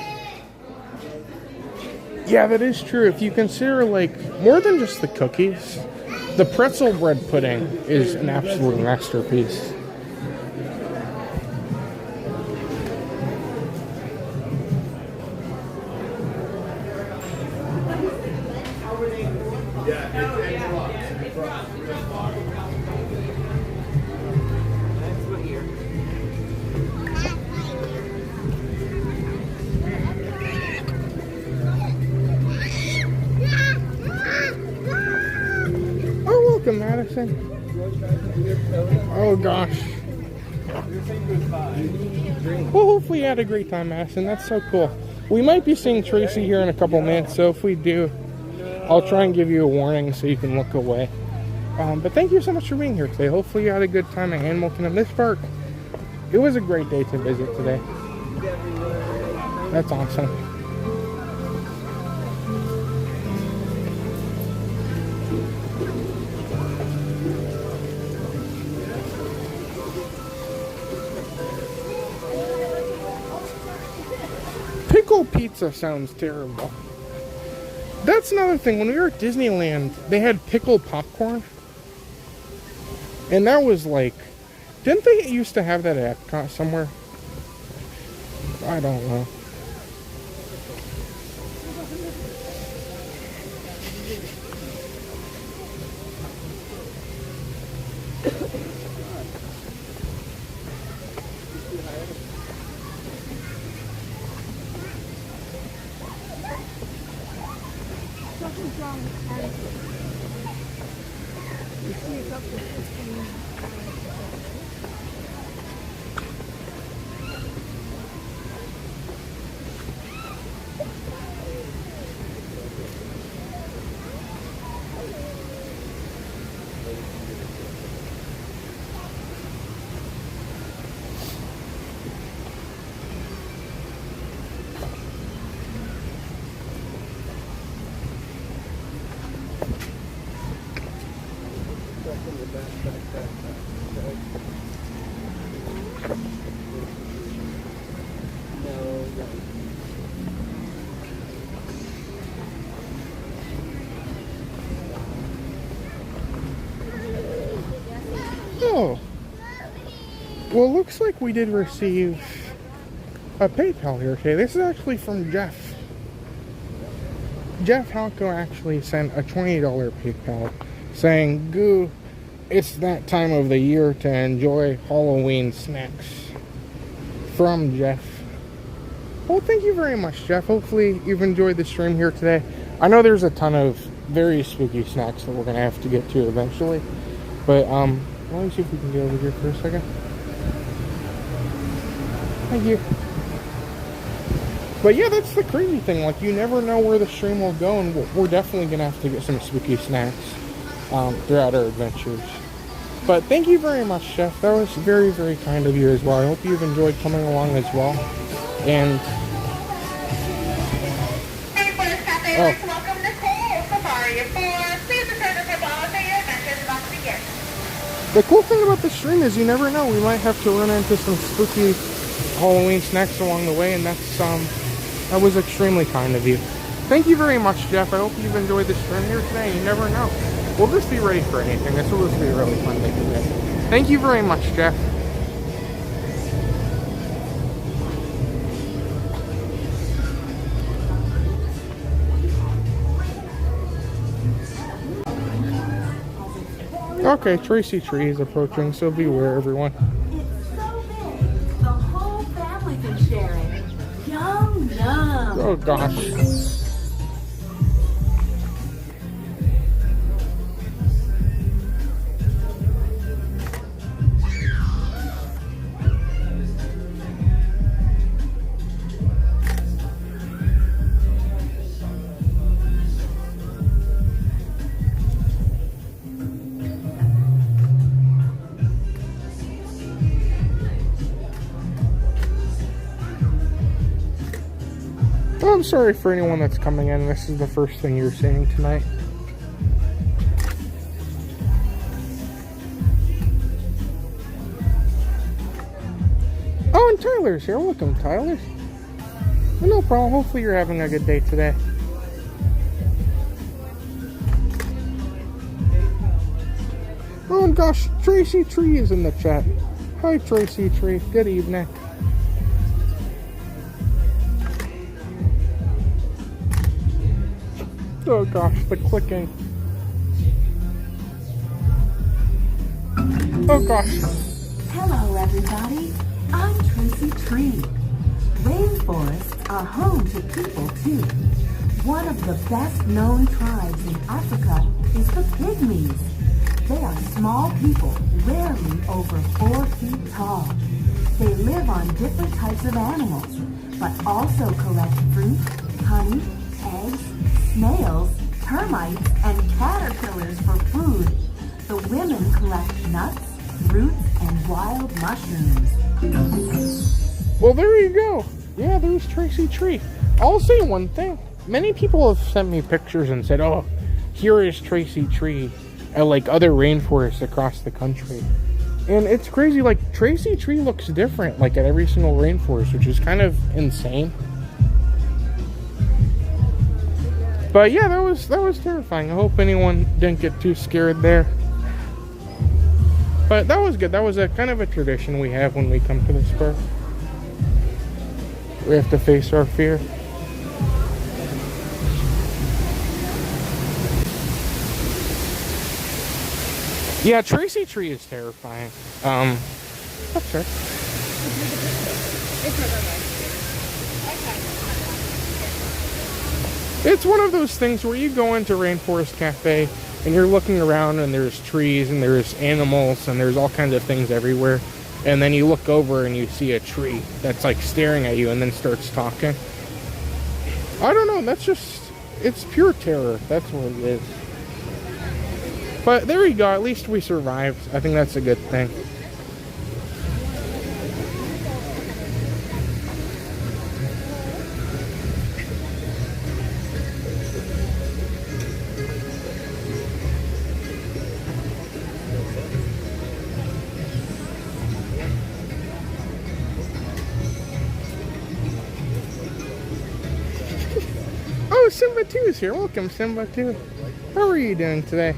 [SPEAKER 1] Yeah, that is true. If you consider, like, more than just the cookies, the pretzel bread pudding is an absolute masterpiece. Welcome, Madison. Oh gosh. Well, hopefully you had a great time, Madison. That's so cool. We might be seeing Tracy here in a couple minutes, so if we do, I'll try and give you a warning so you can look away. But thank you so much for being here today. Hopefully you had a good time at Animal Kingdom. This park, it was a great day to visit today. That's awesome. Pickle pizza sounds terrible. That's another thing. When we were at Disneyland, they had pickle popcorn. And that was like... Didn't they used to have that at Epcot somewhere? I don't know. Oh. Well, looks like we did receive a PayPal here today. This is actually from Jeff. Jeff Halco actually sent a $20 PayPal saying, "Goo, it's that time of the year to enjoy Halloween snacks." From Jeff. Well, thank you very much, Jeff. Hopefully you've enjoyed the stream here today. I know there's a ton of very spooky snacks that we're going to have to get to eventually. But, let me see if we can get over here for a second. Thank you. But yeah, that's the crazy thing. Like, you never know where the stream will go, and we're definitely going to have to get some spooky snacks throughout our adventures. But thank you very much, Jeff. That was very, very kind of you as well. I hope you've enjoyed coming along as well. And
[SPEAKER 13] Rainforest Cafe, I'd like to welcome Nicole Safari of 4. Please return to the ball so your adventure is about to begin.
[SPEAKER 1] the cool thing about the stream is you never know. We might have to run into some spooky Halloween snacks along the way, and that was extremely kind of you. Thank you very much, Jeff. I hope you've enjoyed the stream here today. You never know. We'll just be ready for anything. This will just be a really fun day today. Thank you very much, Jeff. Okay, Tracy Tree is approaching, so beware, everyone.
[SPEAKER 14] It's so big, the whole family can share it. Yum, yum.
[SPEAKER 1] Oh, gosh. I'm sorry for anyone that's coming in. This is the first thing you're seeing tonight. Oh, and Tyler's here. Welcome, Tyler. No problem. Hopefully you're having a good day today. Oh gosh, Tracy Tree is in the chat. Hi Tracy Tree, good evening. Oh gosh, the clicking. Oh gosh.
[SPEAKER 14] Hello, everybody. I'm Tracy Tree. Rainforests are home to people, too. One of the best-known tribes in Africa is the Pygmies. They are small people, rarely over 4 feet tall. They live on different types of animals, but also collect fruit, honey, eggs, snails, termites, and caterpillars for food. The women collect nuts, roots, and wild mushrooms.
[SPEAKER 1] Well, there you go. Yeah, there's Tracy Tree. I'll say one thing. Many people have sent me pictures and said, oh, here is Tracy Tree at like other rainforests across the country. And it's crazy, like Tracy Tree looks different like at every single rainforest, which is kind of insane. But yeah, that was terrifying. I hope anyone didn't get too scared there. But that was good. That was a kind of a tradition we have when we come to this park. We have to face our fear. Yeah, Tracy Tree is terrifying. That's right. It's one of those things where you go into Rainforest Cafe and you're looking around and there's trees and there's animals and there's all kinds of things everywhere. And then you look over and you see a tree that's like staring at you and then starts talking. I don't know, that's just, it's pure terror. That's what it is. But there you go, at least we survived. I think that's a good thing. Oh, Simba 2 is here. Welcome, Simba 2. How are you doing today?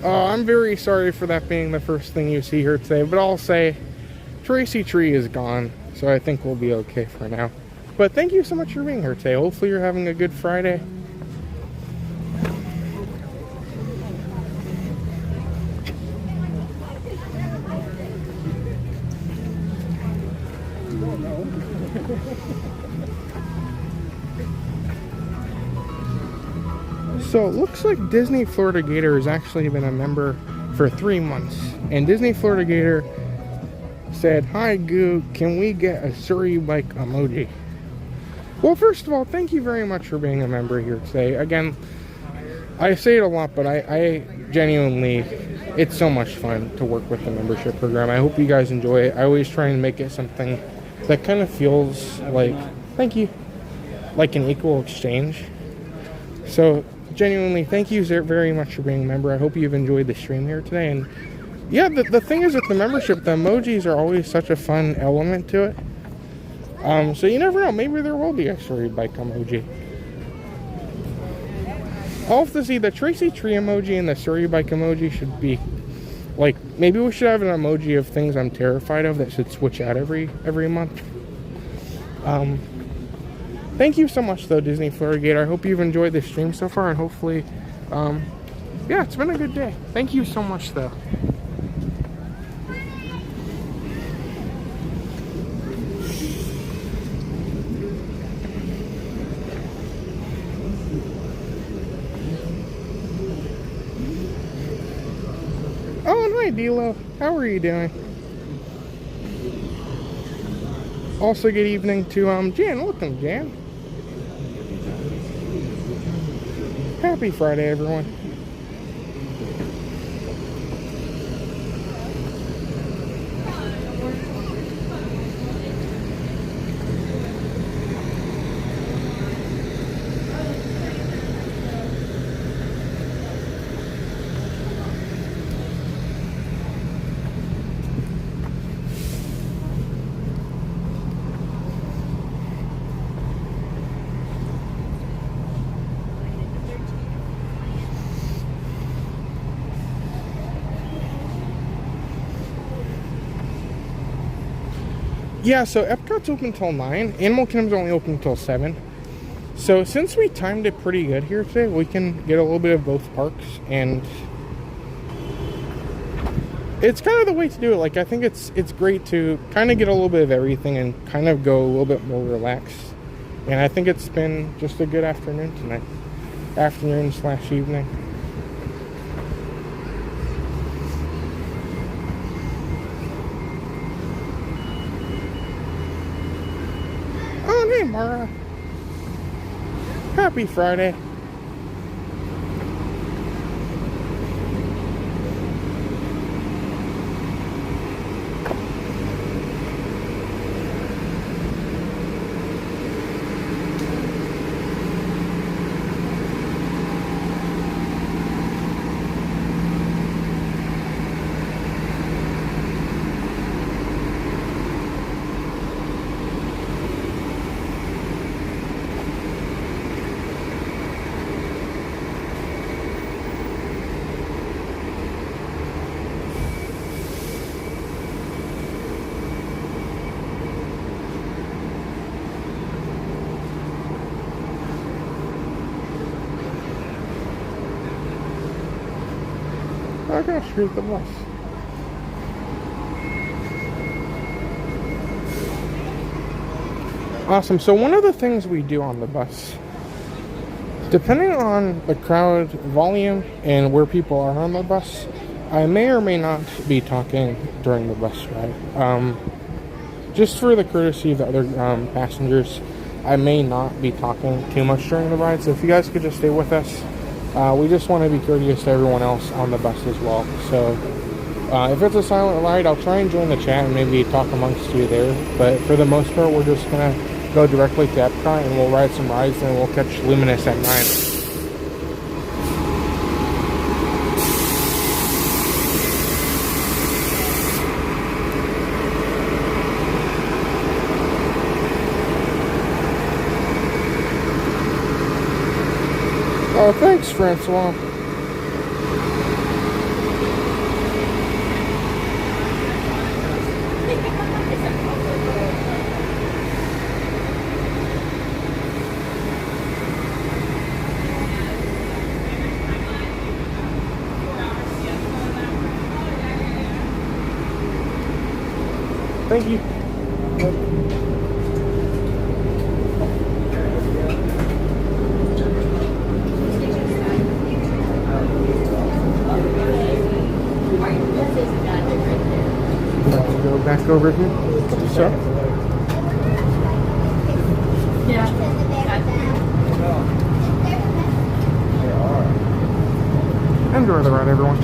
[SPEAKER 1] Oh, I'm very sorry for that being the first thing you see here today, but I'll say Tracy Tree is gone, so I think we'll be okay for now. But thank you so much for being here today. Hopefully you're having a good Friday. So it looks like Disney Florida Gator has actually been a member for 3 months. And Disney Florida Gator said, "Hi Goo, can we get a Surrey bike emoji?" Well, first of all, thank you very much for being a member here today. Again, I say it a lot, but I genuinely, it's so much fun to work with the membership program. I hope you guys enjoy it. I always try and make it something that kind of feels like, thank you, like an equal exchange. So genuinely, thank you very much for being a member. I hope you've enjoyed the stream here today. And yeah, the thing is with the membership, the emojis are always such a fun element to it. So you never know, maybe there will be a Surrey bike emoji. I'll have to see, the Tracy Tree emoji and the Surrey bike emoji should be, like, maybe we should have an emoji of things I'm terrified of that should switch out every month. Thank you so much, though, Disney Florida Gator. I hope you've enjoyed the stream so far, and hopefully, yeah, it's been a good day. Thank you so much, though. Oh, and hi, Dilo. How are you doing? Also, good evening to Jan. Welcome, Jan. Happy Friday, everyone. Yeah, so Epcot's open till 9. Animal Kingdom's only open till 7. So since we timed it pretty good here today, we can get a little bit of both parks, and it's kind of the way to do it. Like, I think it's great to kind of get a little bit of everything and kind of go a little bit more relaxed. And I think it's been just a good afternoon tonight. Afternoon/evening. Oh, hey, Mara. Happy Friday. Oh gosh, here's the bus. Awesome. So one of the things we do on the bus, depending on the crowd volume and where people are on the bus, I may or may not be talking during the bus ride. Just for the courtesy of the other passengers, I may not be talking too much during the ride. So if you guys could just stay with us. We just want to be courteous to everyone else on the bus as well. So if it's a silent ride, I'll try and join the chat and maybe talk amongst you there. But for the most part, we're just going to go directly to Epcot and we'll ride some rides and we'll catch Luminous at 9. Oh, thanks, Francois. Thank you. Go back over here. So.
[SPEAKER 7] Yeah.
[SPEAKER 1] Enjoy the ride, everyone.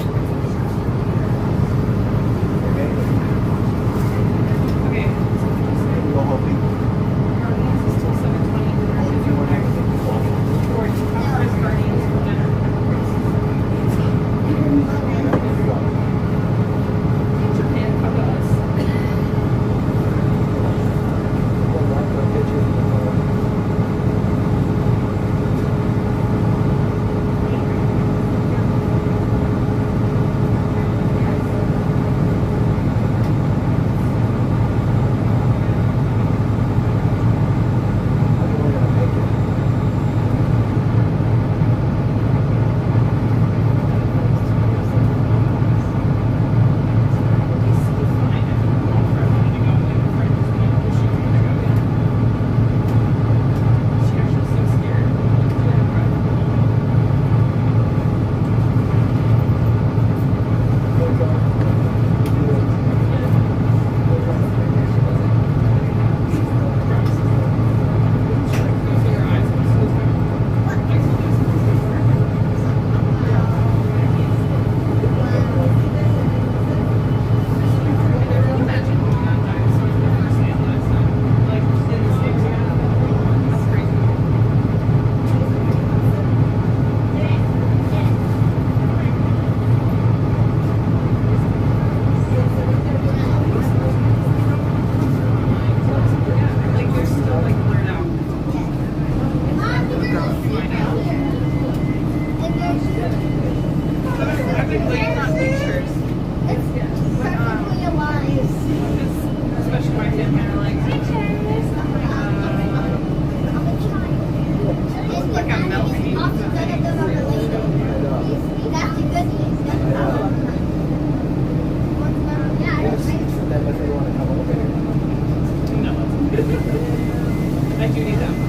[SPEAKER 4] I do need that.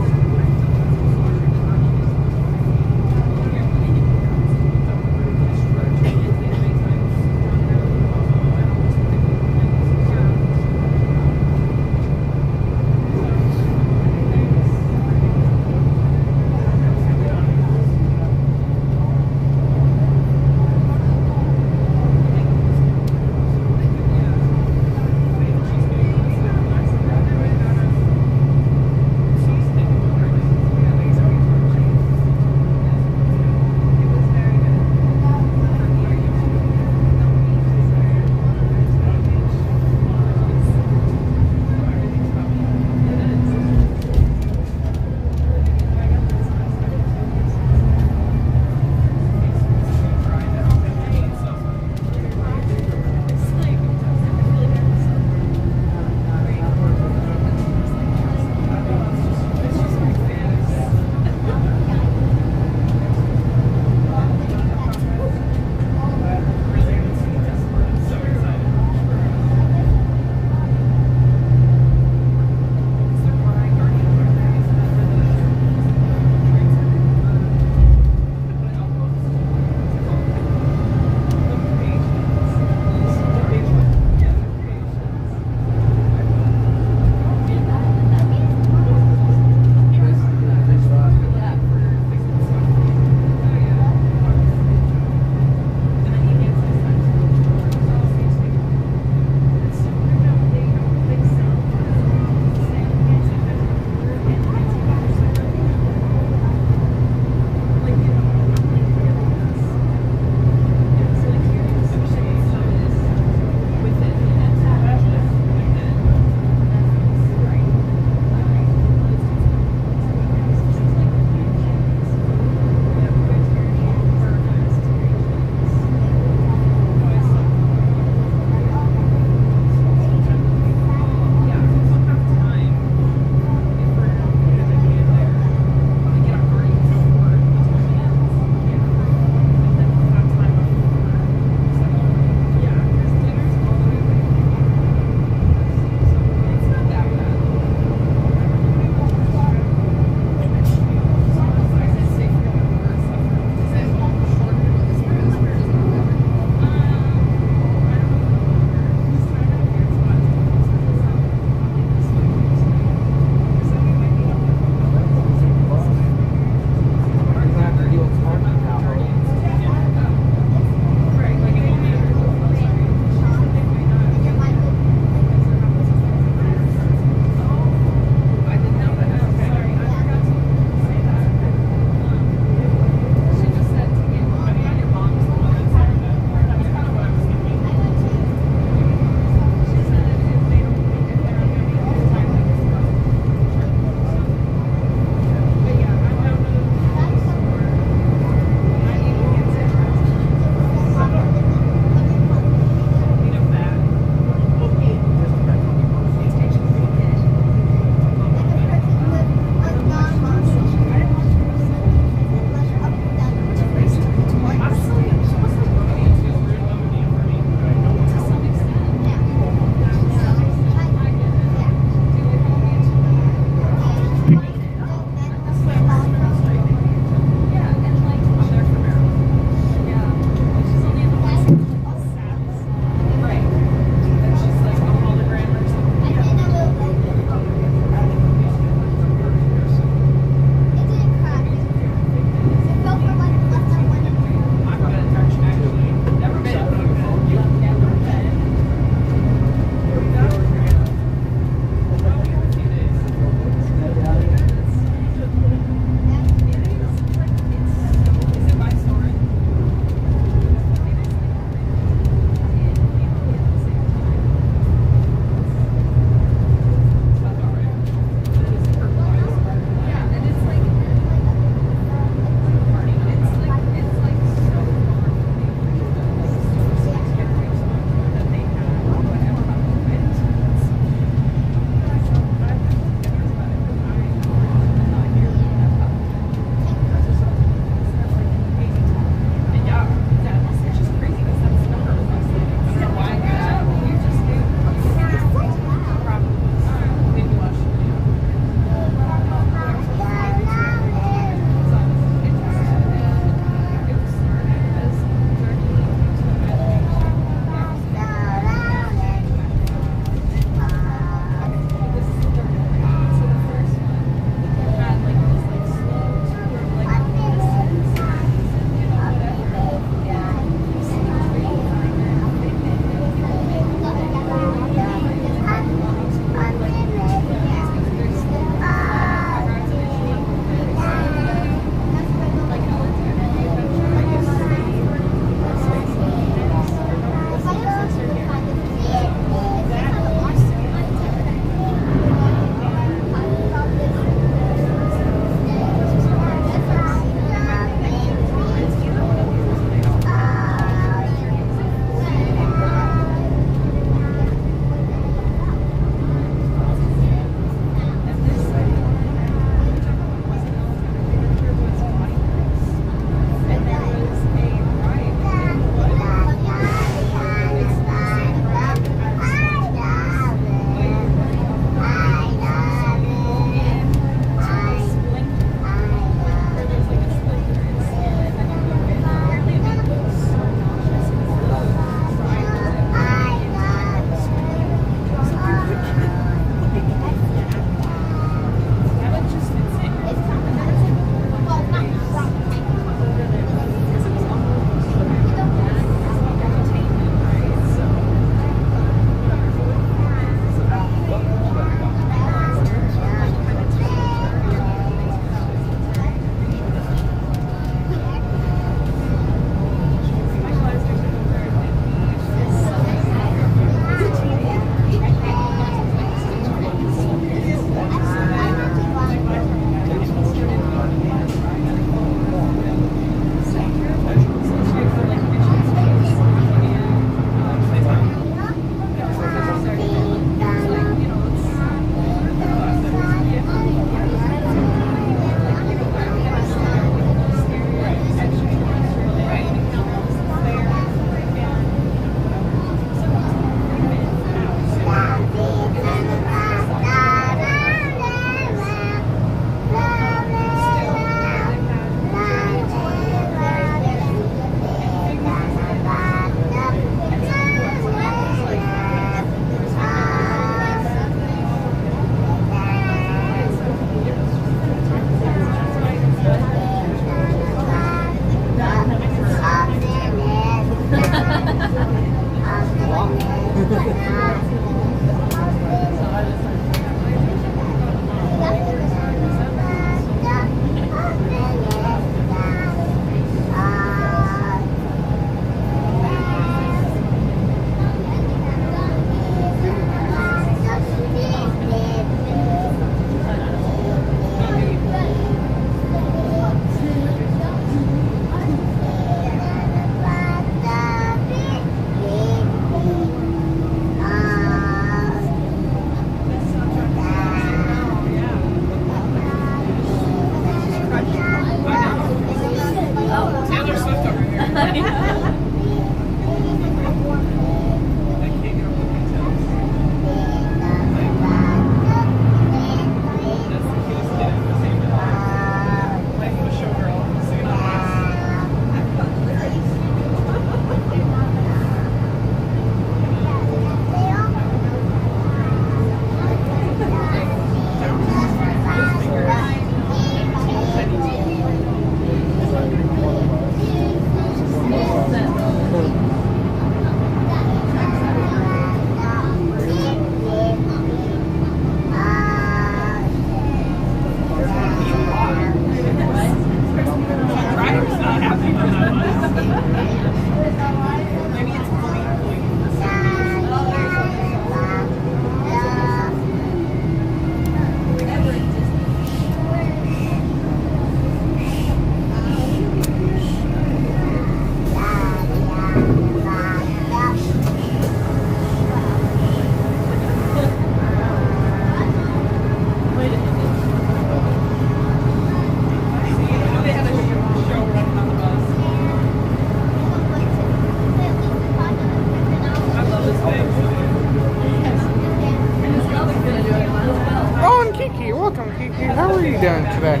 [SPEAKER 1] Oh, and Kiki, welcome Kiki. How are you doing today?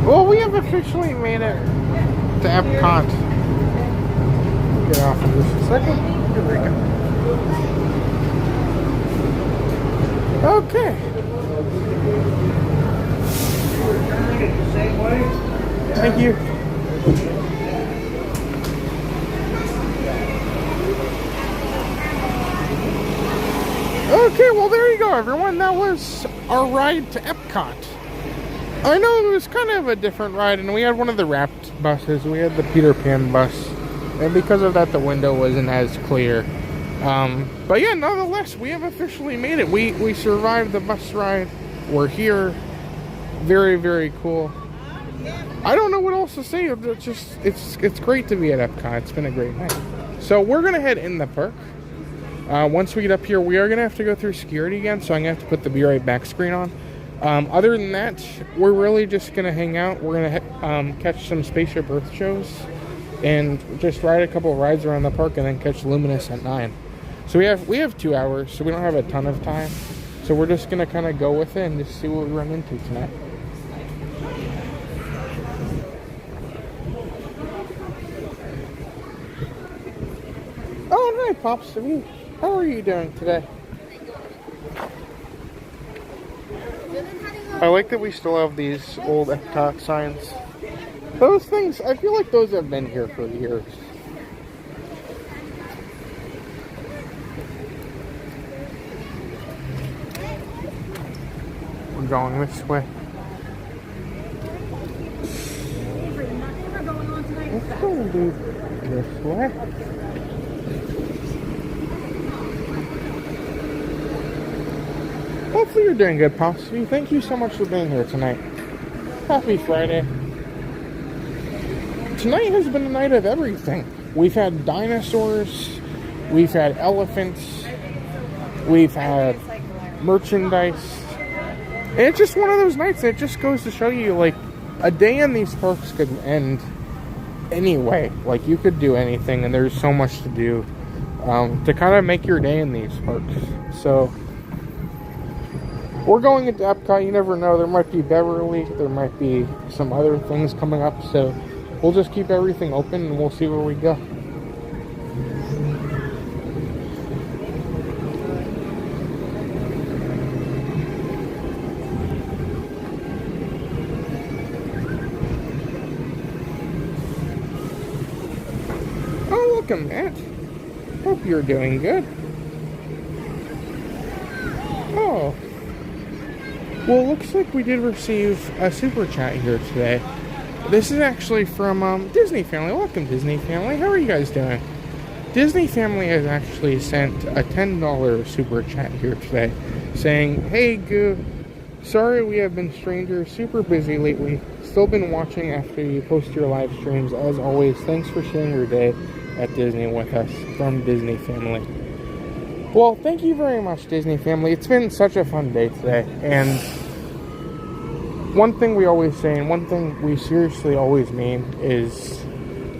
[SPEAKER 1] Well, we have officially made it to Epcot. Get off of this a second. Here we go. Okay. Thank you. Okay, well there you go everyone. That was our ride to Epcot. I know it was kind of a different ride, and we had one of the wrapped buses. We had the Peter Pan bus, and because of that the window wasn't as clear. But yeah, nonetheless, we have officially made it. We survived the bus ride. We're here. Very, very cool. I don't know what else to say. It's just it's great to be at Epcot. It's been a great night. So we're gonna head in the park. Once we get up here, we are gonna have to go through security again, so I'm gonna have to put the Be Right Back screen on. Other than that, we're really just gonna hang out. We're gonna catch some Spaceship Earth shows and just ride a couple of rides around the park, and then catch Luminous at 9. So we have 2 hours, so we don't have a ton of time. So we're just gonna kind of go with it and just see what we run into tonight. Oh, hi, Pops. How are you doing today? I like that we still have these old Epcot signs. Those things, I feel like those have been here for years. We're going this way. Let's go and do this way. Hopefully you're doing good, Pops. Thank you so much for being here tonight. Happy Friday. Tonight has been a night of everything. We've had dinosaurs, we've had elephants, we've had merchandise. And it's just one of those nights that just goes to show you, like, a day in these parks could end anyway. Like, you could do anything, and there's so much to do to kind of make your day in these parks. So we're going into Epcot. You never know. There might be Beverly. There might be some other things coming up. So we'll just keep everything open and we'll see where we go. Oh, welcome, Matt. Hope you're doing good. Oh. Well, looks like we did receive a super chat here today. This is actually from Disney Family. Welcome, Disney Family. How are you guys doing? Disney Family has actually sent a $10 super chat here today, saying, "Hey, Goo, sorry we have been strangers, super busy lately. Still been watching after you post your live streams. As always, thanks for sharing your day at Disney with us." From Disney Family. Well, thank you very much, Disney Family. It's been such a fun day today, and one thing we always say, and one thing we seriously always mean, is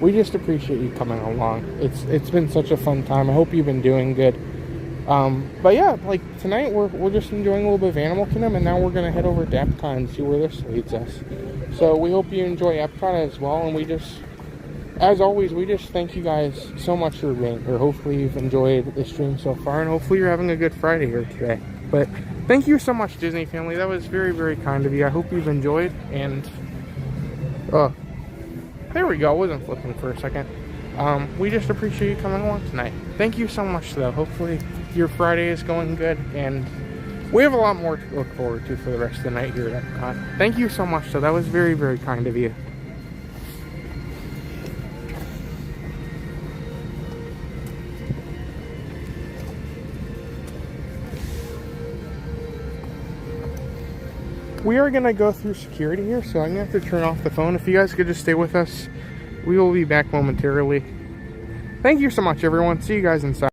[SPEAKER 1] we just appreciate you coming along. It's been such a fun time. I hope you've been doing good. But yeah, like tonight we're just enjoying a little bit of Animal Kingdom, and now we're gonna head over to Epcot and see where this leads us. So we hope you enjoy Epcot as well, and we just, as always, we just thank you guys so much for being here. Hopefully you've enjoyed the stream so far, and hopefully you're having a good Friday here today. But thank you so much, Disney family. That was very, very kind of you. I hope you've enjoyed, and there we go. I wasn't flipping for a second. We just appreciate you coming along tonight. Thank you so much, though. Hopefully your Friday is going good, and we have a lot more to look forward to for the rest of the night here at Epcot. Thank you so much, though. That was very, very kind of you. We are going to go through security here, so I'm going to have to turn off the phone. If you guys could just stay with us, we will be back momentarily. Thank you so much, everyone. See you guys inside.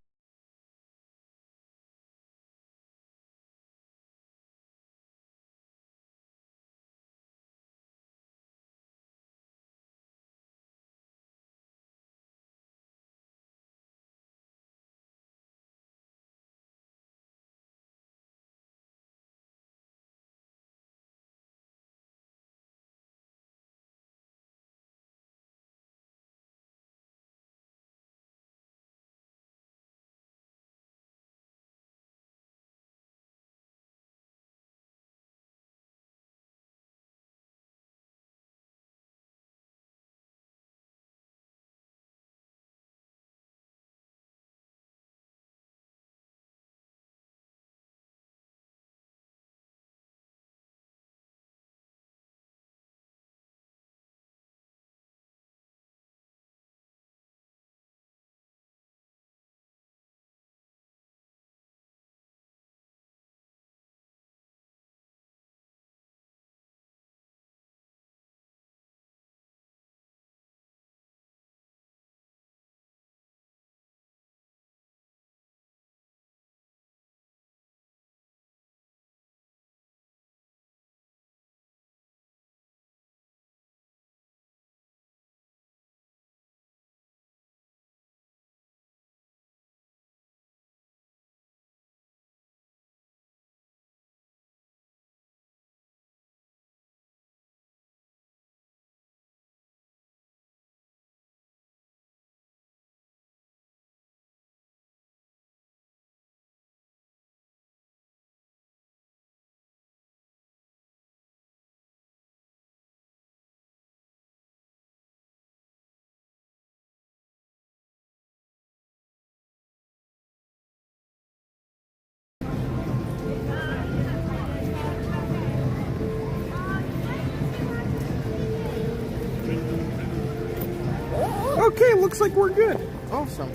[SPEAKER 1] Okay, looks like we're good. Awesome.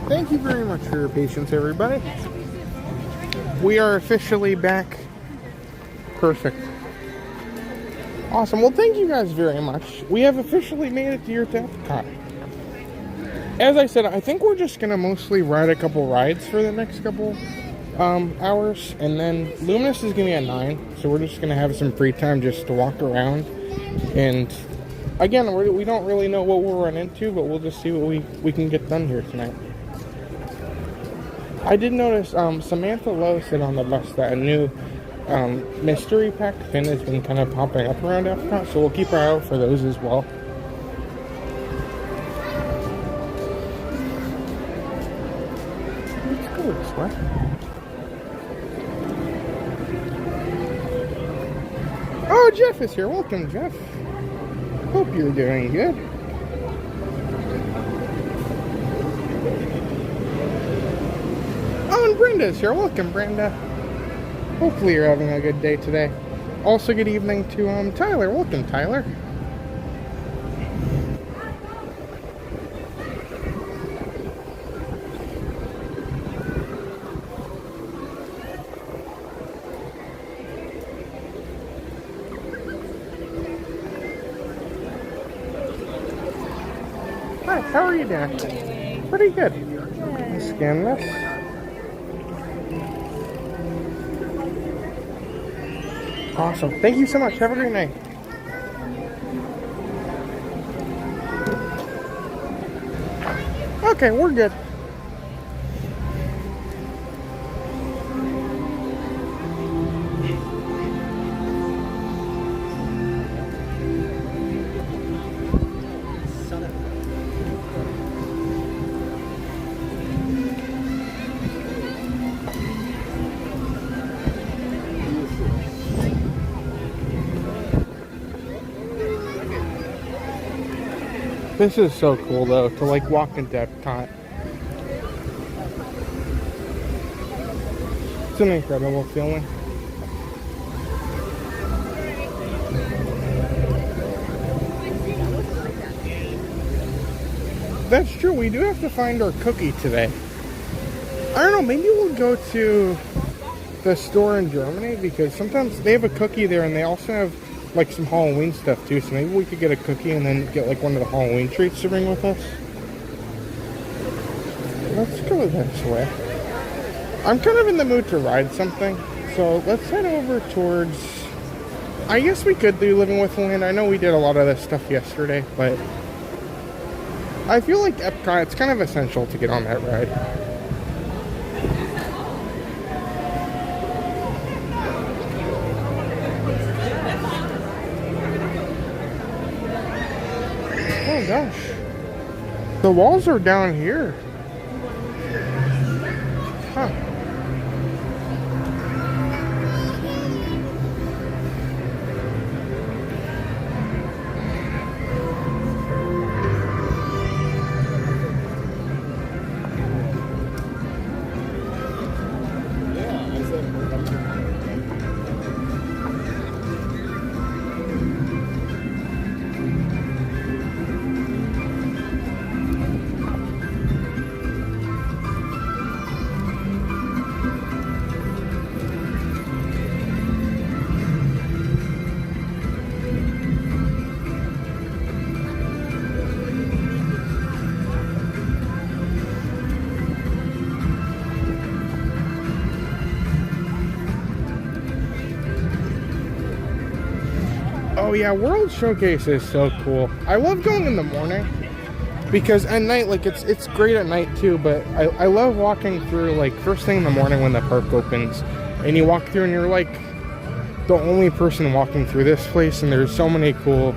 [SPEAKER 1] Thank you very much for your patience, everybody. We are officially back. Perfect. Awesome. Well, thank you guys very much. We have officially made it here to Epcot. As I said, I think we're just going to mostly ride a couple rides for the next couple hours. And then Luminous is going to be at 9. So we're just going to have some free time just to walk around. And again, we don't really know what we'll run into, but we'll just see what we can get done here tonight. I did notice Samantha Lowe said on the bus that a new mystery pack fin has been kind of popping up around Epcot, so we'll keep our eye out for those as well. Let's go this way. Oh, Jeff is here. Welcome, Jeff. Hope you're doing good. Oh, and Brenda's here. Welcome, Brenda. Hopefully you're having a good day today. Also, good evening to Tyler. Welcome, Tyler. Hi, how are you doing? Pretty good. Let's scan this. Awesome. Thank you so much. Have a great night. Okay, we're good. This is so cool though, to like walk into Epcot. It's an incredible feeling. That's true, we do have to find our cookie today. I don't know, maybe we'll go to the store in Germany because sometimes they have a cookie there and they also have like some Halloween stuff too, so maybe we could get a cookie and then get like one of the Halloween treats to bring with us. Let's go this way. I'm kind of in the mood to ride something, so let's head over towards, I guess we could do Living with Land. I know we did a lot of this stuff yesterday, but I feel like Epcot, it's kind of essential to get on that ride. Oh gosh, the walls are down here. Huh. Oh yeah, World Showcase is so cool. I love going in the morning because at night, like it's great at night too, but I love walking through like first thing in the morning when the park opens and you walk through and you're like the only person walking through this place, and there's so many cool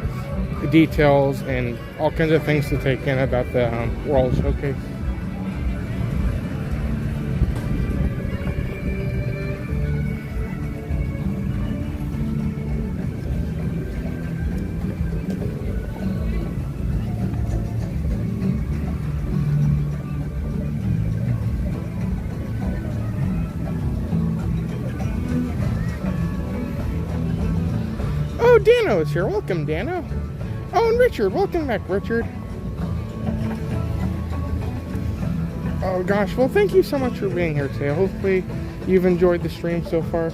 [SPEAKER 1] details and all kinds of things to take in about the World Showcase. Oh, Dino is here. Welcome, Dino. Oh, and Richard. Welcome back, Richard. Oh, gosh. Well, thank you so much for being here today. Hopefully, you've enjoyed the stream so far.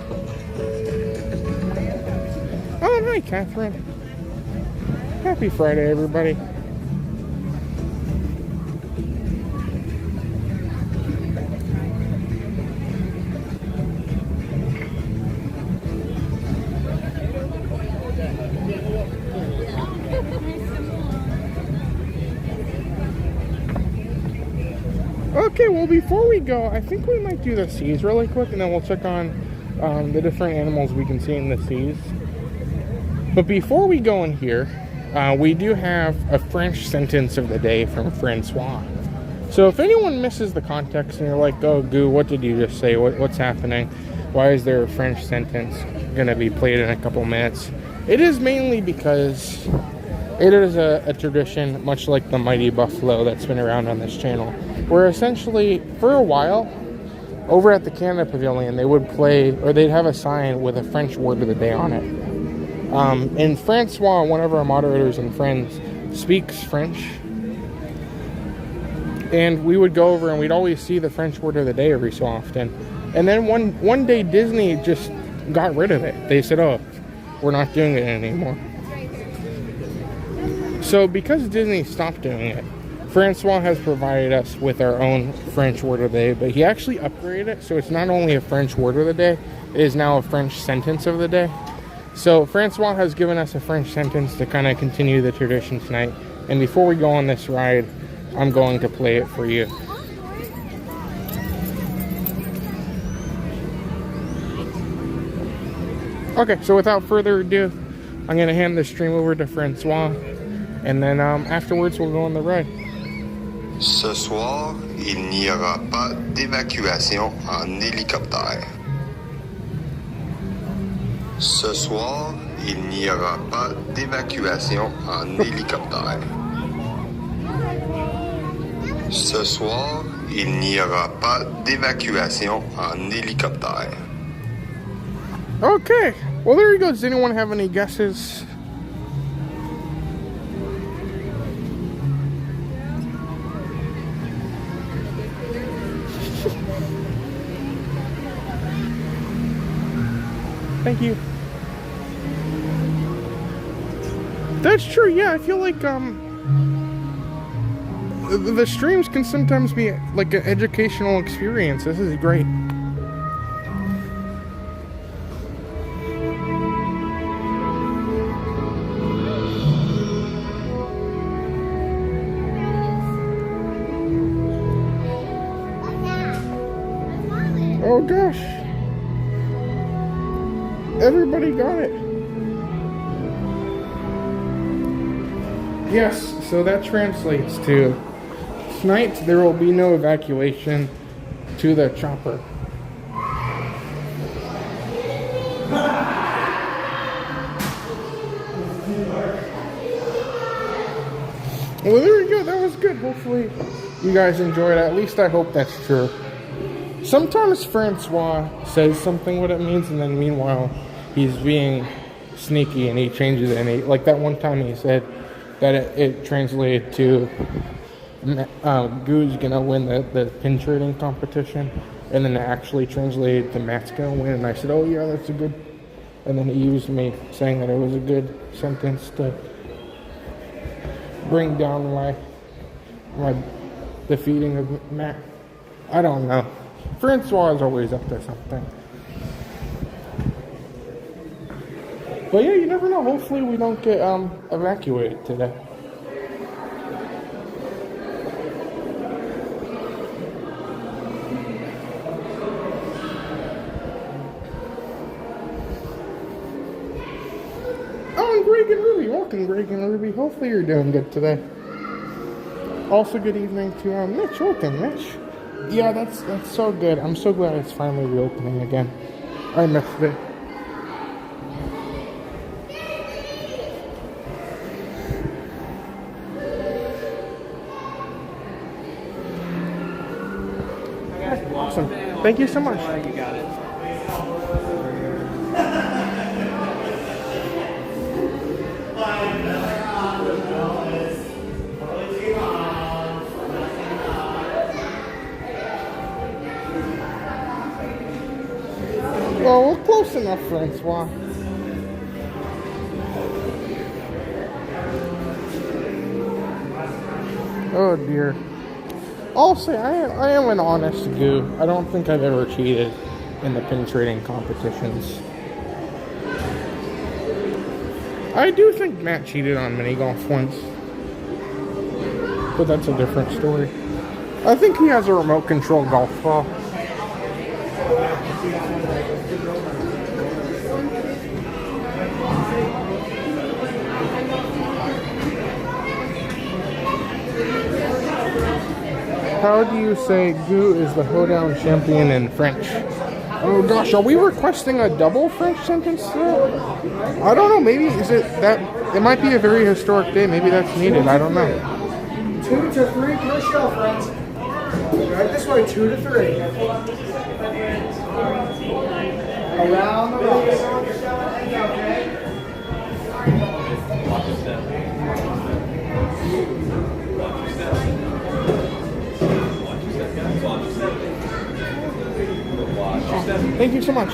[SPEAKER 1] Oh, and hi, Catherine. Happy Friday, everybody. Okay, well, before we go, I think we might do the seas really quick, and then we'll check on the different animals we can see in the seas. But before we go in here, we do have a French sentence of the day from Francois. So if anyone misses the context and you're like, oh, Goo, what did you just say? What's happening? Why is there a French sentence going to be played in a couple minutes? It is mainly because it is a tradition, much like the Mighty Buffalo that's been around on this channel, where essentially, for a while, over at the Canada Pavilion, they would play, or they'd have a sign with a French word of the day on it. And Francois, one of our moderators and friends, speaks French. And we would go over and we'd always see the French word of the day every so often. And then one day Disney just got rid of it. They said, oh, we're not doing it anymore. So because Disney stopped doing it, Francois has provided us with our own French word of the day, but he actually upgraded it, so it's not only a French word of the day, it is now a French sentence of the day. So Francois has given us a French sentence to kind of continue the tradition tonight. And before we go on this ride, I'm going to play it for you. Okay, so without further ado, I'm going to hand the stream over to Francois, and then afterwards we'll go on the ride.
[SPEAKER 15] Ce soir, il n'y aura pas d'évacuation en hélicoptère. Ce soir, il n'y aura pas d'évacuation en hélicoptère. Ce soir, il n'y aura pas d'évacuation en hélicoptère.
[SPEAKER 1] Okay, well there you go. Does anyone have any guesses? Thank you. That's true, yeah, I feel like the streams can sometimes be like an educational experience. This is great. Oh gosh. Everybody got it. Yes, so that translates to tonight there will be no evacuation to the chopper. Well, there we go. That was good. Hopefully you guys enjoyed it. At least I hope that's true. Sometimes Francois says something what it means, and then meanwhile he's being sneaky and he changes it. And like that one time he said that it translated to Goo's gonna win the pin trading competition, and then it actually translated to Matt's gonna win. And I said, oh yeah, that's a good. And then he used me saying that it was a good sentence to bring down my defeating of Matt. I don't know. Francois is always up to something. But yeah, you never know. Hopefully we don't get evacuated today. Oh, and Greg and Ruby. Welcome, Greg and Ruby. Hopefully you're doing good today. Also, good evening to Mitch. Welcome, Mitch. Yeah, that's so good. I'm so glad it's finally reopening again. I missed it. Awesome. Thank you so much.
[SPEAKER 4] You got it.
[SPEAKER 1] Well, we're close enough, Francois. Oh dear. I'll say I am an honest goo. I don't think I've ever cheated in the pin trading competitions. I do think Matt cheated on mini golf once, but that's a different story. I think he has a remote control golf ball. How do you say Goo is the hoedown champion in French? Oh gosh, are we requesting a double French sentence there? I don't know, maybe is it that it might be a very historic day, maybe that's needed, I don't know.
[SPEAKER 4] 2 to 3 per show, friends. Right this way, 2 to 3. Around the rocks.
[SPEAKER 1] Thank you so much.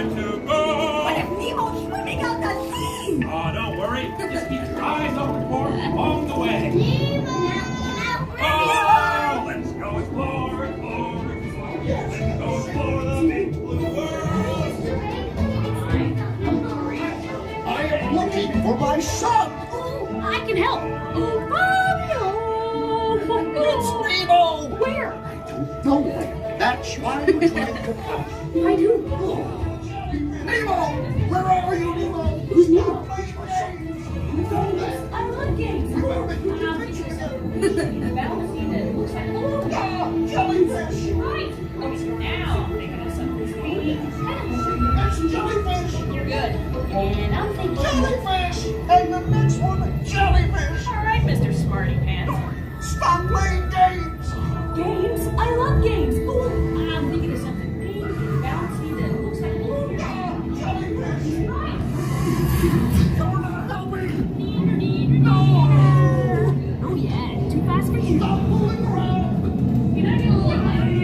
[SPEAKER 16] time to go.
[SPEAKER 9] But if Nemo's swimming out the sea!
[SPEAKER 16] Oh, don't worry. Just keep your eyes open for him along the way. Oh, let's go explore, explore, explore. Let's go explore the big blue world.
[SPEAKER 17] I am looking for my son.
[SPEAKER 7] I can help.
[SPEAKER 17] It's Nemo.
[SPEAKER 7] Where?
[SPEAKER 17] No way. That's why I'm trying to pass.
[SPEAKER 7] I do.
[SPEAKER 17] Nemo, where are you, Nemo?
[SPEAKER 7] Who's Nemo? I love games.
[SPEAKER 17] Jellyfish.
[SPEAKER 7] Right. Now, thinking of something.
[SPEAKER 17] That's jellyfish.
[SPEAKER 7] You're good. And I'm thinking.
[SPEAKER 17] Jellyfish. And the next one, jellyfish.
[SPEAKER 7] All right, Mr. Smarty Pants.
[SPEAKER 17] Stop playing games.
[SPEAKER 7] Games? I love games. Ooh, I'm thinking of something big and bouncy that looks like blue.
[SPEAKER 17] Jellyfish.
[SPEAKER 7] Right.
[SPEAKER 17] You're not helping.
[SPEAKER 7] No. Oh yeah, too fast for you.
[SPEAKER 17] Stop fooling around.
[SPEAKER 7] You're not gonna look like it.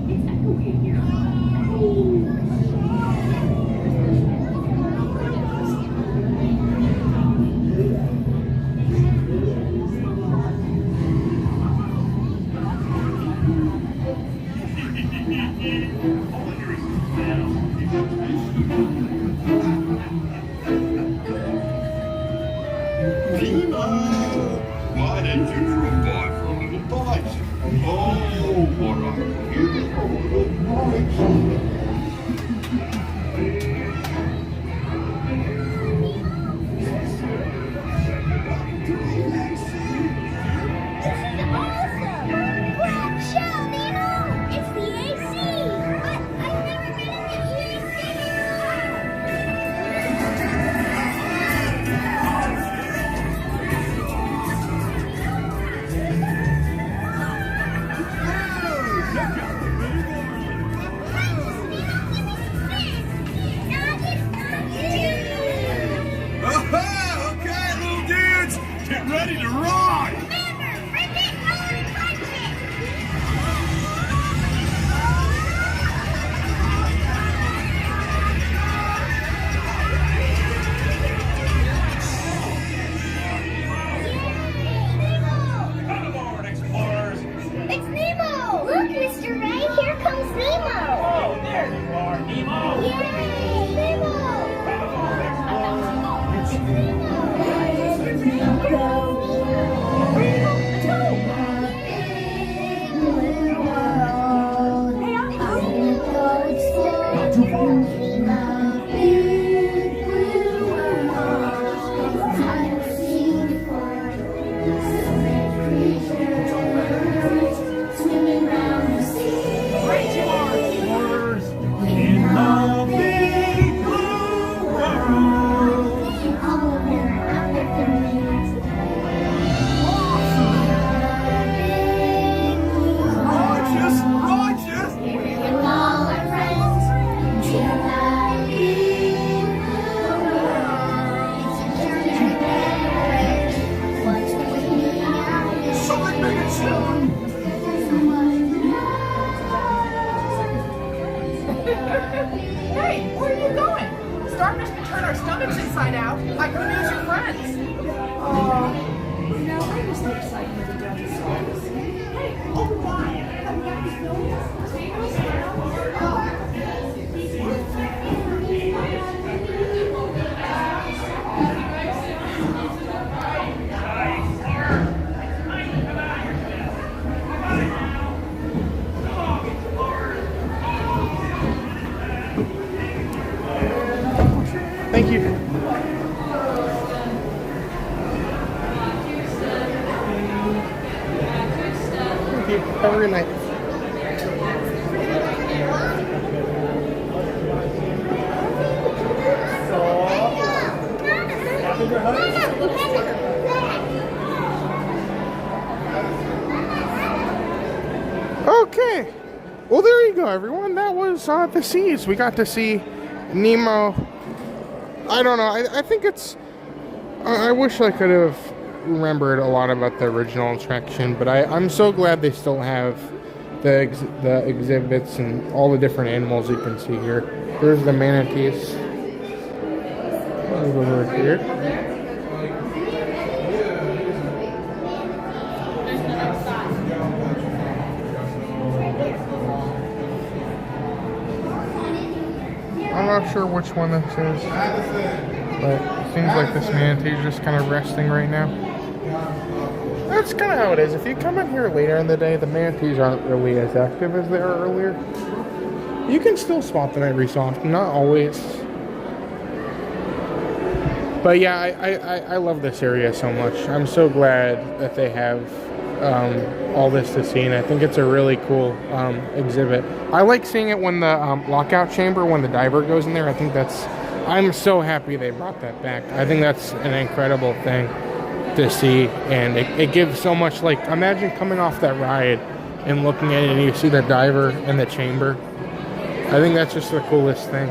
[SPEAKER 7] It's echoey in here.
[SPEAKER 15] Dino, why didn't you drop by for a little bite? Oh, what a beautiful little bite.
[SPEAKER 16] Okay, little dudes, get ready to rock! Come on, explorers!
[SPEAKER 18] It's Nemo! Look, Mr. Ray, here comes Nemo!
[SPEAKER 16] Oh, there you are, Nemo!
[SPEAKER 18] Yay! Nemo!
[SPEAKER 17] It's Nemo. Not too far.
[SPEAKER 16] Great you are, explorers! In the big blue world! Righteous! Righteous!
[SPEAKER 17] Something big and soon.
[SPEAKER 19] Hey, where are you going? Starfish can turn our stomachs inside out. I could amuse your friends.
[SPEAKER 7] Now where is the excitement of the dinosaurs? Hey, oh my! Have you guys noticed?
[SPEAKER 1] Thank you. Thank you. Have a good night. Okay. Well, there you go, everyone. That was the seas. We got to see Nemo. I don't know. I think it's... I wish I could have remembered a lot about the original attraction, but I'm so glad they still have the exhibits and all the different animals you can see here. There's the manatees. Move over here. I'm not sure which one this is, but it seems like this manatee is just kind of resting right now. That's kind of how it is. If you come in here later in the day, the manatees aren't really as active as they were earlier. You can still spot them every so often, not always. But yeah, I love this area so much. I'm so glad that they have all this to see, and I think it's a really cool exhibit. I like seeing it when the lockout chamber, when the diver goes in there. I'm so happy they brought that back. I think that's an incredible thing to see, and it gives so much, like, imagine coming off that ride and looking at it and you see the diver in the chamber. I think that's just the coolest thing.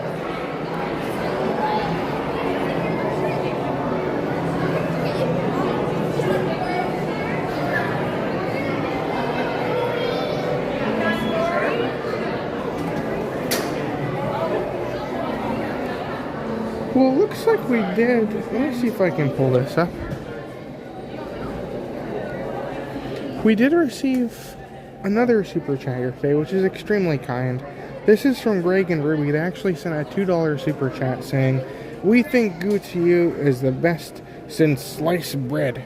[SPEAKER 1] Well, it looks like we did. Let me see if I can pull this up. We did receive another super chat here today, which is extremely kind. This is from Greg and Ruby. They actually sent a $2 super chat saying, "We think Goo to you is the best since sliced bread."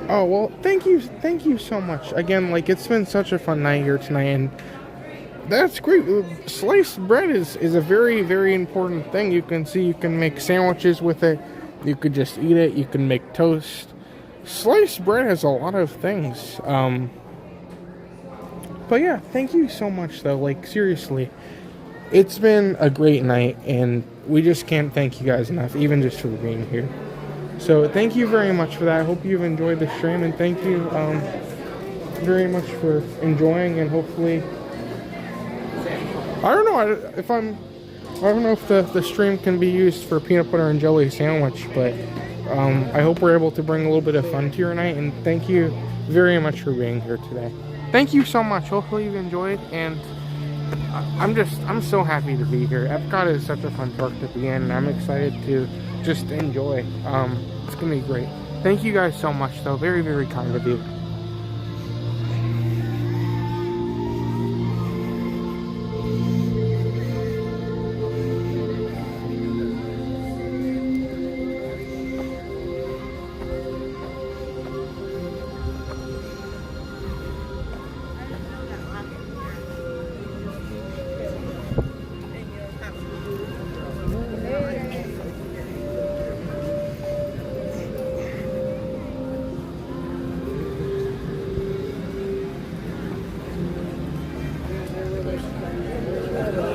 [SPEAKER 1] Oh, well, thank you so much. Again, like, it's been such a fun night here tonight, and that's great. Sliced bread is a very, very important thing. You can see you can make sandwiches with it. You could just eat it. You can make toast. Sliced bread has a lot of things. But yeah, thank you so much, though. Like, seriously, it's been a great night, and we just can't thank you guys enough, even just for being here. So thank you very much for that. I hope you've enjoyed the stream, and thank you very much for enjoying, and hopefully, I don't know if the stream can be used for peanut butter and jelly sandwich, but I hope we're able to bring a little bit of fun to your night, and thank you very much for being here today. Thank you so much. Hopefully you've enjoyed, and I'm so happy to be here. Epcot is such a fun park to be in, and I'm excited to just enjoy. It's gonna be great. Thank you guys so much, though. Very, very kind of you.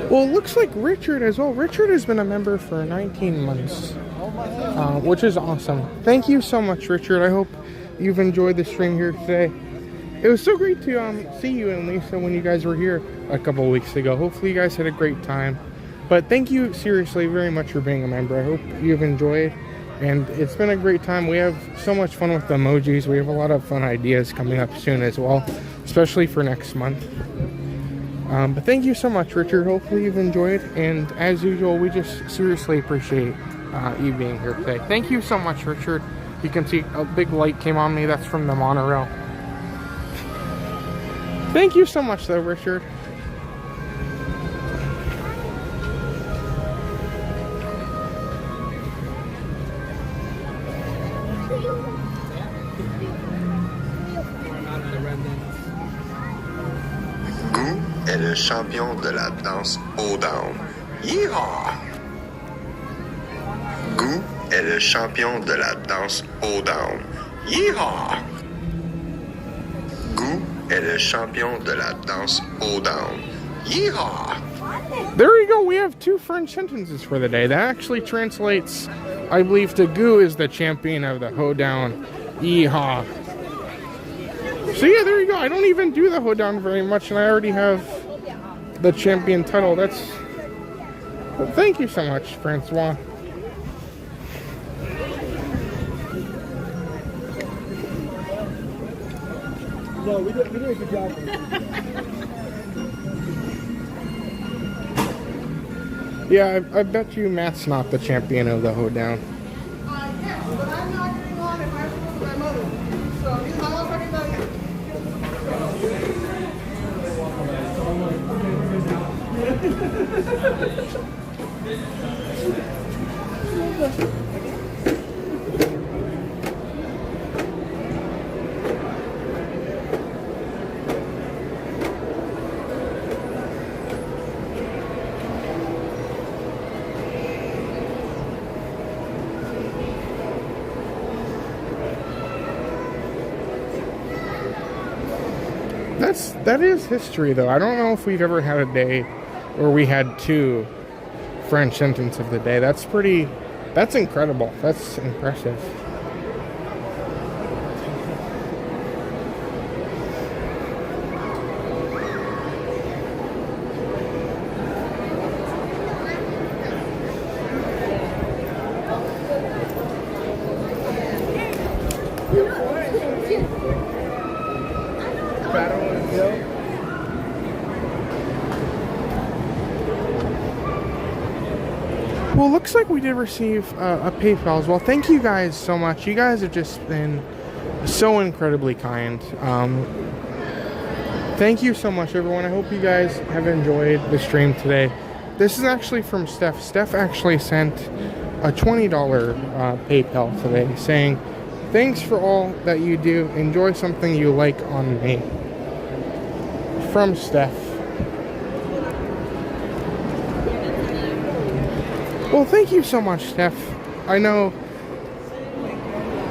[SPEAKER 1] Well, it looks like Richard as well. Richard has been a member for 19 months, which is awesome. Thank you so much, Richard. I hope you've enjoyed the stream here today. It was so great to see you and Lisa when you guys were here a couple weeks ago. Hopefully you guys had a great time. But thank you seriously very much for being a member. I hope you've enjoyed, and it's been a great time. We have so much fun with the emojis. We have a lot of fun ideas coming up soon as well, especially for next month. But thank you so much, Richard. Hopefully you've enjoyed, and as usual, we just seriously appreciate you being here today. Thank you so much, Richard. You can see a big light came on me. That's from the monorail. Thank you so much, though, Richard.
[SPEAKER 20] Est le champion de la danse hold down. Yeehaw! Goo est le champion de la danse hold down. Yeehaw! Goo est le champion de la danse hold down. Yeehaw!
[SPEAKER 1] There you go. We have 2 French sentences for the day. That actually translates, I believe, to Goo is the champion of the hoedown. Yeehaw! So yeah, there you go. I don't even do the hoedown very much, and I already have the champion title. Well, thank you so much, Francois.
[SPEAKER 4] No, we did a good job.
[SPEAKER 1] Yeah, I bet you Matt's not the champion of the hoedown.
[SPEAKER 17] Yes, but I'm not getting on if I spoke to my mother. So he's not all fucking done
[SPEAKER 1] That is history, though. I don't know if we've ever had a day where we had 2 French sentence of the day. That's incredible. That's impressive. Well, looks like we did receive a PayPal as well. Thank you guys so much. You guys have just been so incredibly kind. Thank you so much, everyone. I hope you guys have enjoyed the stream today. This is actually from Steph. Steph actually sent a $20 PayPal today saying, "Thanks for all that you do. Enjoy something you like on me." From Steph. Well, thank you so much, Steph. I know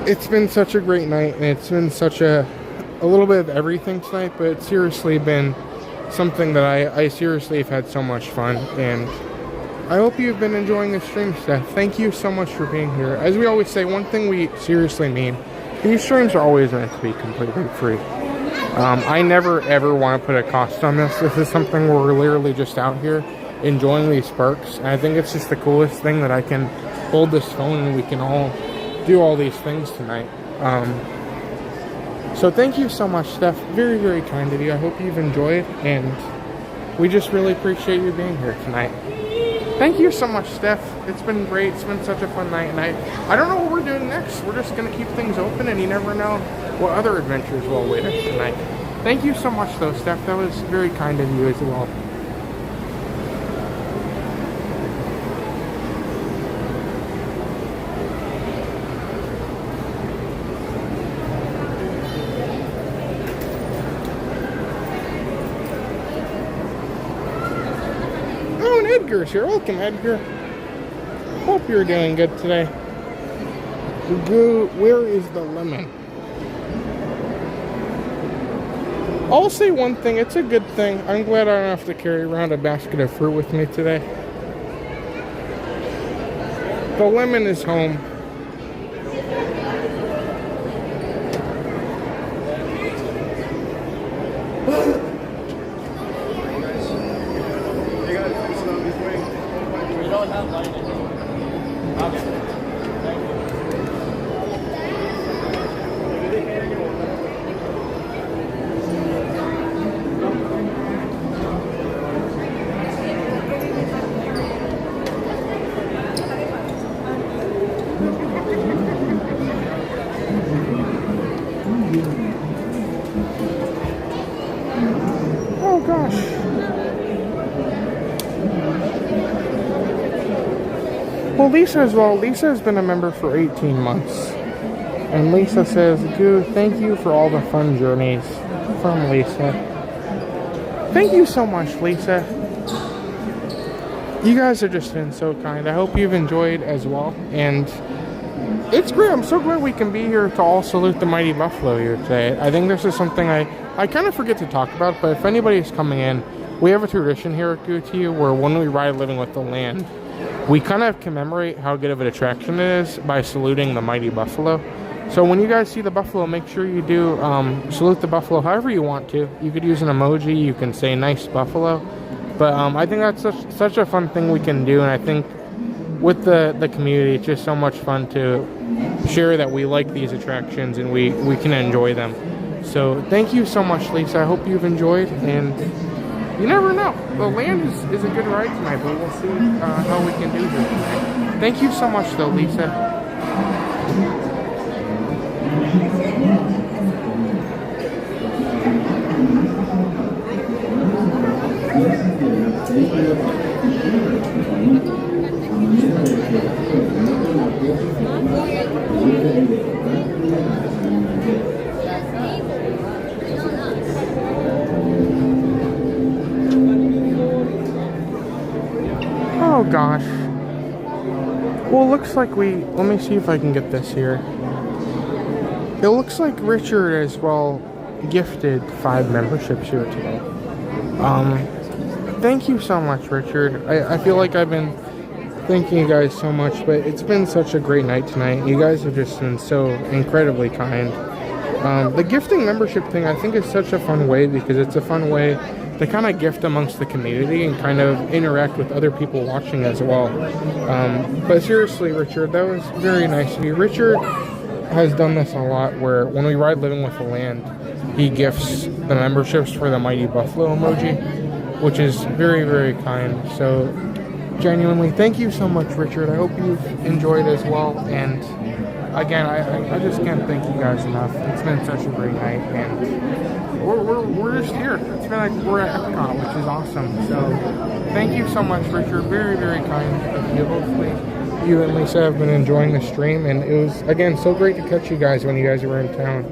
[SPEAKER 1] it's been such a great night, and it's been such a little bit of everything tonight, but it's seriously been something that I seriously have had so much fun, and I hope you've been enjoying the stream, Steph. Thank you so much for being here. As we always say, one thing we seriously mean, these streams are always meant to be completely free. I never ever want to put a cost on this. This is something where we're literally just out here enjoying these perks, and I think it's just the coolest thing that I can hold this phone and we can all do all these things tonight. So thank you so much, Steph. Very, very kind of you. I hope you've enjoyed, and we just really appreciate you being here tonight. Thank you so much, Steph. It's been great. It's been such a fun night, and I don't know what we're doing next. We're just going to keep things open, and you never know what other adventures will await us tonight. Thank you so much, though, Steph. That was very kind of you as well. Edgar's here. Welcome, Edgar. Hope you're doing good today. Where is the lemon? I'll say one thing. It's a good thing. I'm glad I don't have to carry around a basket of fruit with me today. The lemon is home. Well, Lisa as well. Lisa has been a member for 18 months. And Lisa says, Goo, thank you for all the fun journeys. From Lisa. Thank you so much, Lisa. You guys have just been so kind. I hope you've enjoyed as well. And it's great. I'm so glad we can be here to all salute the mighty buffalo here today. I think this is something I kind of forget to talk about, but if anybody's coming in, we have a tradition here at GooTU where when we ride Living with the Land, we kind of commemorate how good of an attraction it is by saluting the mighty buffalo. So when you guys see the buffalo, make sure you do salute the buffalo however you want to. You could use an emoji, you can say nice buffalo. But I think that's such a fun thing we can do, and I think with the community, it's just so much fun to share that we like these attractions and we can enjoy them. So thank you so much, Lisa. I hope you've enjoyed, and you never know. The land is a good ride tonight, but we'll see how we can do here tonight. Thank you so much, though, Lisa. Oh gosh. Well, it looks like let me see if I can get this here. It looks like Richard as well gifted 5 memberships here today. Thank you so much, Richard. I feel like I've been thanking you guys so much, but it's been such a great night tonight. You guys have just been so incredibly kind. The gifting membership thing, I think, is such a fun way because it's a fun way to kind of gift amongst the community and kind of interact with other people watching as well. But seriously, Richard, that was very nice of you. Richard has done this a lot where when we ride Living with the Land, he gifts the memberships for the Mighty Buffalo emoji, which is very, very kind. So genuinely, thank you so much, Richard. I hope you've enjoyed as well. And again, I just can't thank you guys enough. It's been such a great night, and we're just here. It's been like we're at Epcot, which is awesome. So thank you so much, Richard. Very, very kind of you. Hopefully you and Lisa have been enjoying the stream, and it was, again, so great to catch you guys when you guys were in town.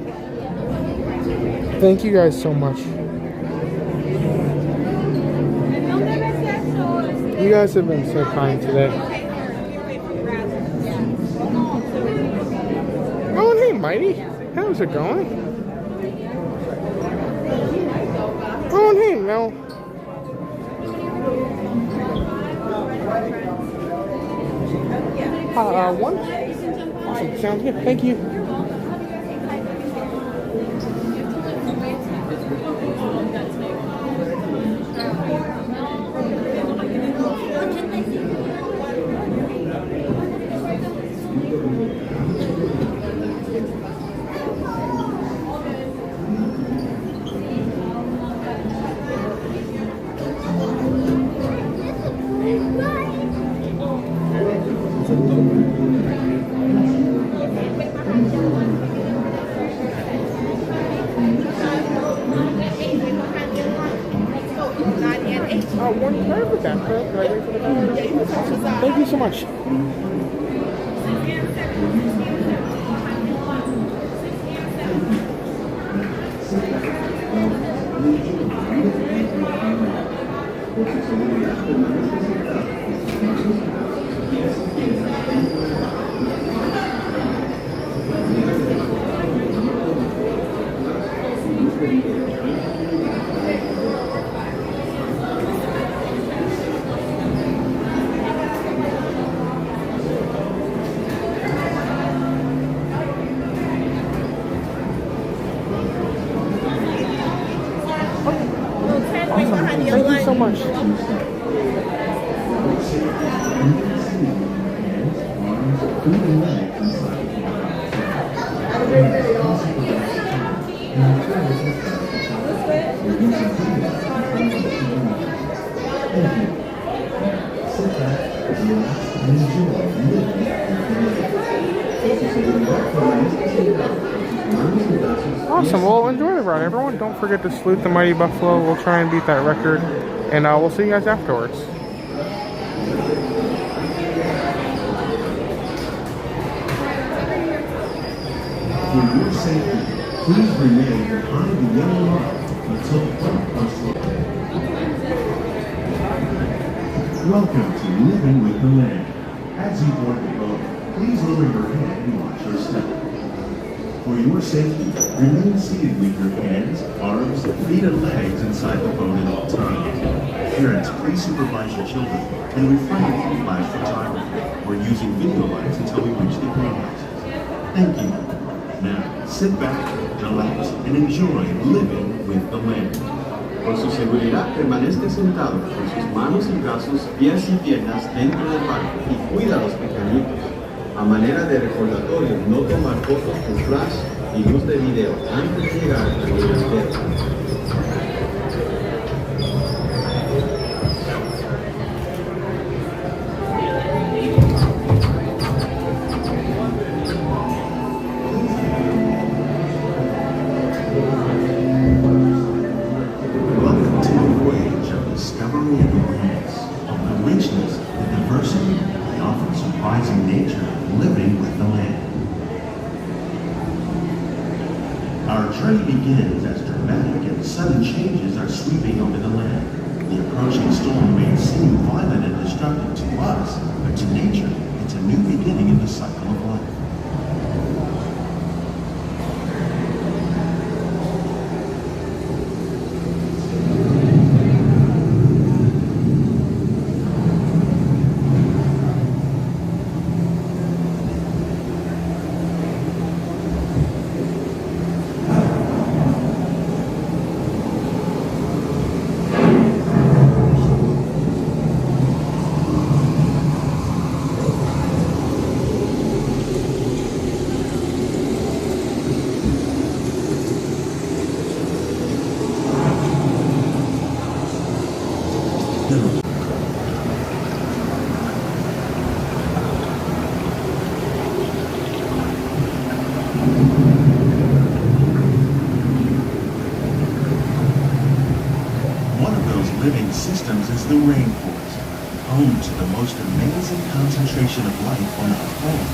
[SPEAKER 1] Thank you guys so much. You guys have been so kind today. Oh, hey, Mighty. How's it going? Oh, and hey, Mel. One? Awesome. Sounds good. Thank you. One card with that, correct? Can I wait for the card? Thank you so much. Thank you so much. Awesome. Well, enjoy the ride, everyone. Don't forget to salute the Mighty Buffalo. We'll try and beat that record, and we'll see you guys afterwards.
[SPEAKER 21] For your safety, please remain behind the yellow line until front comes. Welcome to Living with the Land. As you board the boat, please lower your head and watch your step. For your safety, remain seated with your hands, arms, feet, and legs inside the boat at all times. Parents, please supervise your children and refrain from flash photography or using video lights until we reach the greenhouses. Thank you. Now, sit back, relax, and enjoy Living with the Land.
[SPEAKER 22] Por su seguridad, permanezca sentado con sus manos y brazos, pies y piernas dentro del barco y cuida a los pequeñitos. A manera de recordatorio, no tomar fotos con flash y luz de video antes de llegar al nivel espero.
[SPEAKER 21] Begins as dramatic and sudden changes are sweeping over the land. The approaching storm may seem violent and destructive to us, but to nature, it's a new beginning in the cycle of life. Systems is the rainforest, home to the most amazing concentration of life on our planet.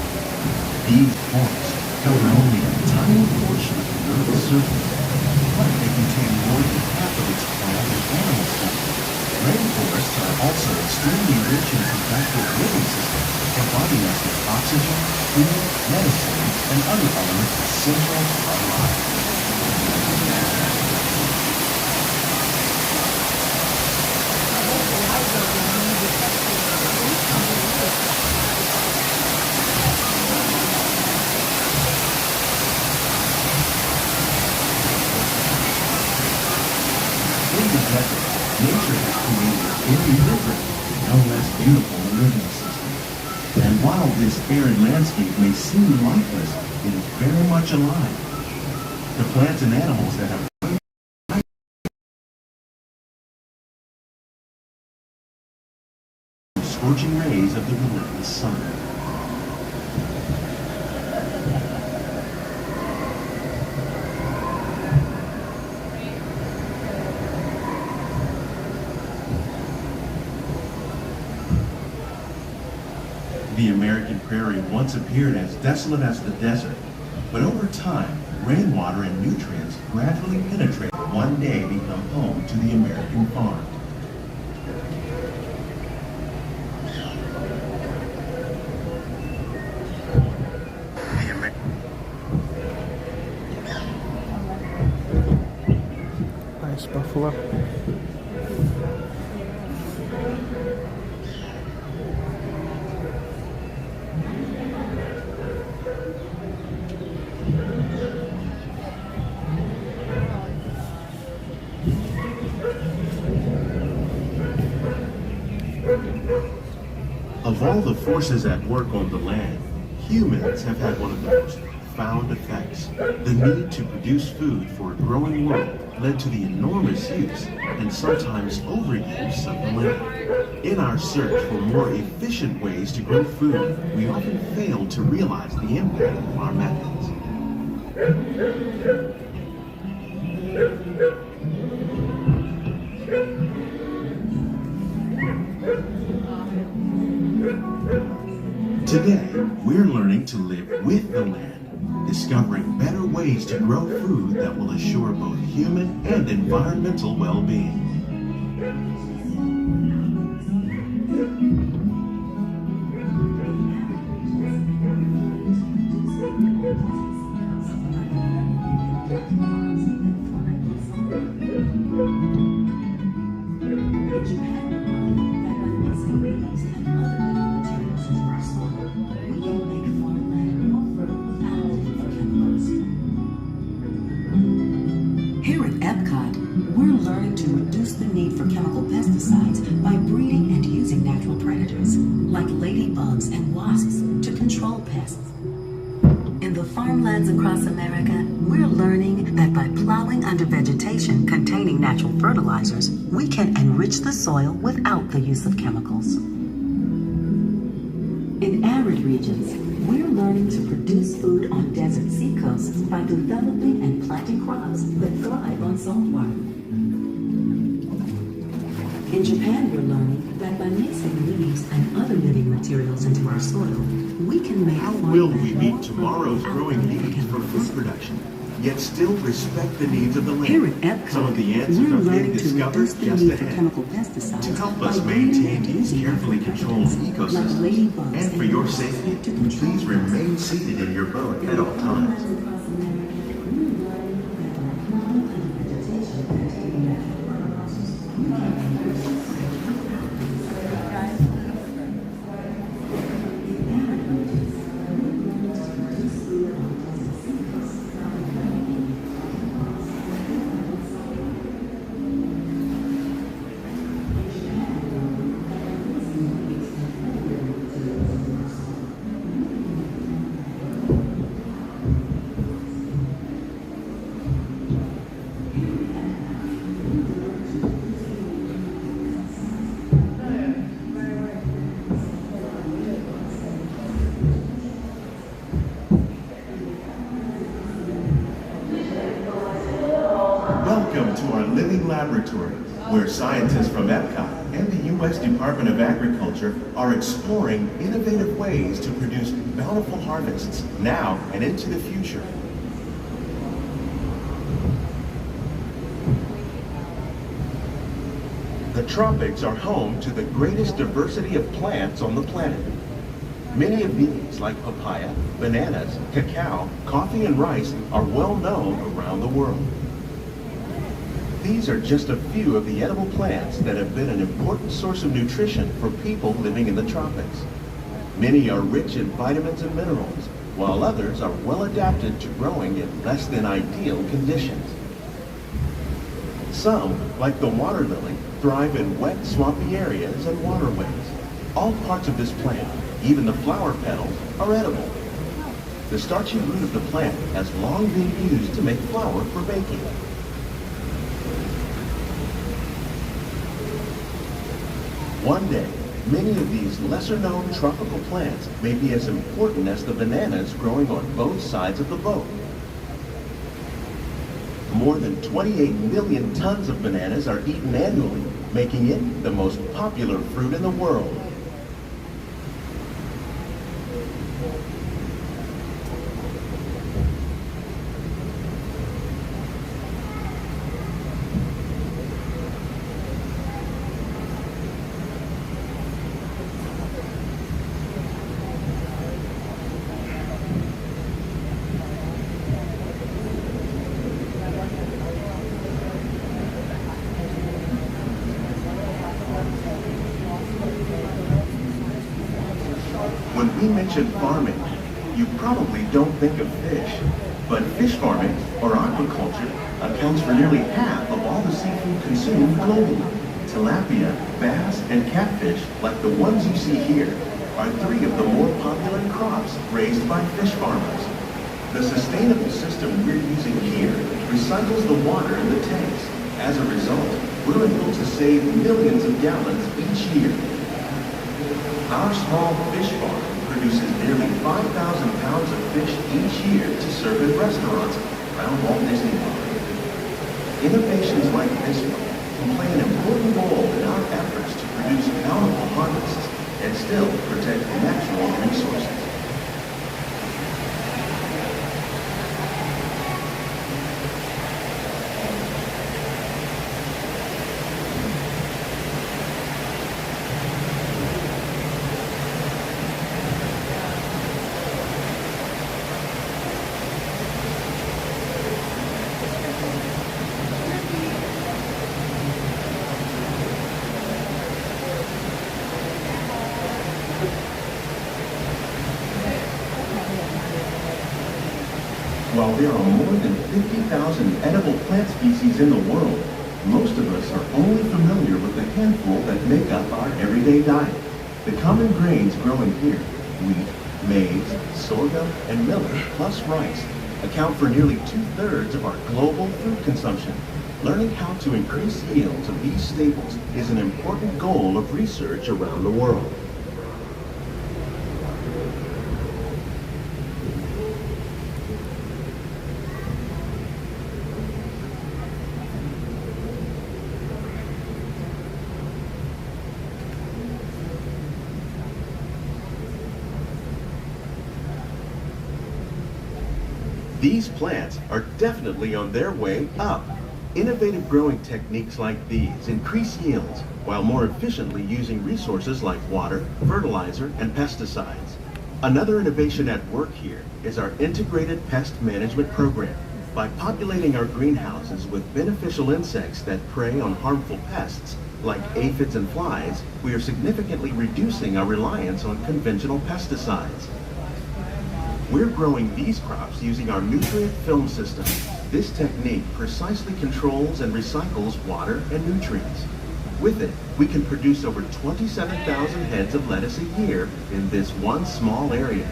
[SPEAKER 21] These forests cover only a tiny portion of the Earth's surface, but they contain more than half of its plant and animal life. Rainforests are also extremely rich in productive living systems, providing us with oxygen, food, medicine, and other elements essential to our lives. Nature has created every different, no less beautiful living system. And while this arid landscape may seem lifeless, it is very much alive. The plants and animals that have scorching rays of the relentless sun. The American prairie once appeared as desolate as the desert, but over time, rainwater and nutrients gradually penetrate, one day become home to the American farm.
[SPEAKER 1] Nice buffalo.
[SPEAKER 21] Of all the forces at work on the land, humans have had one of the most profound effects. The need to produce food for a growing world led to the enormous use and sometimes overuse of the land. In our search for more efficient ways to grow food, we often fail to realize the impact of our methods. Today, we're learning to live with the land, discovering better ways to grow food that will assure both human and environmental well-being.
[SPEAKER 14] Here at Epcot, we're learning to reduce the need for chemical pesticides by breeding and using natural predators, like ladybugs and wasps, to control pests. In the final farmlands across America, we're learning that by plowing under vegetation containing natural fertilizers, we can enrich the soil without the use of chemicals. In arid regions, we're learning to produce food on desert seacoasts by developing and planting crops that thrive on salt water. In Japan, we're learning that by mixing leaves and other living materials into our soil, we can make
[SPEAKER 21] How will we meet tomorrow's growing needs for food production, yet still respect the needs of the land?
[SPEAKER 14] Here at Epcot,
[SPEAKER 21] Some of the answers
[SPEAKER 14] we're
[SPEAKER 21] are being
[SPEAKER 14] learning to
[SPEAKER 21] discovered
[SPEAKER 14] reduce the
[SPEAKER 21] just
[SPEAKER 14] need for
[SPEAKER 21] ahead.
[SPEAKER 14] chemical pesticides
[SPEAKER 21] To help
[SPEAKER 14] by
[SPEAKER 21] us
[SPEAKER 14] bringing
[SPEAKER 21] maintain
[SPEAKER 14] and
[SPEAKER 21] these
[SPEAKER 14] using
[SPEAKER 21] carefully
[SPEAKER 14] natural
[SPEAKER 21] controlled
[SPEAKER 14] predators like
[SPEAKER 21] ecosystems,
[SPEAKER 14] ladybugs
[SPEAKER 21] and for your safety, please remain seated in your boat at all times. Welcome to our living laboratory, where scientists from Epcot and the U.S. Department of Agriculture are exploring innovative ways to produce bountiful harvests now and into the future. The tropics are home to the greatest diversity of plants on the planet. Many of these, like papaya, bananas, cacao, coffee, and rice, are well known around the world. These are just a few of the edible plants that have been an important source of nutrition for people living in the tropics. Many are rich in vitamins and minerals, while others are well adapted to growing in less than ideal conditions. Some, like the water lily, thrive in wet, swampy areas and waterways. All parts of this plant, even the flower petals, are edible. The starchy root of the plant has long been used to make flour for baking. One day, many of these lesser-known tropical plants may be as important as the bananas growing on both sides of the boat. More than 28 million tons of bananas are eaten annually, making it the most popular fruit in the world. When we mention farming, you probably don't think of fish, but fish farming, or aquaculture, accounts for nearly half of all the seafood consumed globally. Tilapia, bass, and catfish, like the ones you see here, are three of the more popular crops raised by fish farmers. The sustainable system we're using here recycles the water in the tanks. As a result, we're able to save millions of gallons each year. Our small fish farm produces nearly 5,000 pounds of fish each year to serve in restaurants around Walt Disney World. Innovations like this one can play an important role in our efforts to produce bountiful harvests and still protect natural resources. While there are more than 50,000 edible plant species in the world, most of us are only familiar with the handful that make up our everyday diet. The common grains growing here, wheat,
[SPEAKER 22] Maize, sorghum, and millet, plus rice, account for nearly 2/3 of our global food consumption. Learning how to increase yields of these staples is an important goal of research around the world. These plants are definitely on their way up. Innovative growing techniques like these increase yields while more efficiently using resources like water, fertilizer, and pesticides. Another innovation at work here is our integrated pest management program. By populating our greenhouses with beneficial insects that prey on harmful pests, like aphids and flies, we are significantly reducing our reliance on conventional pesticides. We're growing these crops using our nutrient film system. This technique precisely controls and recycles water and nutrients. With it, we can produce over 27,000 heads of lettuce a year in this one small area.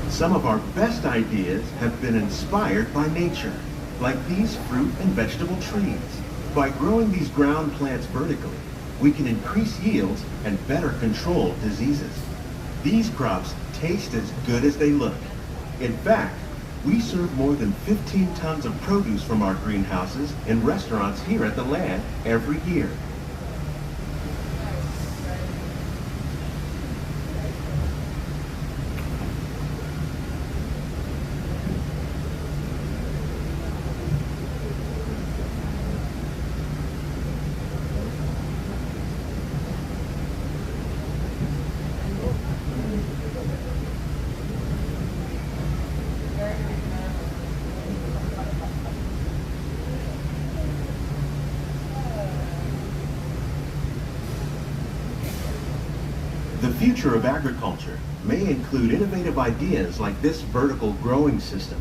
[SPEAKER 22] Some of our best ideas have been inspired by nature, like these fruit and vegetable trees. By growing these ground plants vertically, we can increase yields and better control diseases. These crops taste as good as they look. In fact, we serve more than 15 tons of produce from our greenhouses in restaurants here at the land every year. The future of agriculture may include innovative ideas like this vertical growing system.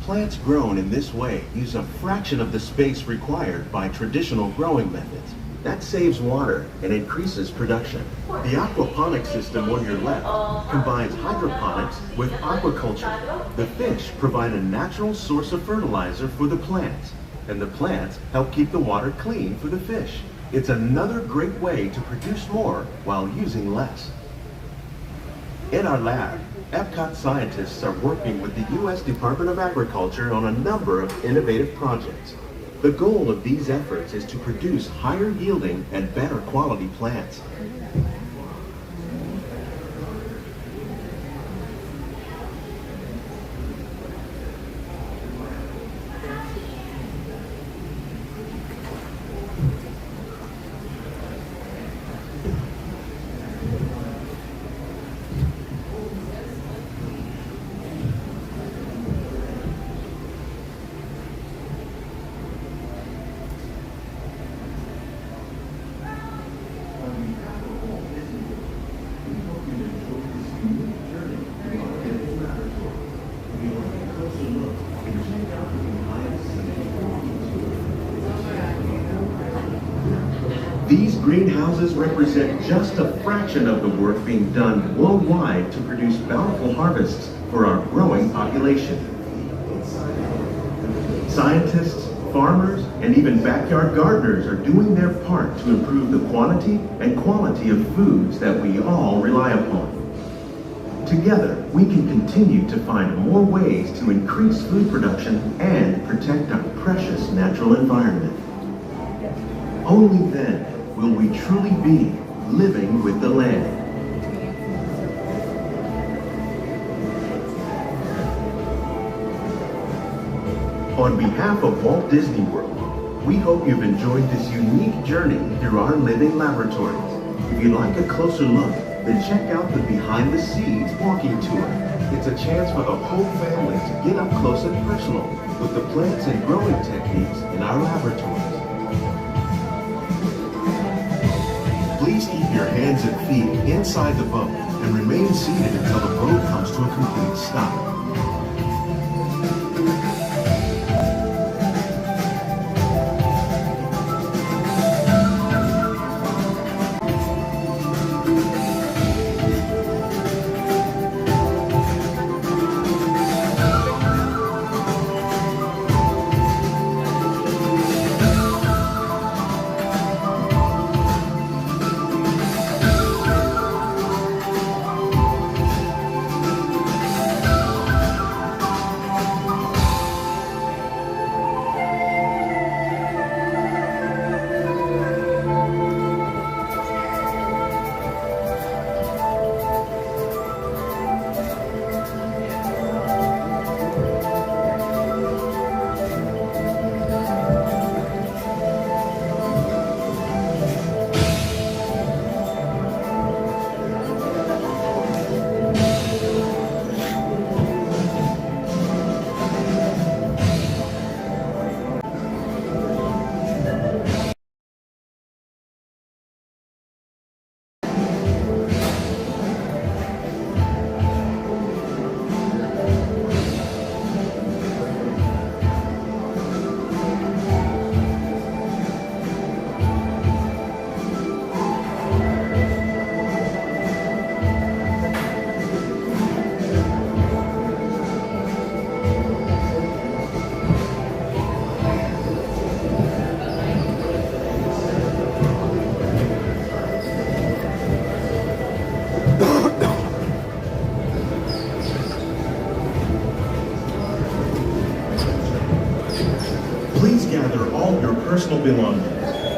[SPEAKER 22] Plants grown in this way use a fraction of the space required by traditional growing methods. That saves water and increases production. The aquaponics system on your left combines hydroponics with aquaculture. The fish provide a natural source of fertilizer for the plants, and the plants help keep the water clean for the fish. It's another great way to produce more while using less. In our lab, Epcot scientists are working with the U.S. Department of Agriculture on a number of innovative projects. The goal of these efforts is to produce higher yielding and better quality plants. These greenhouses represent just a fraction of the work being done worldwide to produce bountiful harvests for our growing population. Scientists, farmers, and even backyard gardeners are doing their part to improve the quantity and quality of foods that we all rely upon. Together, we can continue to find more ways to increase food production and protect our precious natural environment. Only then will we truly be living with the land. On behalf of Walt Disney World, we hope you've enjoyed this unique journey through our living laboratories. If you'd like a closer look, then check out the behind the scenes walking tour. it's a chance for the whole family to get up close and personal with the plants and growing techniques in our laboratories. Please keep your hands and feet inside the boat and remain seated until the boat comes to a complete stop. Please gather all your personal belongings.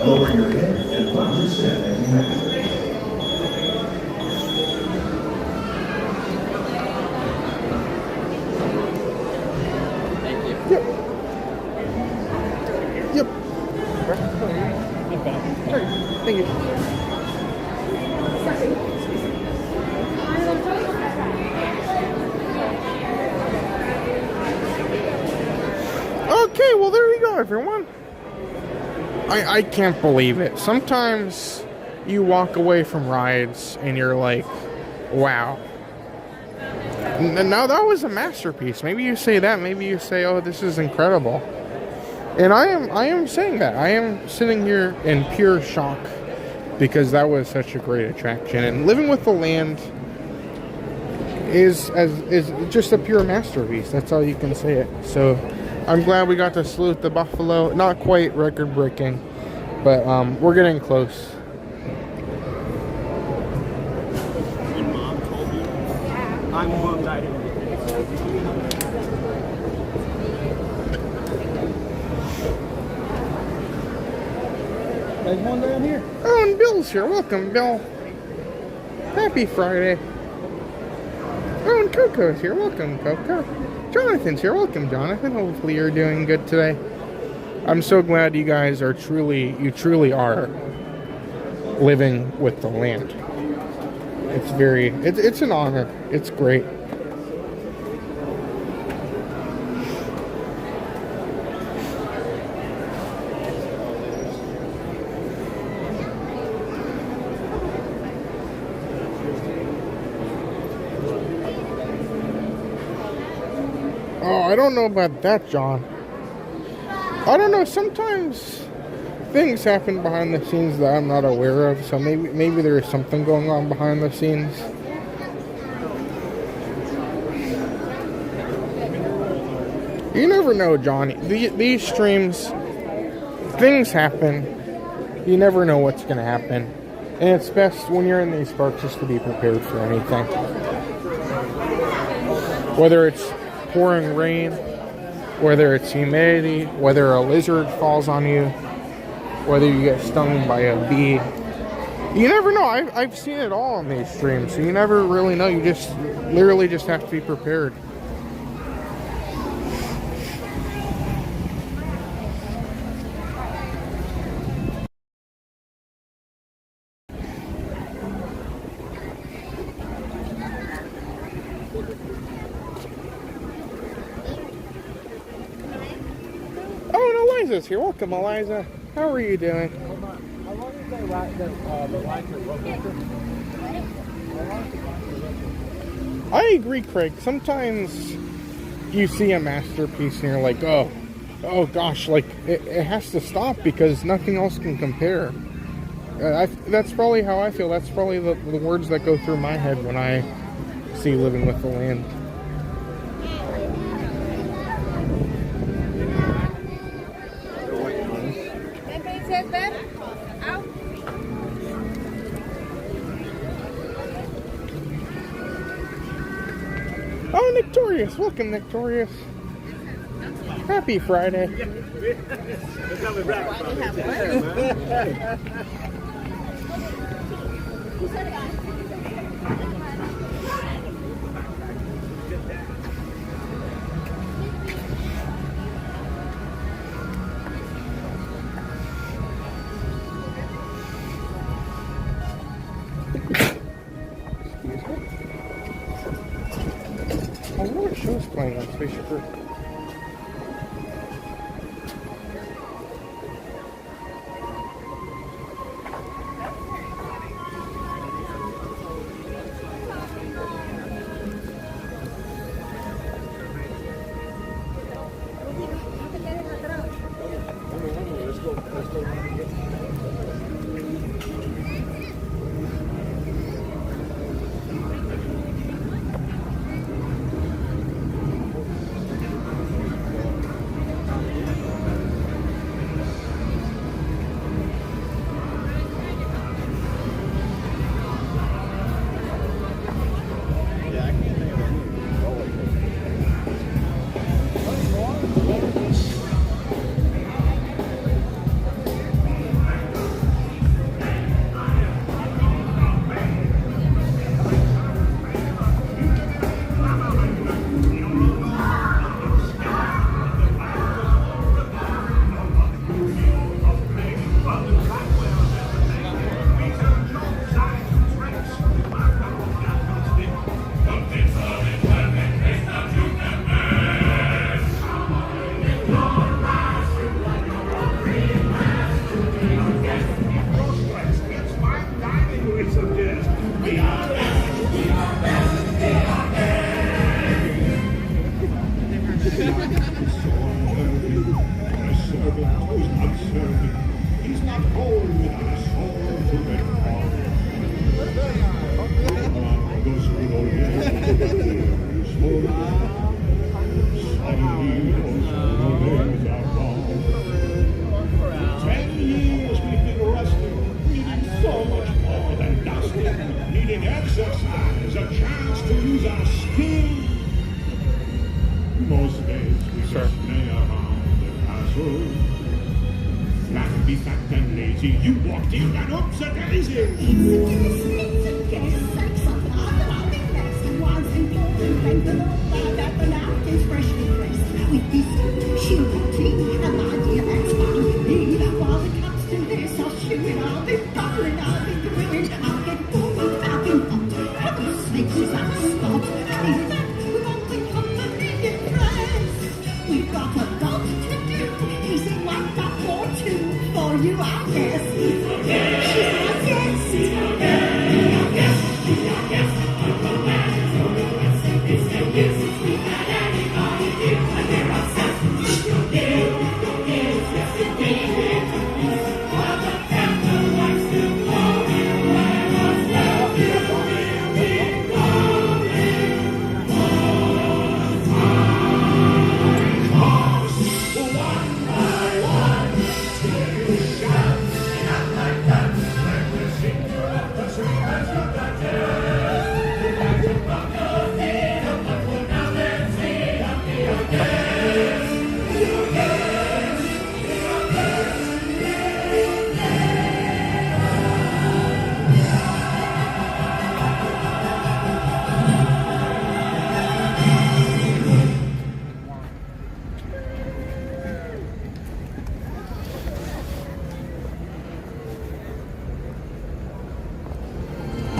[SPEAKER 22] Lower your head and allow your step as you exit.
[SPEAKER 1] Yep. Thank you. Okay, well there you go, everyone. I can't believe it. Sometimes you walk away from rides and you're like, wow. Now that was a masterpiece. Maybe you say that. Maybe you say, oh, this is incredible. And I am saying that. I am sitting here in pure shock because that was such a great attraction. And Living with the Land is just a pure masterpiece. That's all you can say it. So I'm glad we got to salute the buffalo. Not quite record-breaking, but we're getting close.
[SPEAKER 12] I'm bummed I didn't.
[SPEAKER 4] There's one down here.
[SPEAKER 1] Oh, and Bill's here. Welcome, Bill. Happy Friday. Oh, and Coco's here. Welcome, Coco. Jonathan's here. Welcome, Jonathan. Hopefully you're doing good today. I'm so glad you guys are you truly are living with the land. It's an honor. It's great. Oh, I don't know about that, John. I don't know. Sometimes things happen behind the scenes that I'm not aware of. So maybe there is something going on behind the scenes. You never know, John. These streams, things happen. You never know what's going to happen. And it's best when you're in these parks just to be prepared for anything. Whether it's pouring rain, whether it's humidity, whether a lizard falls on you, whether you get stung by a bee. You never know. I've seen it all on these streams, so you never really know. You just literally just have to be prepared. Eliza's here. Welcome, Eliza. How are you doing?
[SPEAKER 3] How long is the line to roller coaster?
[SPEAKER 1] I agree, Craig. Sometimes you see a masterpiece and you're like, oh gosh, like it has to stop because nothing else can compare. That's probably how I feel. That's probably the words that go through my head when I see Living with the Land. Oh, Victorious. Welcome, Victorious. Happy Friday. I wonder what show's playing on Spaceship Earth.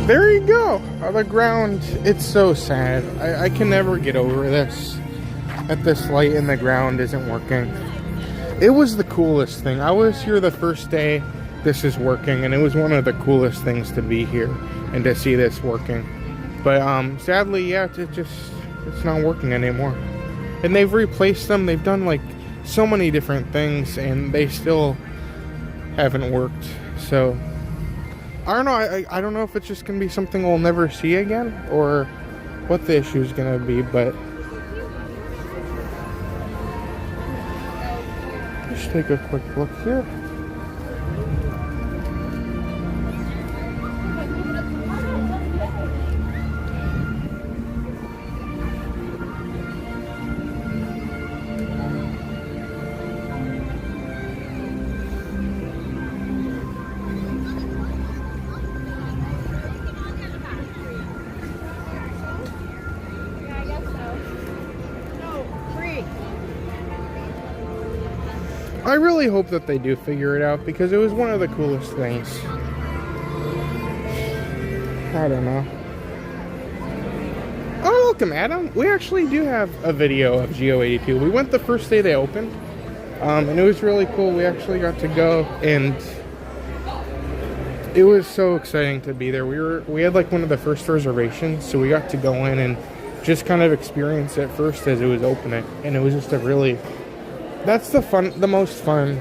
[SPEAKER 1] There you go. The ground, it's so sad. I can never get over this. That this light in the ground isn't working. It was the coolest thing. I was here the first day this is working, and it was one of the coolest things to be here and to see this working. But sadly, yeah, it's not working anymore. And they've replaced them. They've done like so many different things, and they still haven't worked. So I don't know. I don't know if it's just gonna be something we'll never see again, or what the issue is gonna be. But let's take a quick look here. I really hope that they do figure it out, because it was one of the coolest things. I don't know. Oh, welcome, Adam. We actually do have a video of Geo82. We went the first day they opened, and it was really cool. We actually got to go, and it was so exciting to be there. We had like one of the first reservations, so we got to go in and just kind of experience it first as it was opening, and it was just a really... That's the most fun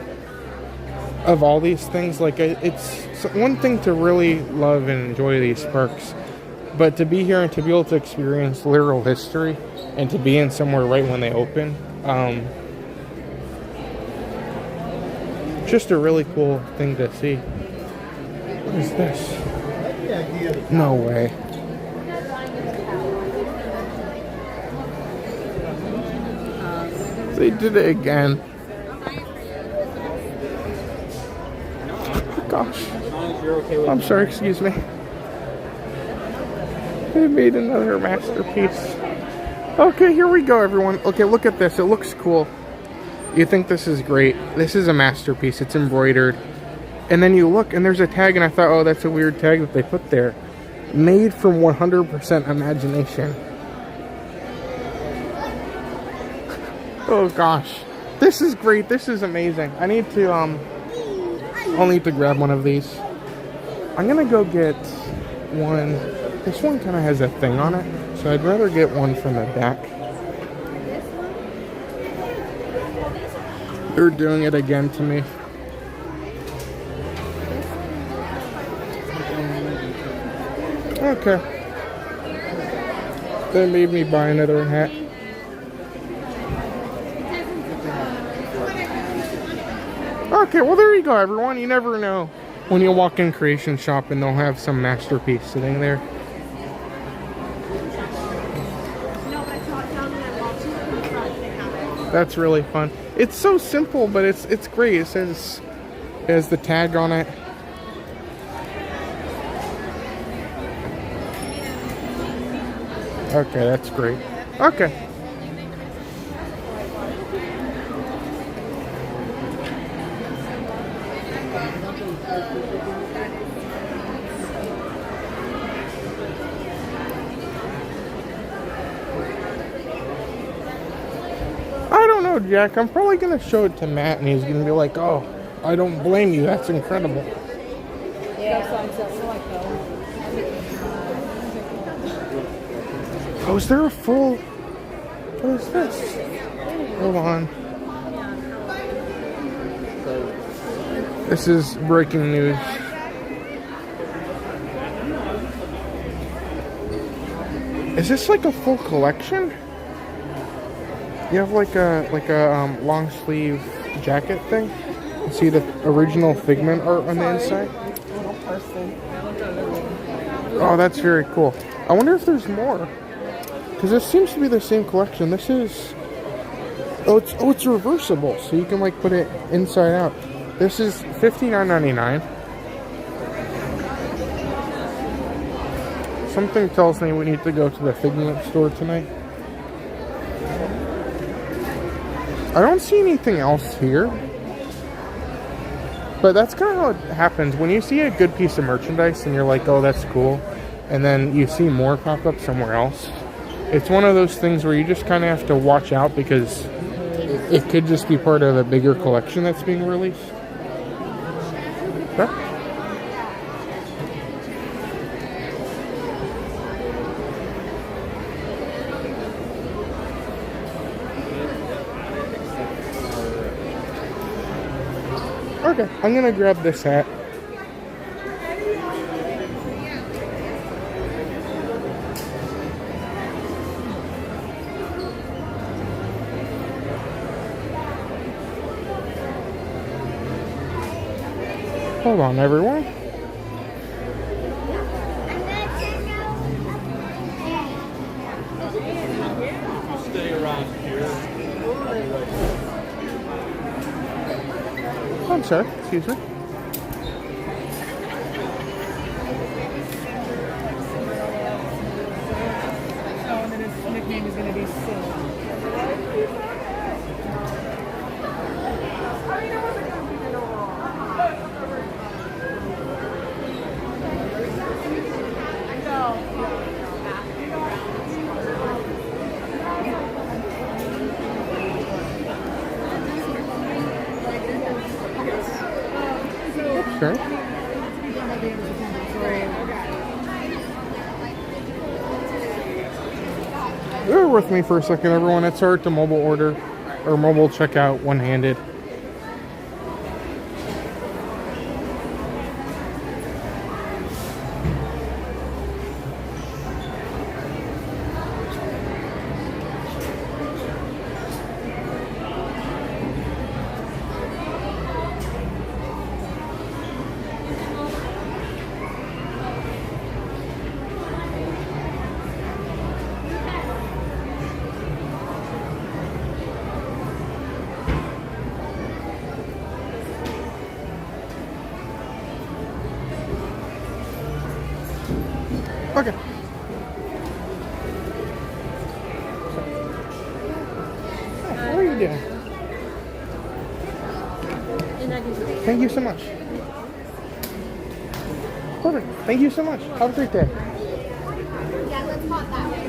[SPEAKER 1] of all these things. Like, it's one thing to really love and enjoy these parks, but to be here and to be able to experience literal history and to be in somewhere right when they open, just a really cool thing to see. What is this? No way. They did it again. Gosh. I'm sorry, excuse me. They made another masterpiece. Okay, here we go, everyone. Okay, look at this. It looks cool. You think this is great. This is a masterpiece. It's embroidered. And then you look, and there's a tag, and I thought, oh, that's a weird tag that they put there. Made from 100% imagination. Oh gosh, this is great. This is amazing. I need to I'll need to grab one of these. I'm gonna go get one. This one kind of has a thing on it, so I'd rather get one from the back. They're doing it again to me. Okay. They made me buy another hat. Okay, well there you go, everyone. You never know when you walk in Creation Shop and they'll have some masterpiece sitting there. That's really fun. It's so simple, but it's great. It has the tag on it. Okay, that's great. Okay. I don't know, Jack. I'm probably going to show it to Matt, and he's going to be like, oh, I don't blame you. That's incredible. Oh, is there a full... What is this? Hold on. This is breaking news. Is this like a full collection? You have like a long sleeve jacket thing. You see the original Figment art on the inside. Oh, that's very cool. I wonder if there's more, because this seems to be the same collection. This is it's reversible, so you can like put it inside out. This is $59.99. Something tells me we need to go to the Figment store tonight. I don't see anything else here. But that's kind of how it happens. When you see a good piece of merchandise and you're like, oh, that's cool, and then you see more pop up somewhere else, it's one of those things where you just kind of have to watch out, because it could just be part of a bigger collection that's being released. Okay. Okay, I'm gonna grab this hat. Hold on, everyone.
[SPEAKER 16] Stay around here.
[SPEAKER 1] I'm sorry, excuse me.
[SPEAKER 17] Oh, and then his nickname is going to be Sil.
[SPEAKER 1] Sure. Bear with me for a second, everyone. It's hard to mobile order or mobile checkout one-handed. Okay. How are you doing? Thank you so much. Perfect. Thank you so much. Have a great day.
[SPEAKER 7] Yeah, let's pop that way.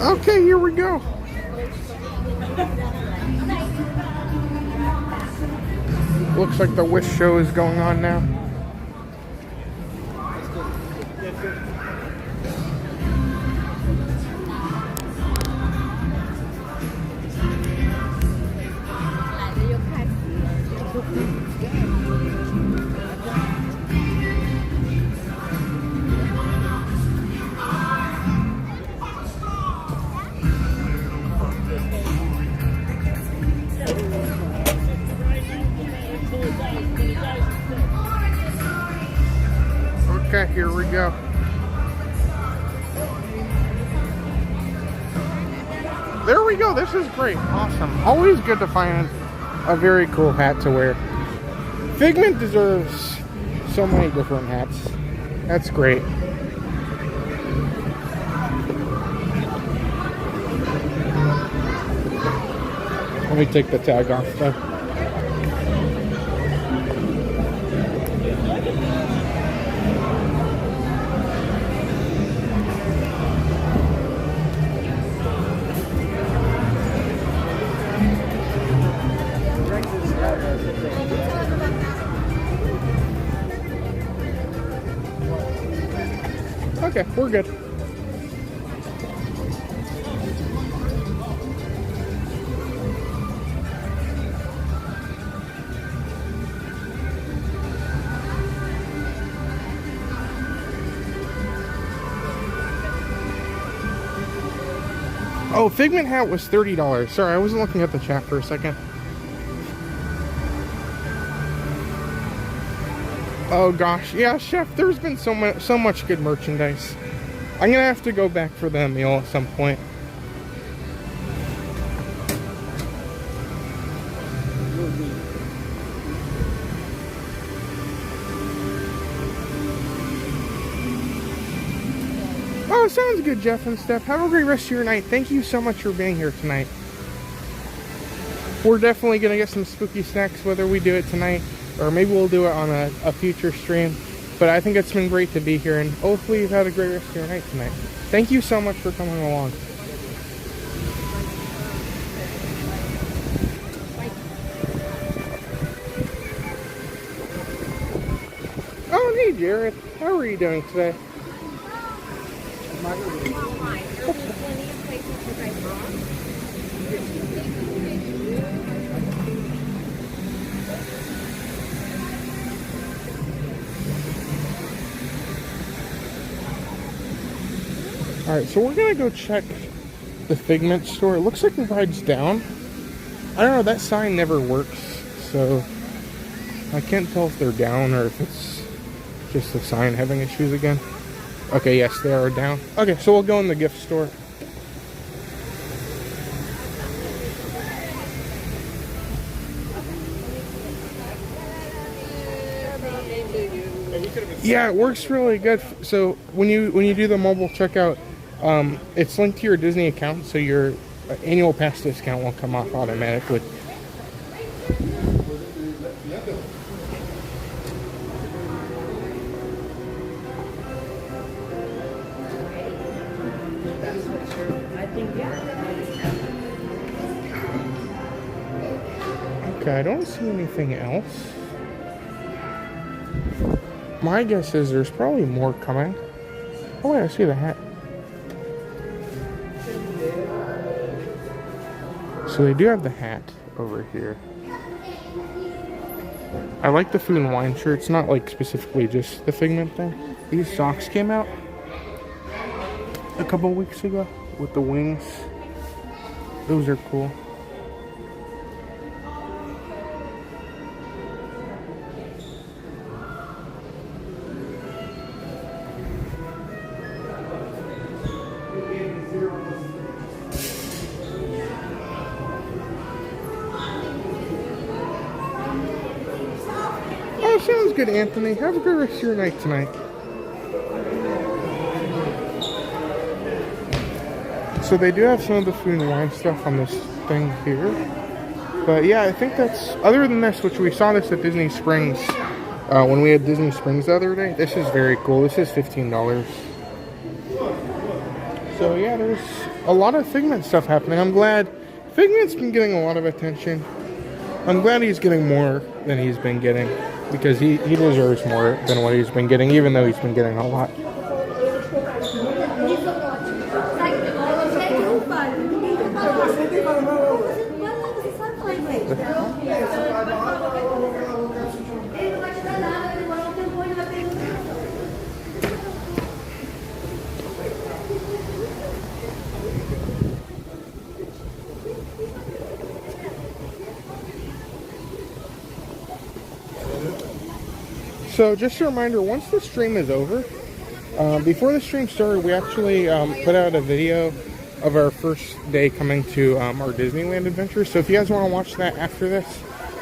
[SPEAKER 1] Okay, here we go. Looks like the Wish show is going on now. Okay, here we go. There we go. This is great. Awesome. Always good to find a very cool hat to wear. Figment deserves so many different hats. That's great. Let me take the tag off though. Okay, we're good. Oh, Figment hat was $30. Sorry, I wasn't looking at the chat for a second. Oh gosh, yeah, Chef, there's been so much good merchandise. I'm gonna have to go back for the meal at some point. Oh, sounds good, Jeff and Steph. Have a great rest of your night. Thank you so much for being here tonight. We're definitely gonna get some spooky snacks, whether we do it tonight or maybe we'll do it on a future stream. But I think it's been great to be here, and hopefully you've had a great rest of your night tonight. Thank you so much for coming along. Hey, Jared. How are you doing today? Alright, so we're gonna go check the Figment store. It looks like the ride's down. I don't know, that sign never works, so I can't tell if they're down or if it's just the sign having issues again. Okay, yes, they are down. Okay, so we'll go in the gift store. Yeah, it works really good. So when you do the mobile checkout, it's linked to your Disney account, so your annual pass discount will come off automatically. Okay, I don't see anything else. My guess is there's probably more coming. Oh wait, I see the hat. So they do have the hat over here. I like the food and wine shirt. It's not like specifically just the Figment thing. These socks came out a couple weeks ago with the wings. Those are cool. Sounds good, Anthony. Have a good rest of your night tonight. So they do have some of the food and wine stuff on this thing here. But yeah, I think that's, other than this, which we saw this at Disney Springs, when we had Disney Springs the other day, this is very cool. This is $15. So yeah, there's a lot of Figment stuff happening. I'm glad Figment's been getting a lot of attention. I'm glad he's getting more than he's been getting, because he deserves more than what he's been getting, even though he's been getting a lot. So just a reminder, once the stream is over, before the stream started, we actually put out a video of our first day coming to our Disneyland adventure. So if you guys want to watch that after this,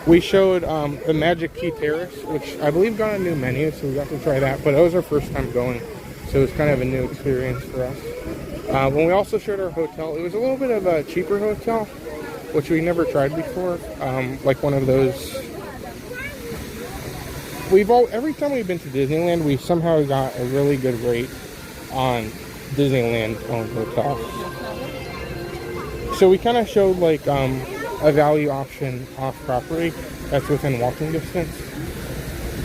[SPEAKER 1] we showed the Magic Key Terrace, which I believe got a new menu, so we got to try that. But it was our first time going, so it was kind of a new experience for us. When we also showed our hotel, it was a little bit of a cheaper hotel, which we never tried before, like one of those. Every time we've been to Disneyland, we somehow got a really good rate on Disneyland-owned hotels. So we kind of showed like a value option off property that's within walking distance.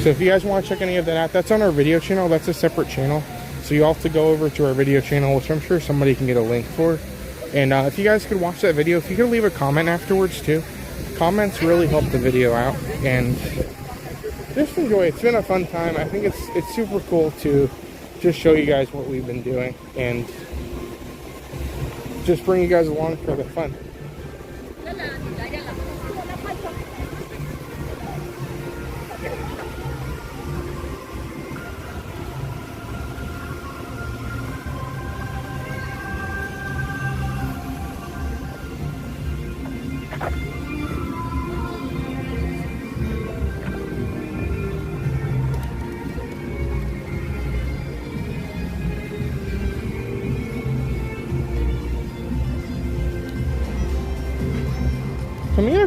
[SPEAKER 1] So if you guys want to check any of that out, that's on our video channel. That's a separate channel. So you'll have to go over to our video channel, which I'm sure somebody can get a link for. And if you guys could watch that video, if you could leave a comment afterwards too. Comments really help the video out, and just enjoy it. It's been a fun time. I think it's super cool to just show you guys what we've been doing and just bring you guys along for the fun.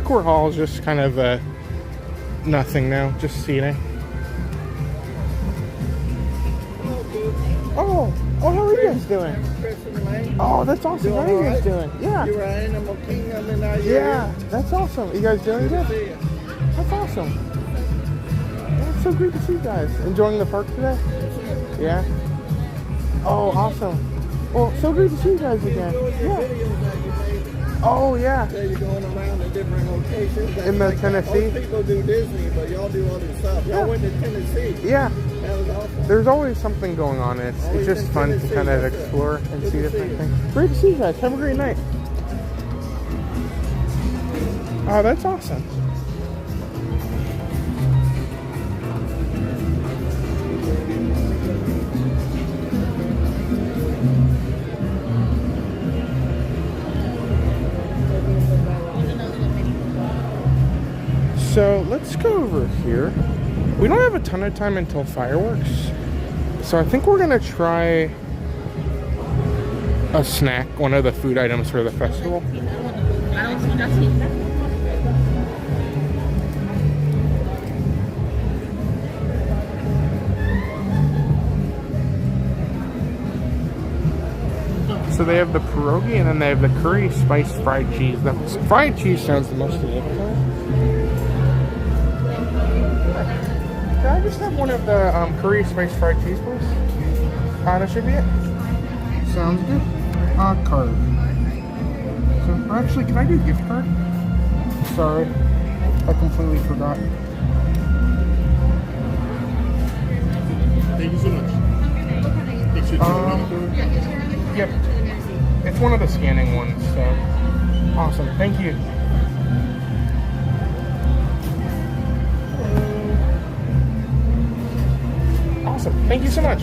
[SPEAKER 1] Decor Hall is just kind of nothing now, just seating. Oh, how are you guys doing? Oh, that's awesome. How are you guys doing? Yeah.
[SPEAKER 17] You're an animal kingdom in our
[SPEAKER 1] Yeah, that's awesome. You guys doing good? That's awesome. That's so great to see you guys. Enjoying the park today? Yeah? Oh, awesome. Well, so great to see you guys again. Yeah. Oh, yeah.
[SPEAKER 4] Yeah, you're going around to different locations.
[SPEAKER 1] In the Tennessee?
[SPEAKER 4] Most people do Disney, but y'all do other stuff. Y'all went to Tennessee.
[SPEAKER 1] Yeah.
[SPEAKER 4] That was awesome.
[SPEAKER 1] There's always something going on. It's just fun to kind of explore and see different things. Great to see you guys. Have a great night. Oh, that's awesome. So let's go over here. We don't have a ton of time until fireworks, so I think we're gonna try a snack, one of the food items for the festival. So they have the pierogi and then they have the curry spiced fried cheese. The fried cheese sounds the most delicious. Can I just have one of the curry spiced fried cheese, please? That should be it. Sounds good. Card. So, actually, can I do gift card? Sorry, I completely forgot.
[SPEAKER 6] Thank you so much.
[SPEAKER 1] Yep. It's one of the scanning ones, so awesome. Thank you. Awesome. Thank you so much.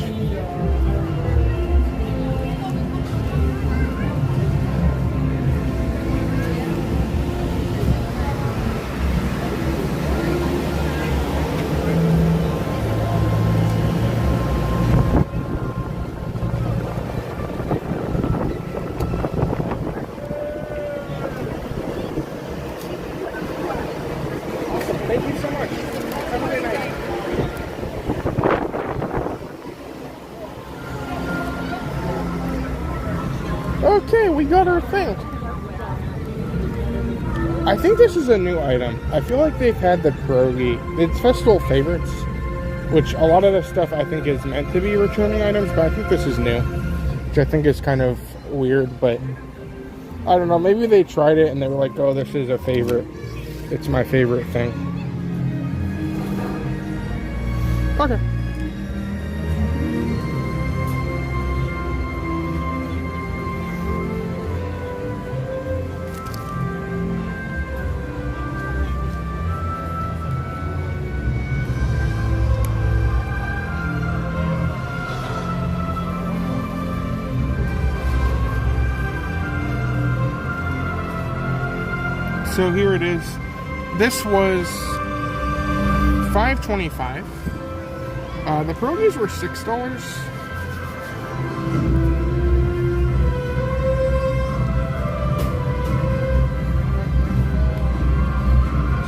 [SPEAKER 1] Thank you so much. Have a good night. Okay, we got our thing. I think this is a new item. I feel like they've had the pierogi. It's festival favorites, which a lot of the stuff I think is meant to be returning items, but I think this is new, which I think is kind of weird, but I don't know. Maybe they tried it and they were like, oh, this is a favorite. It's my favorite thing. Okay. So here it is. This was $5.25. The pierogies were $6.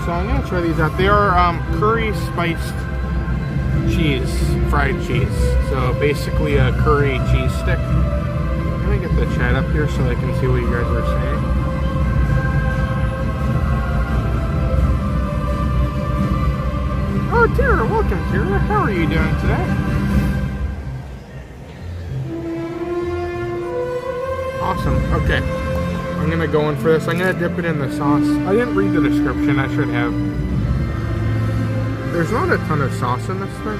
[SPEAKER 1] So I'm gonna try these out. They are curry spiced cheese, fried cheese. So basically a curry cheese stick. I'm gonna get the chat up here so I can see what you guys were saying. Oh, Tara, welcome, Tara. How are you doing today? Awesome. Okay. I'm going to go in for this. I'm going to dip it in the sauce. I didn't read the description. I should have. There's not a ton of sauce in this thing.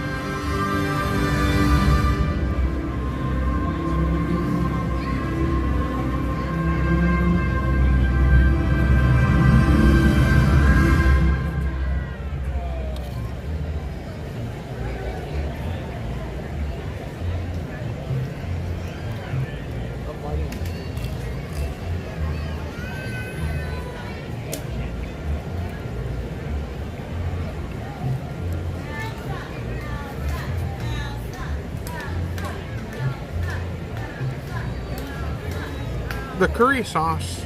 [SPEAKER 1] The curry sauce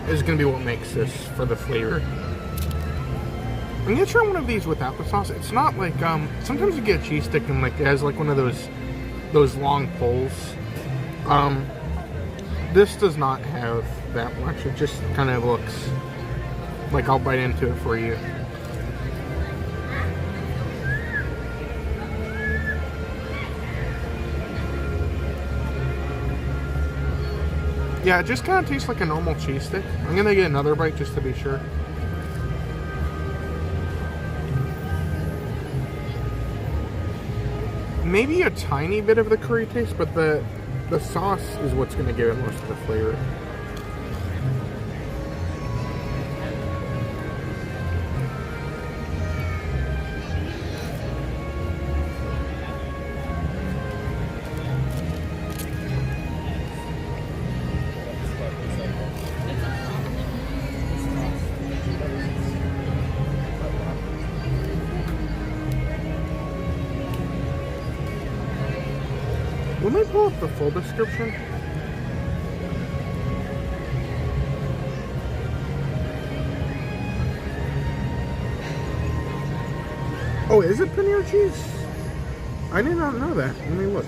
[SPEAKER 1] is going to be what makes this for the flavor. I'm going to try one of these without the sauce. It's not like, sometimes you get a cheese stick and like it has like one of those long poles. This does not have that much. It just kind of looks like I'll bite into it for you. Yeah, it just kind of tastes like a normal cheese stick. I'm gonna get another bite just to be sure. Maybe a tiny bit of the curry taste, but the sauce is what's gonna give it most of the flavor. Let me pull up the full description. Oh, is it paneer cheese? I did not know that. Let me look.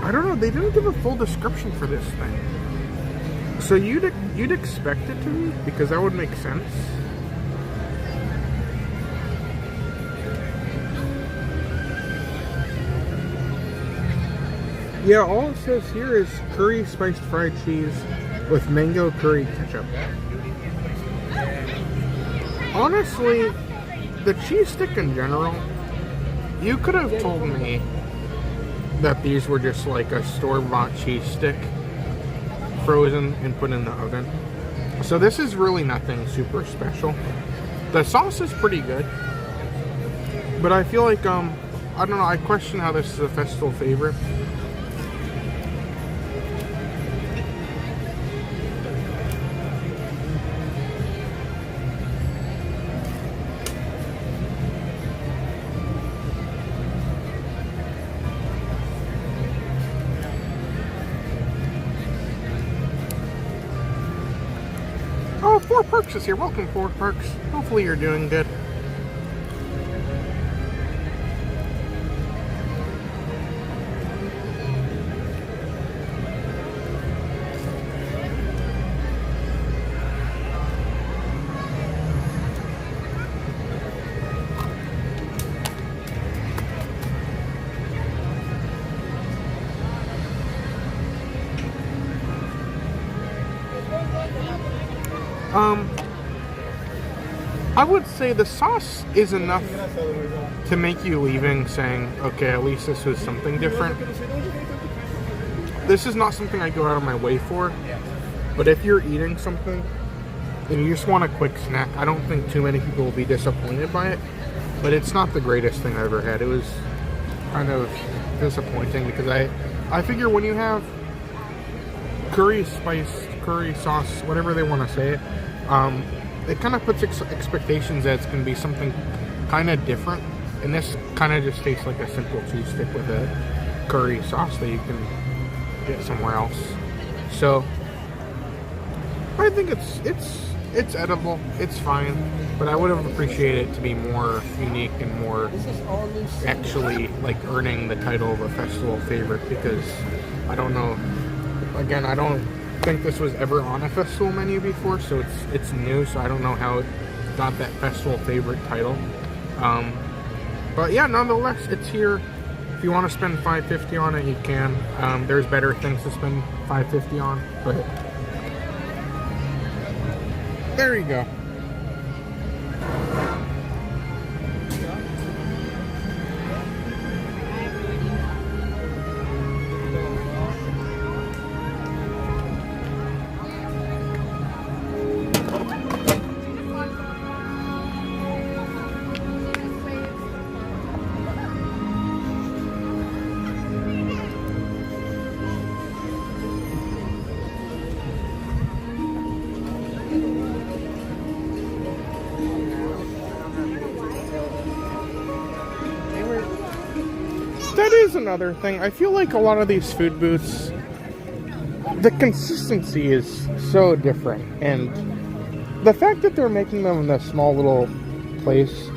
[SPEAKER 1] I don't know, they didn't give a full description for this thing. So you'd expect it to be, because that would make sense. Yeah, all it says here is curry spiced fried cheese with mango curry ketchup. Honestly, the cheese stick in general, you could have told me that these were just like a store-bought cheese stick frozen and put in the oven. So this is really nothing super special. The sauce is pretty good, but I feel like I don't know, I question how this is a festival favorite. Oh, 4 Perks is here. Welcome, 4 Perks. Hopefully you're doing good. I would say the sauce is enough to make you leaving saying, okay, at least this was something different. This is not something I go out of my way for, but if you're eating something and you just want a quick snack, I don't think too many people will be disappointed by it, but it's not the greatest thing I've ever had. It was kind of disappointing because I figure when you have curry spice, curry sauce, whatever they want to say it, it kind of puts expectations that it's going to be something kind of different, and this kind of just tastes like a simple cheese stick with a curry sauce that you can get somewhere else. So I think it's edible, it's fine, but I would have appreciated it to be more unique and more actually like earning the title of a festival favorite, because I don't know, again, I don't think this was ever on a festival menu before, so it's new, so I don't know how it got that festival favorite title. But yeah, nonetheless, it's here. If you want to spend $5.50 on it, you can. There's better things to spend $5.50 on, but there you go. That is another thing. I feel like a lot of these food booths, the consistency is so different, and the fact that they're making them in a small little place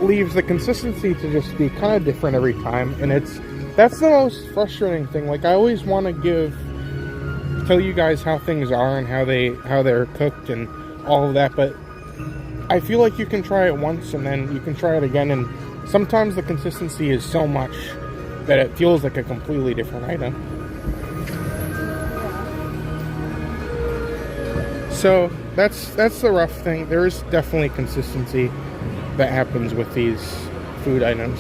[SPEAKER 1] leaves the consistency to just be kind of different every time, and that's the most frustrating thing. Like, I always want to give tell you guys how things are and how they're cooked and all of that, but I feel like you can try it once and then you can try it again, and sometimes the consistency is so much that it feels like a completely different item. So that's the rough thing. There is definitely consistency that happens with these food items.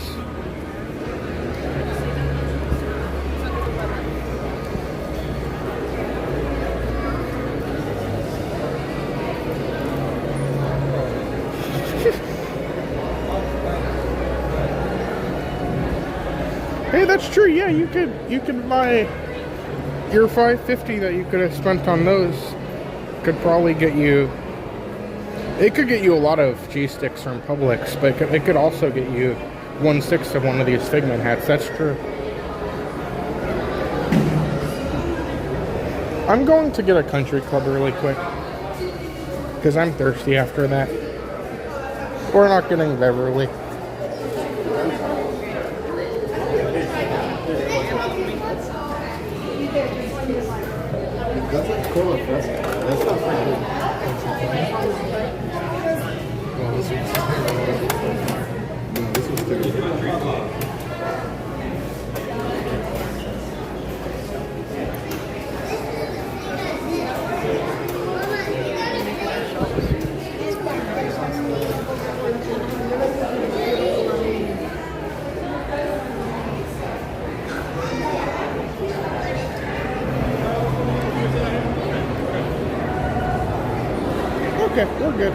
[SPEAKER 1] Hey, that's true. Yeah, you could buy your $5.50 that you could have spent on those. Could probably get you. It could get you a lot of cheese sticks from Publix, but it could also get you 1/6 of one of these Figment hats. That's true. I'm going to get a country club really quick because I'm thirsty after that. We're not getting Beverly.
[SPEAKER 6] That's like cool. That's not very good. Well, this one's good.
[SPEAKER 1] Okay, we're good.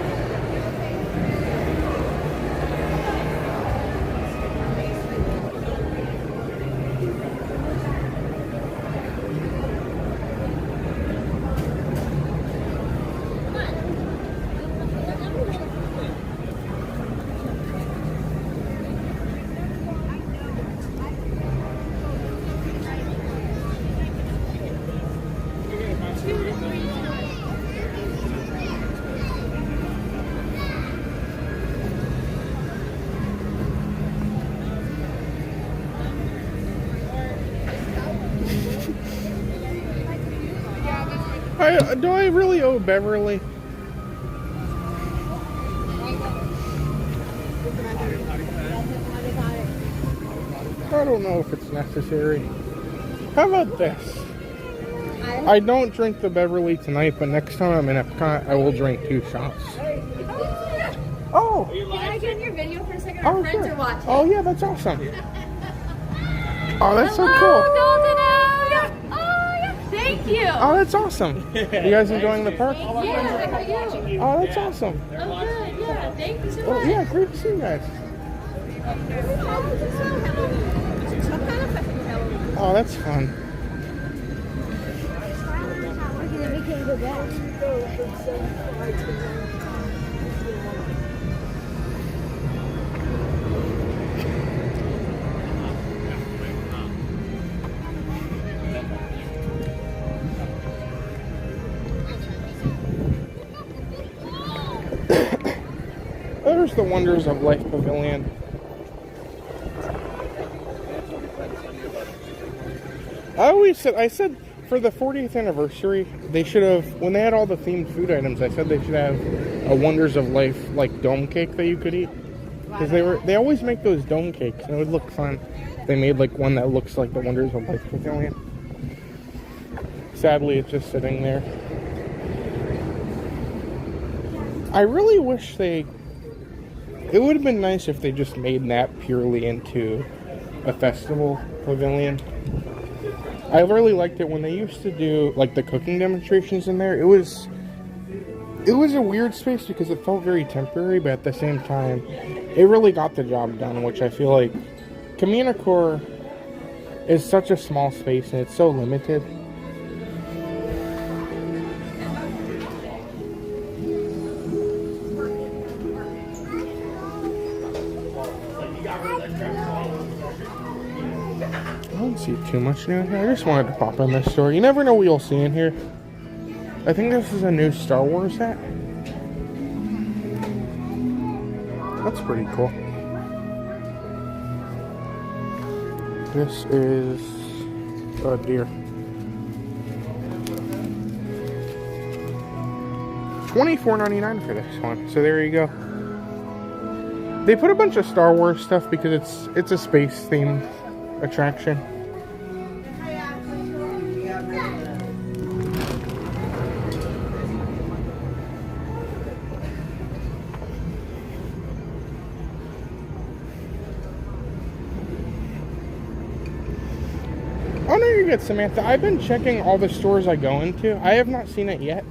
[SPEAKER 1] Do I really owe Beverly? I don't know if it's necessary. How about this? I don't drink the Beverly tonight, but next time I'm in Epcot, I will drink 2 shots. Oh!
[SPEAKER 7] Can I get in your video for a second?
[SPEAKER 1] Oh,
[SPEAKER 7] Our friends
[SPEAKER 1] sure.
[SPEAKER 7] are watching.
[SPEAKER 1] Oh, yeah, that's awesome. Oh, that's so cool.
[SPEAKER 7] Golden Oak! Oh, yeah. Thank you.
[SPEAKER 1] Oh, that's awesome. You guys enjoying the park?
[SPEAKER 7] Yeah, how are you?
[SPEAKER 1] Oh, that's awesome.
[SPEAKER 7] I'm good, yeah. Thank you so
[SPEAKER 1] Oh,
[SPEAKER 7] much.
[SPEAKER 1] yeah, great to see you guys. Oh, that's fun. There's the Wonders of Life Pavilion. I said for the 40th anniversary, they should have, when they had all the themed food items, I said they should have a Wonders of Life like dome cake that you could eat. Because they always make those dome cakes and it would look fun. They made like one that looks like the Wonders of Life Pavilion. Sadly, it's just sitting there. I really wish it would have been nice if they just made that purely into a festival pavilion. I really liked it when they used to do like the cooking demonstrations in there. It was a weird space because it felt very temporary, but at the same time, it really got the job done, which I feel like Kilimanjaro is such a small space and it's so limited. I don't see too much new in here. I just wanted to pop in this store. You never know what you'll see in here. I think this is a new Star Wars hat. That's pretty cool. This is a deer. $24.99 for this one. So there you go. They put a bunch of Star Wars stuff because it's a space themed attraction. Oh no, you're good, Samantha. I've been checking all the stores I go into. I have not seen it yet.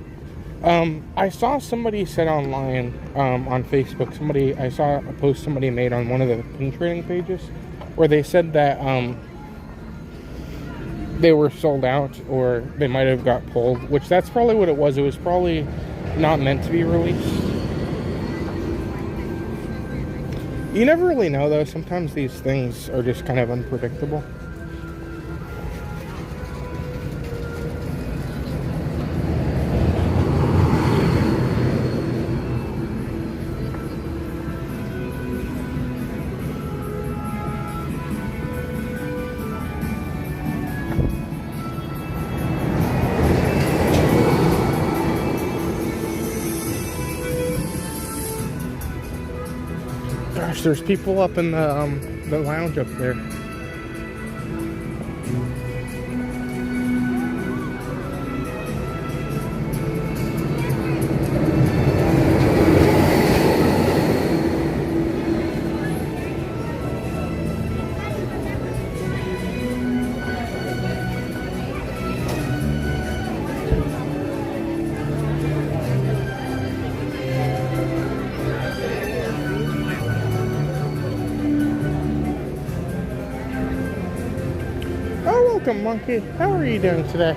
[SPEAKER 1] I saw somebody said online on Facebook. I saw a post somebody made on one of the pin trading pages where they said that they were sold out or they might have got pulled. Which that's probably what it was. It was probably not meant to be released. You never really know though. Sometimes these things are just kind of unpredictable. Gosh, there's people up in the lounge up there. Welcome, Monkey. How are you doing today?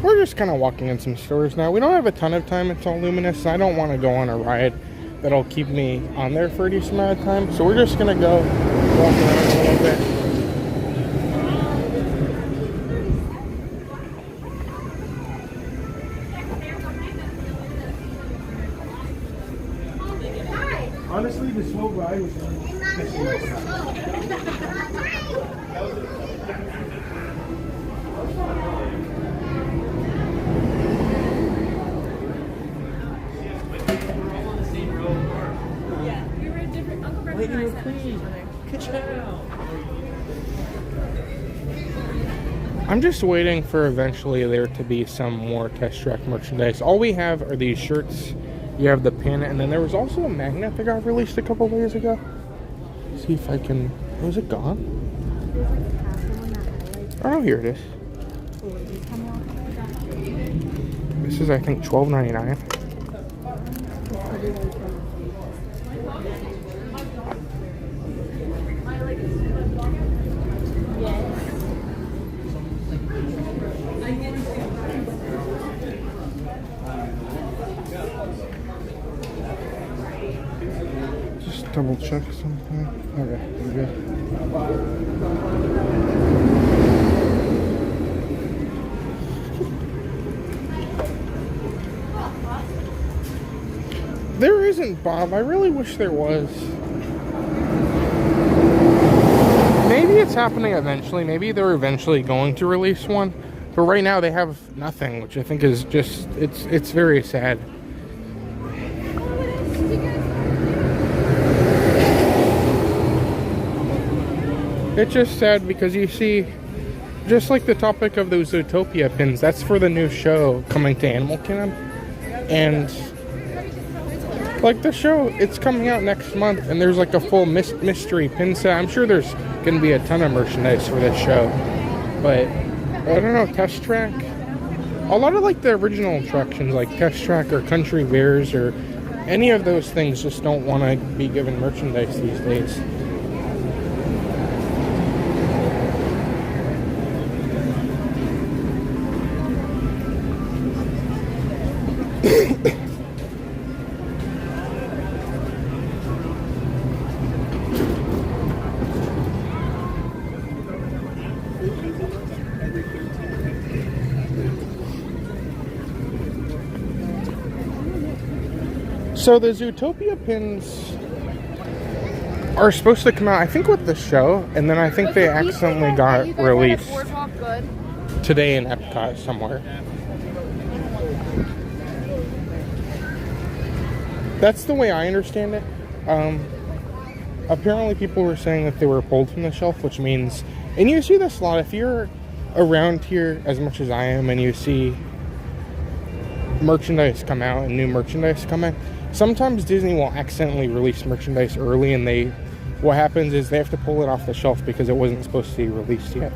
[SPEAKER 1] We're just kind of walking in some stores now. We don't have a ton of time until Luminous, and I don't want to go on a ride that'll keep me on there for a decent amount of time. So we're just gonna go walk around a little bit.
[SPEAKER 16] Honestly, the slow ride was
[SPEAKER 1] I'm just waiting for eventually there to be some more test track merchandise. All we have are these shirts. You have the pin, and then there was also a magnet that got released a couple days ago. See if I can. Was it gone? Oh, here it is. This is, I think, $12.99. Just double check something. Okay, we're good. There isn't, Bob. I really wish there was. Maybe it's happening eventually. Maybe they're eventually going to release one. But right now they have nothing, which I think is just, it's very sad. It's just sad because you see, just like the topic of those Zootopia pins, that's for the new show coming to Animal Kingdom. And like the show, it's coming out next month, and there's like a full mystery pin set. I'm sure there's gonna be a ton of merchandise for this show, but I don't know, Test Track. A lot of like the original attractions, like Test Track or Country Bears or any of those things, just don't want to be given merchandise these days. So the Zootopia pins are supposed to come out, I think, with the show, and then I think they accidentally got released today in Epcot somewhere. That's the way I understand it. Apparently people were saying that they were pulled from the shelf, which means, and you see this a lot, if you're around here as much as I am and you see merchandise come out and new merchandise come in, sometimes Disney will accidentally release merchandise early, and what happens is they have to pull it off the shelf because it wasn't supposed to be released yet.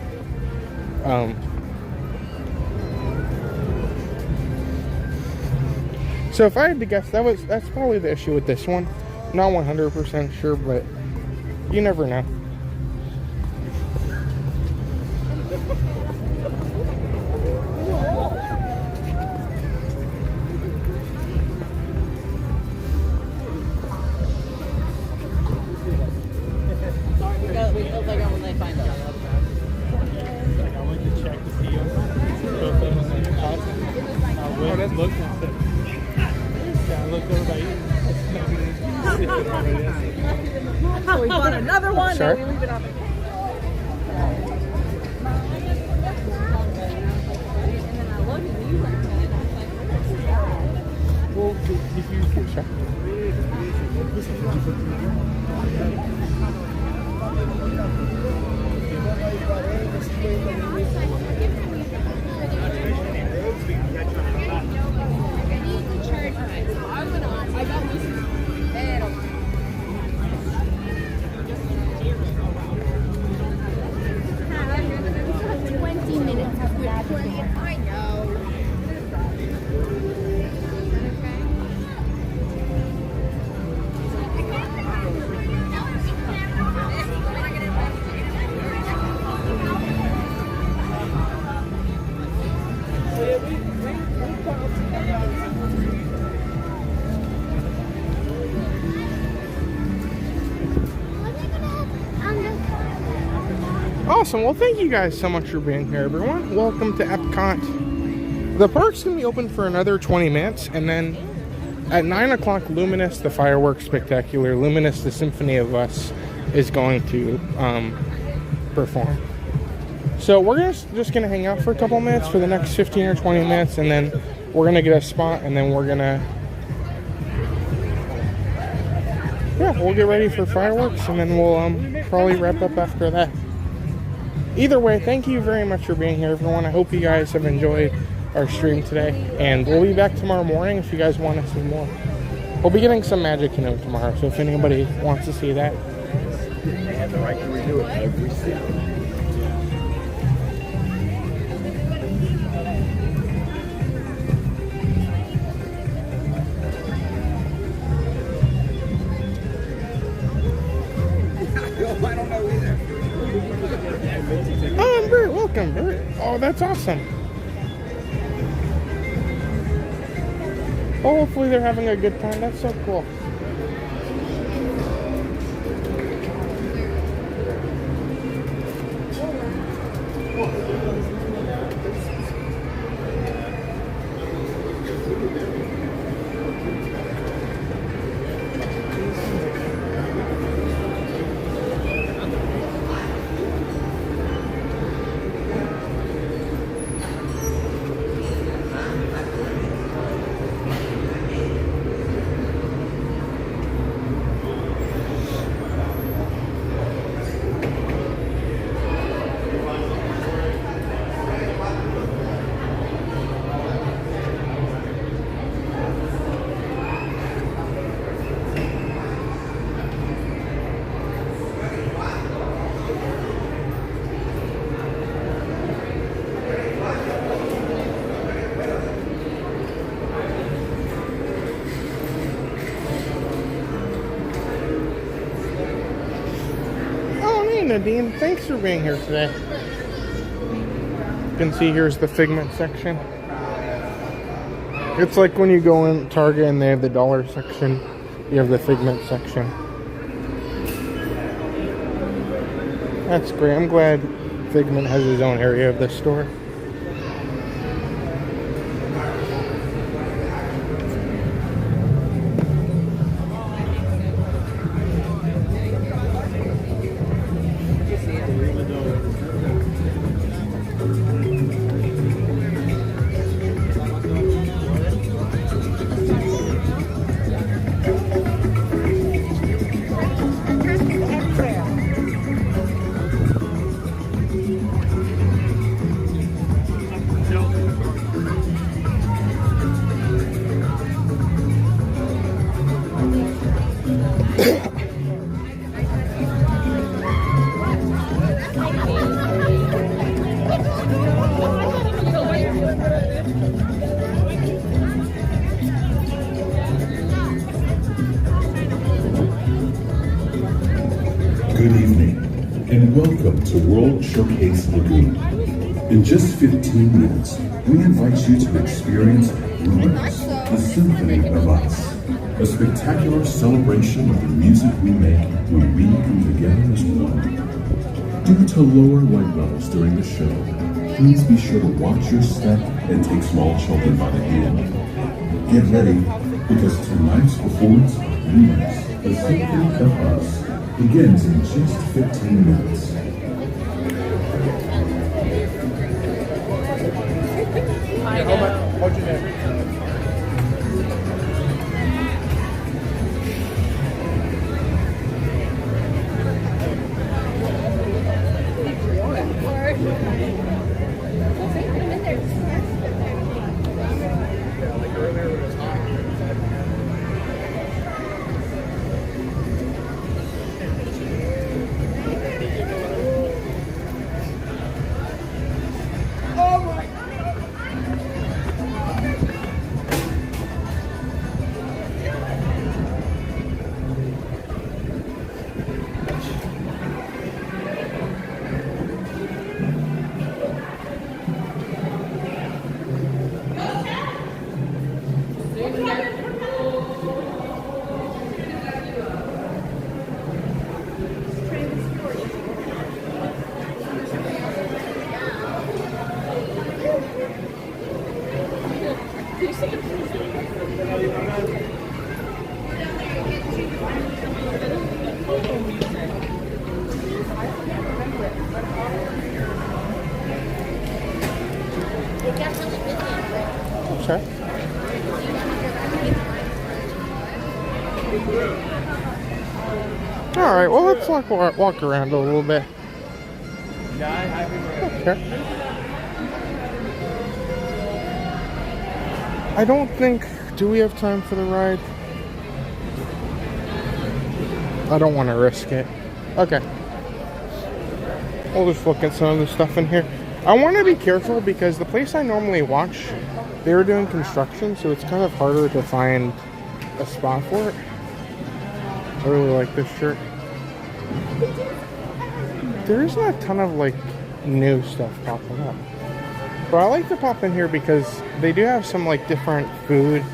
[SPEAKER 1] So if I had to guess, that's probably the issue with this one. Not 100% sure, but you never know.
[SPEAKER 19] We bought another one.
[SPEAKER 1] Sure.
[SPEAKER 19] And we leave it on.
[SPEAKER 1] Well, if you sure.
[SPEAKER 7] I know.
[SPEAKER 1] Awesome. Well, thank you guys so much for being here, everyone. Welcome to Epcot. The park's going to be open for another 20 minutes, and then at 9 o'clock, Luminous, the fireworks spectacular, Luminous, the Symphony of Us, is going to perform. So we're just going to hang out for a couple minutes for the next 15 or 20 minutes, and then we're going to get a spot, and then we're going to... yeah, we'll get ready for fireworks, and then we'll probably wrap up after that. Either way, thank you very much for being here, everyone. I hope you guys have enjoyed our stream today, and we'll be back tomorrow morning if you guys want to see more. We'll be getting some Magic Kingdom tomorrow, so if anybody wants to see that.
[SPEAKER 12] They have the right to renew it every season.
[SPEAKER 4] I don't know either.
[SPEAKER 1] Oh, Bert, welcome, Bert. Oh, that's awesome. Well, hopefully they're having a good time. That's so cool. Nadine, thanks for being here today. You can see here's the Figment section. It's like when you go in Target and they have the dollar section, you have the Figment section. That's great. I'm glad Figment has his own area of the store.
[SPEAKER 21] and welcome to World Showcase Lagoon. In just 15 minutes, we invite you to experience Luminous, the symphony of us, a spectacular celebration of the music we make when we come together as one. Due to lower light levels during the show, please be sure to watch your step and take small children by the hand. Get ready, because tonight's performance, Luminous, the symphony of us, begins in just 15 minutes.
[SPEAKER 1] What's your name? Okay. All right. Well, let's walk around a little bit. Okay. I don't think. Do we have time for the ride? I don't want to risk it. Okay. We'll just look at some of the stuff in here. I want to be careful because the place I normally watch, they're doing construction, so it's kind of harder to find a spot for it. I really like this shirt. There isn't a ton of like new stuff popping up. But I like to pop in here because they do have some like different food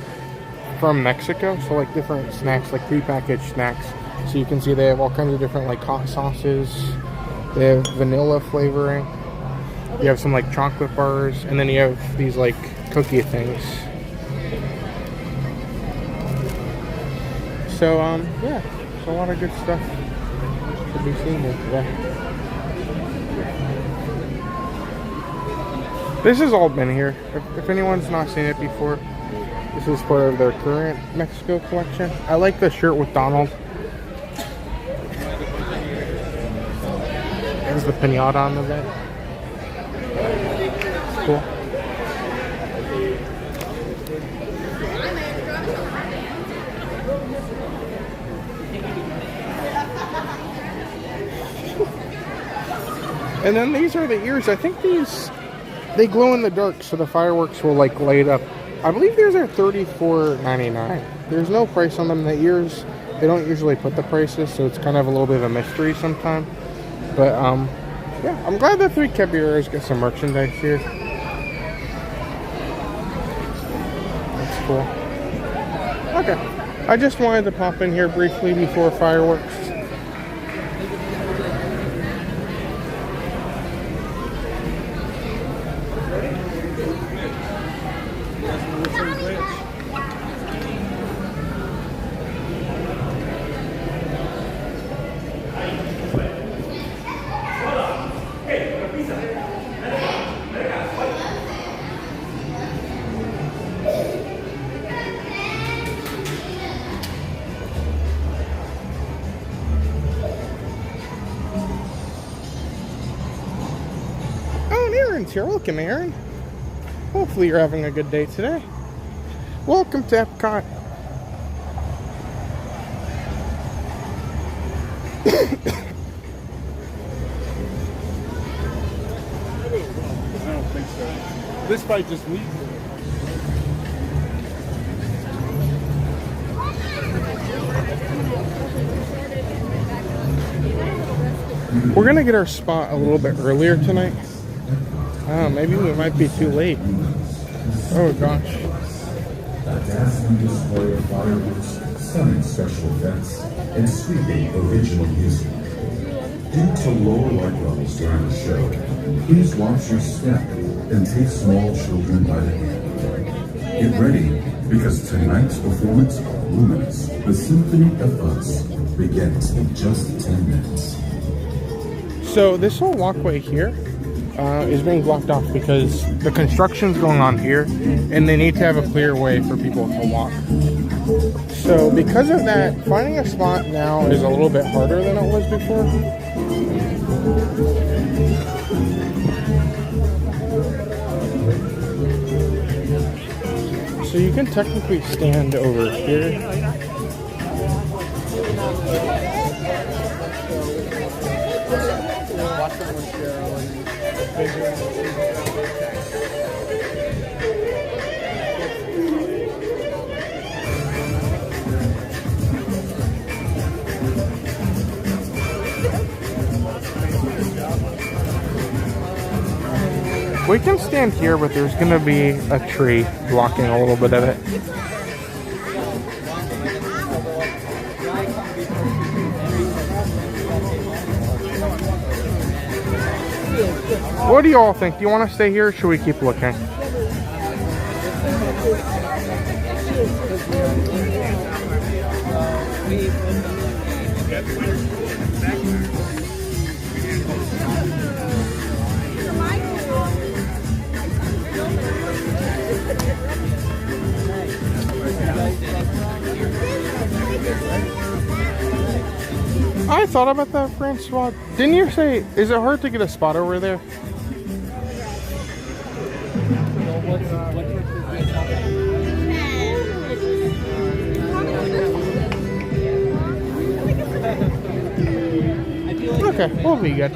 [SPEAKER 1] from Mexico. So like different snacks, like prepackaged snacks. So you can see they have all kinds of different like hot sauces. They have vanilla flavoring. You have some like chocolate bars, and then you have these like cookie things. So yeah, there's a lot of good stuff to be seen here today. This has all been here. If anyone's not seen it before, this is part of their current Mexico collection. I like the shirt with Donald. There's the pinata on the back. Cool. And then these are the ears. I think these, they glow in the dark, so the fireworks will like light up. I believe these are $34.99. There's no price on them. The ears, they don't usually put the prices, so it's kind of a little bit of a mystery sometimes. But yeah, I'm glad that 3 Caballeros get some merchandise here. That's cool. Okay, I just wanted to pop in here briefly before fireworks. Here. Welcome, Aaron. Hopefully you're having a good day today. Welcome to Epcot.
[SPEAKER 2] I don't think so. This fight just leaves it.
[SPEAKER 1] We're gonna get our spot a little bit earlier tonight. Oh, maybe we might be too late. Oh gosh.
[SPEAKER 21] A dazzling display of fireworks, stunning special effects, and sweeping original music. Due to lower light levels during the show, please watch your step and take small children by the hand. Get ready, because tonight's performance, Luminous, the Symphony of Us, begins in just 10 minutes.
[SPEAKER 1] So this whole walkway here is being blocked off because the construction's going on here and they need to have a clear way for people to walk. So because of that, finding a spot now is a little bit harder than it was before. So you can technically stand over here. We can stand here, but there's going to be a tree blocking a little bit of it. What do you all think? Do you want to stay here or should we keep looking? I thought about that, Francois. Didn't you say, is it hard to get a spot over there? Okay, we'll be good.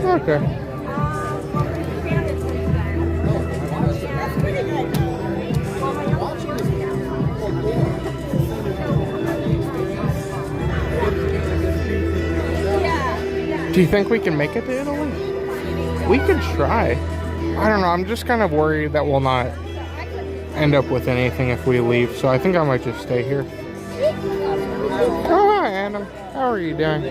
[SPEAKER 1] Okay. Do you think we can make it to Italy? We could try. I don't know, I'm just kind of worried that we'll not end up with anything if we leave, so I think I might just stay here. Oh, hi Adam. How are you doing?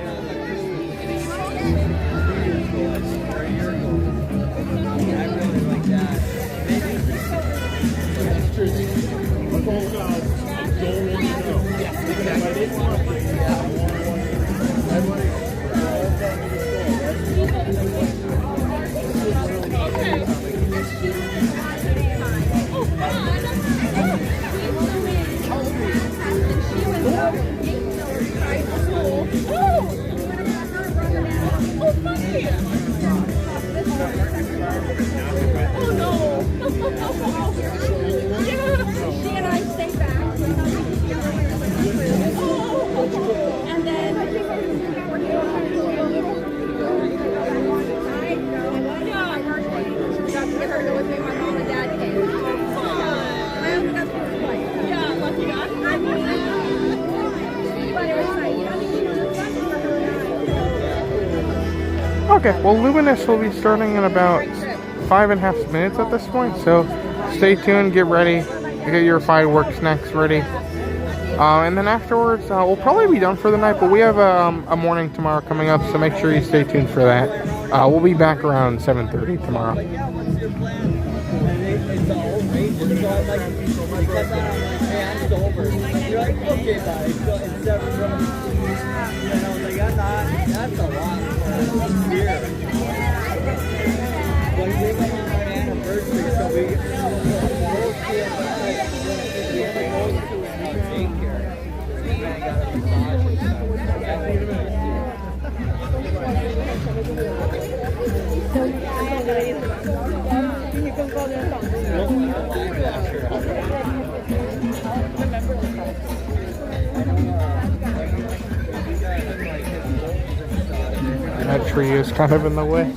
[SPEAKER 1] Okay, well Luminous will be starting in about 5.5 minutes at this point, so stay tuned, get ready, get your fireworks snacks ready. And then afterwards, we'll probably be done for the night, but we have a morning tomorrow coming up, so make sure you stay tuned for that. We'll be back around 7:30 tomorrow. That tree is kind of in the way.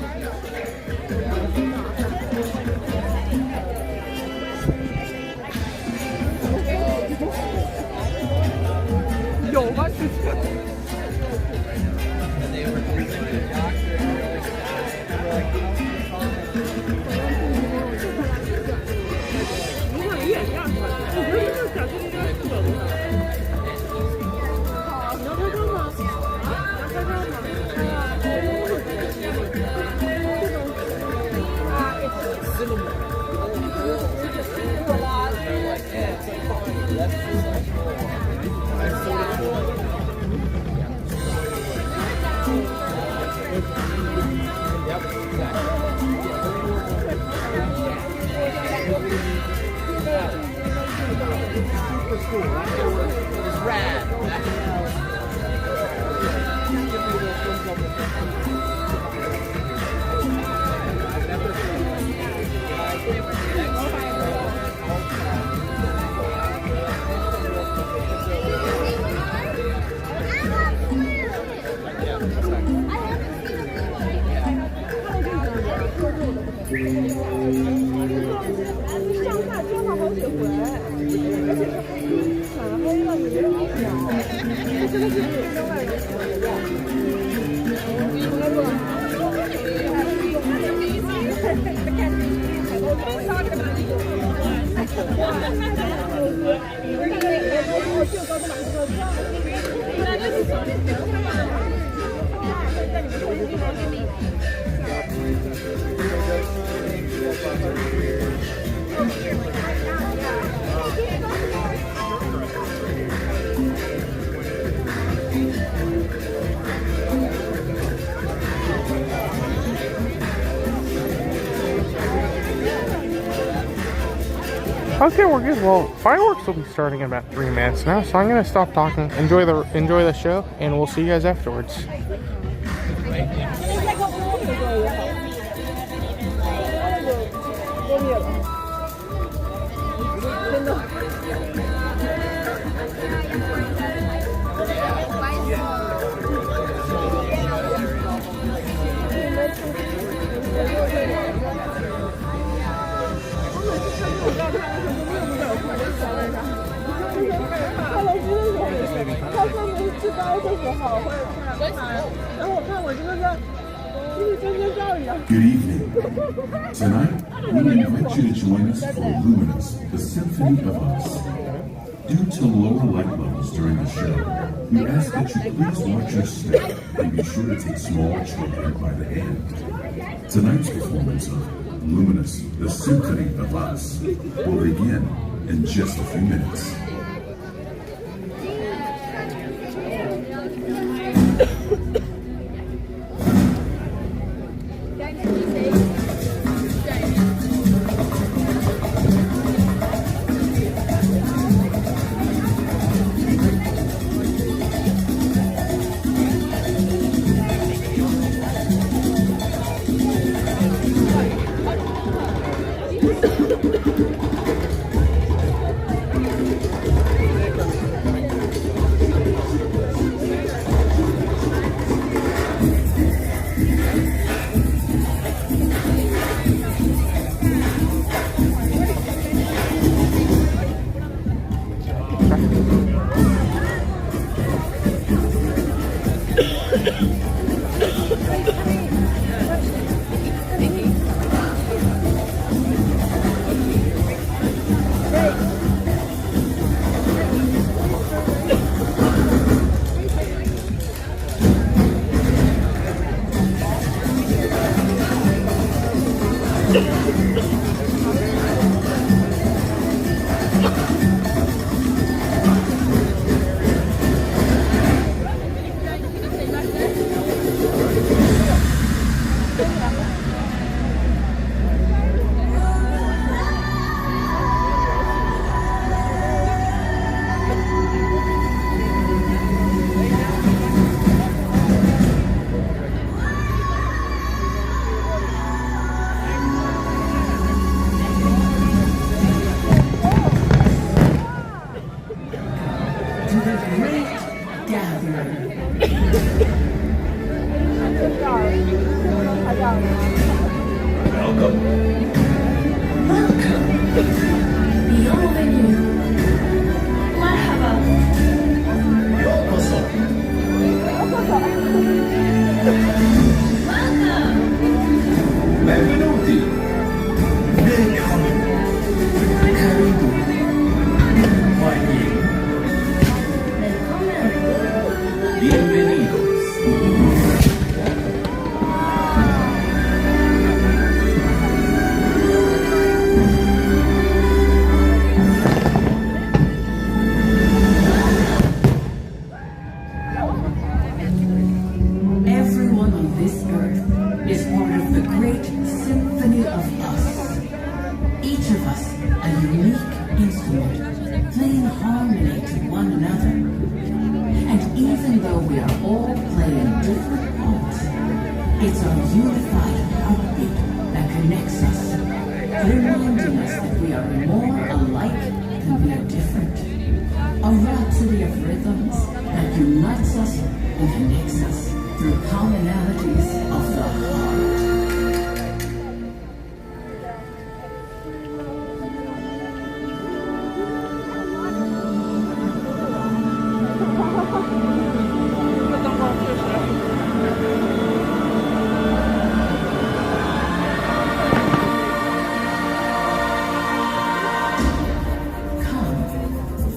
[SPEAKER 1] Okay, we're good. Well, fireworks will be starting in about 3 minutes now, so I'm gonna stop talking. Enjoy the show, and we'll see you guys afterwards.
[SPEAKER 21] Good evening. Tonight, we invite you to join us for Luminous, the Symphony of Us. Due to lower light levels during the show, we ask that you please watch your step and be sure to take small children by the hand. Tonight's performance of Luminous, the Symphony of Us will begin in just a few minutes.
[SPEAKER 14] of us. Each of us a unique instrument, playing harmony to one another. And even though we are all playing different parts, it's our unified heartbeat that connects us, reminding us that we are more alike than we are different. A rhapsody of rhythms that unites us and connects us through commonalities of the heart.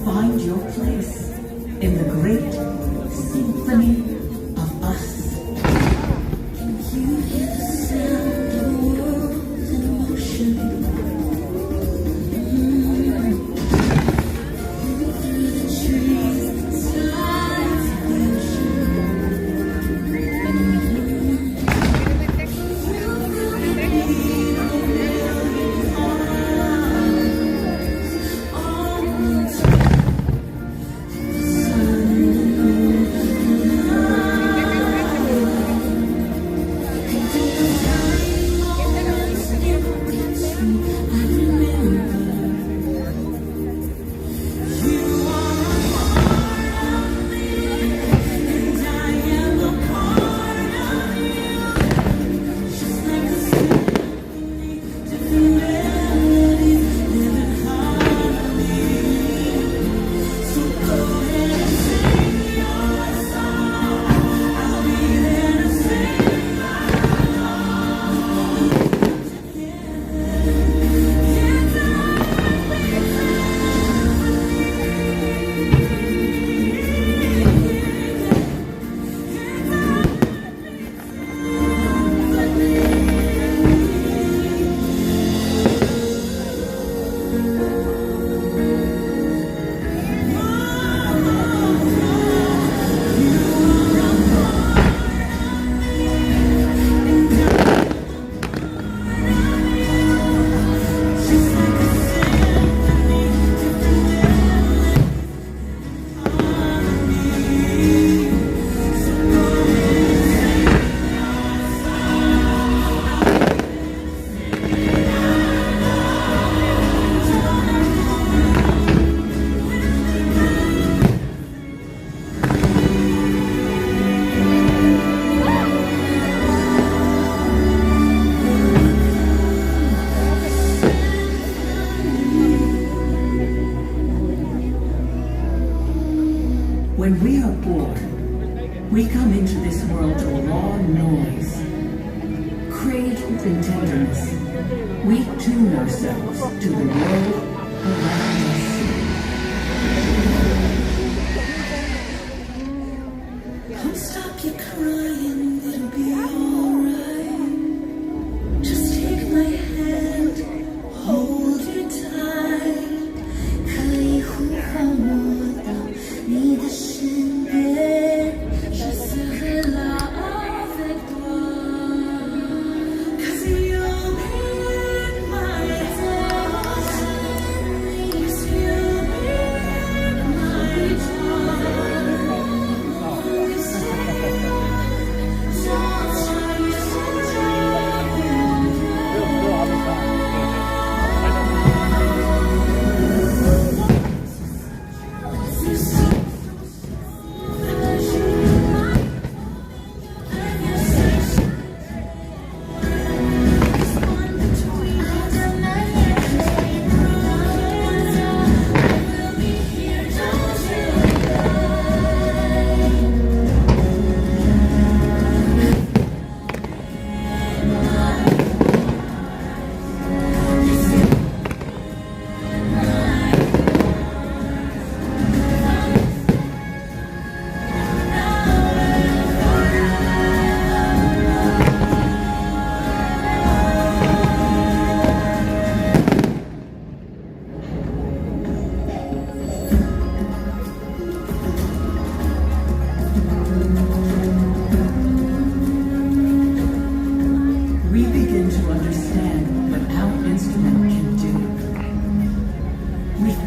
[SPEAKER 14] Find your place in the great symphony of us. Can you hear the sound of the world in motion? Through the trees inside the ocean. When we are born, we come into this world to raw noise. Cradled in tenderness, we tune ourselves to the world around us. Come stop your crying, it'll be alright. Just take my hand, hold you tight. 可以呼唤我到你的身边，je serai là avec toi. 'Cause you'll be in my attention.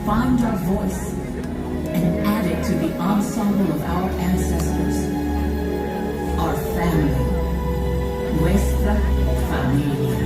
[SPEAKER 14] find our voice and add it to the ensemble of our ancestors. Our family. Nuestra familia.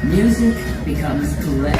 [SPEAKER 14] Music becomes play.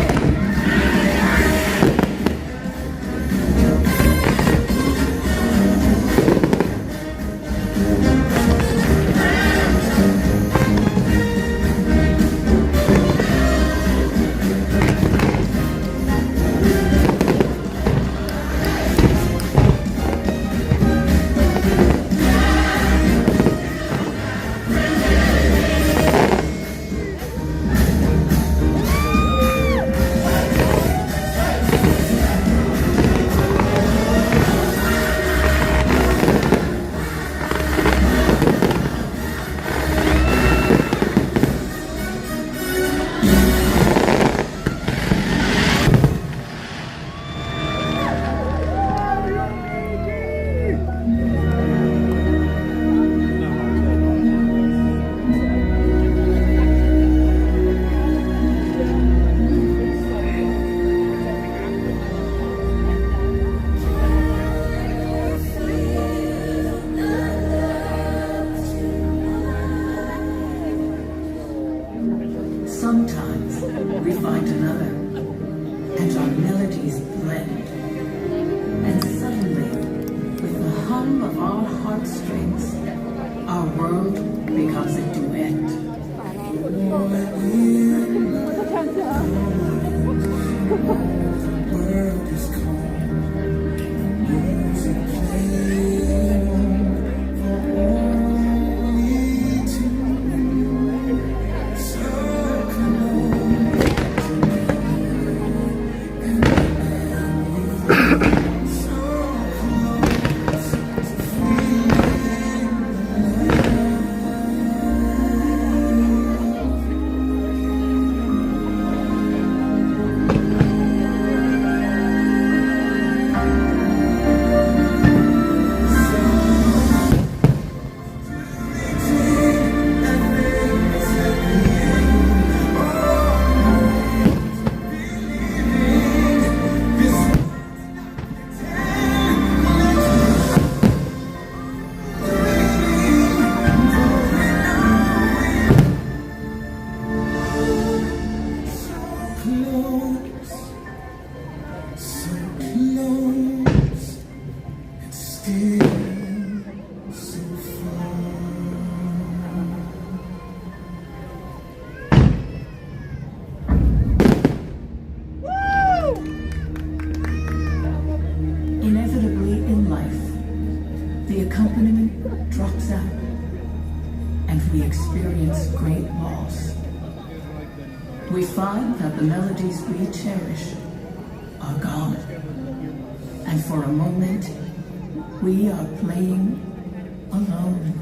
[SPEAKER 14] Sometimes we find another, and our melodies blend. And suddenly, with the hum of our heartstrings, our world becomes a duet. We find that the melodies we cherish are gone. And for a moment, we are playing alone.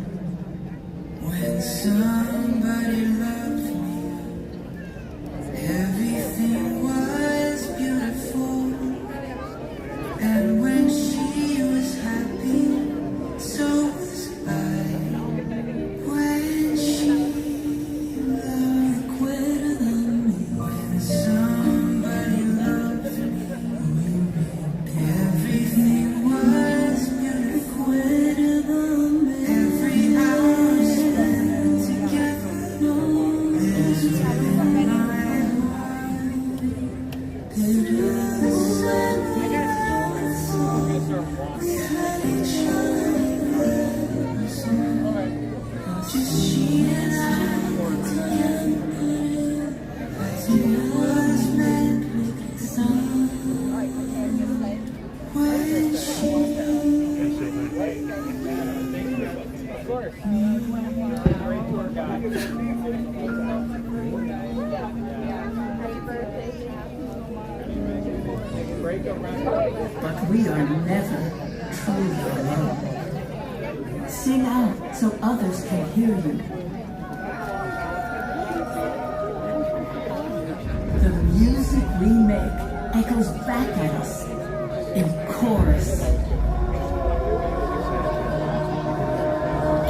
[SPEAKER 10] When somebody loved me, everything was beautiful. And when she was happy, so was I. When she loved quitter than me, when somebody loved me, everything was beautiful. Quitter than me. Every hour spent together.
[SPEAKER 14] But we are never truly alone. Sing out so others can hear you. The music we make echoes back at us in chorus,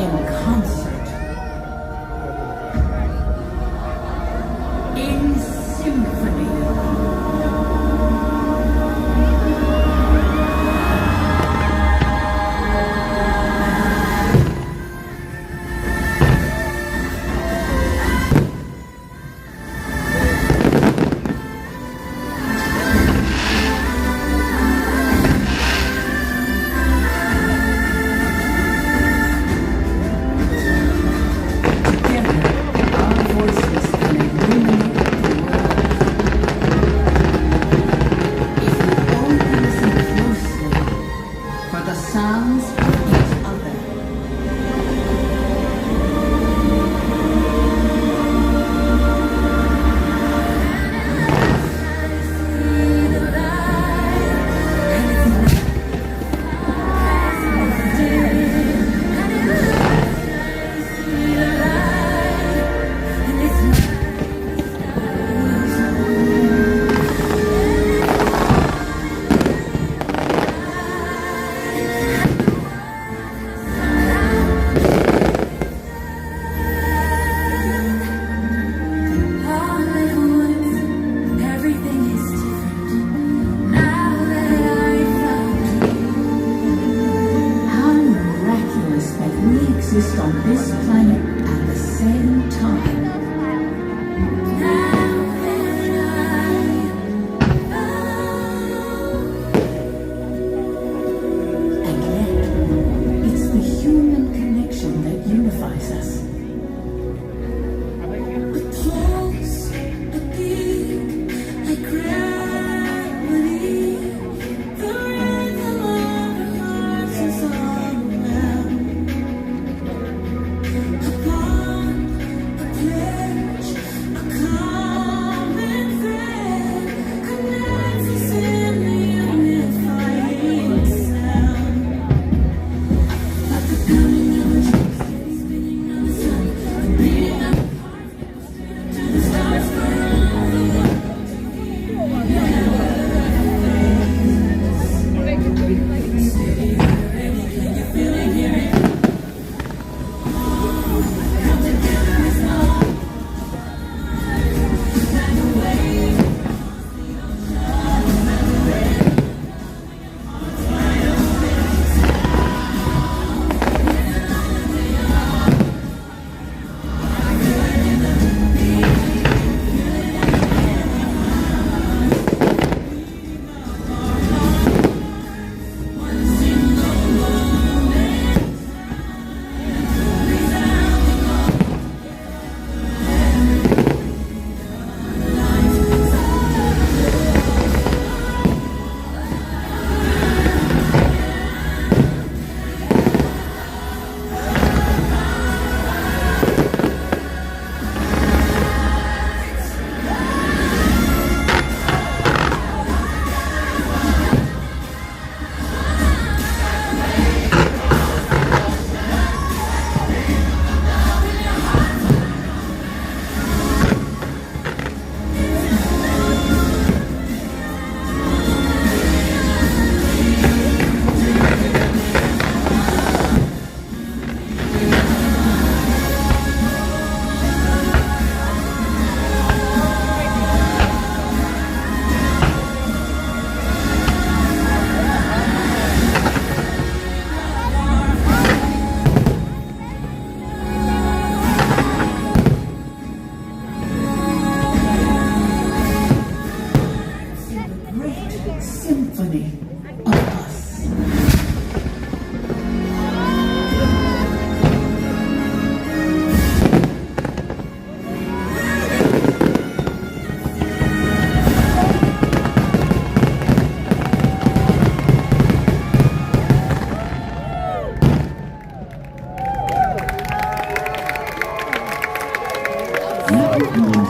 [SPEAKER 14] in concert, in symphony.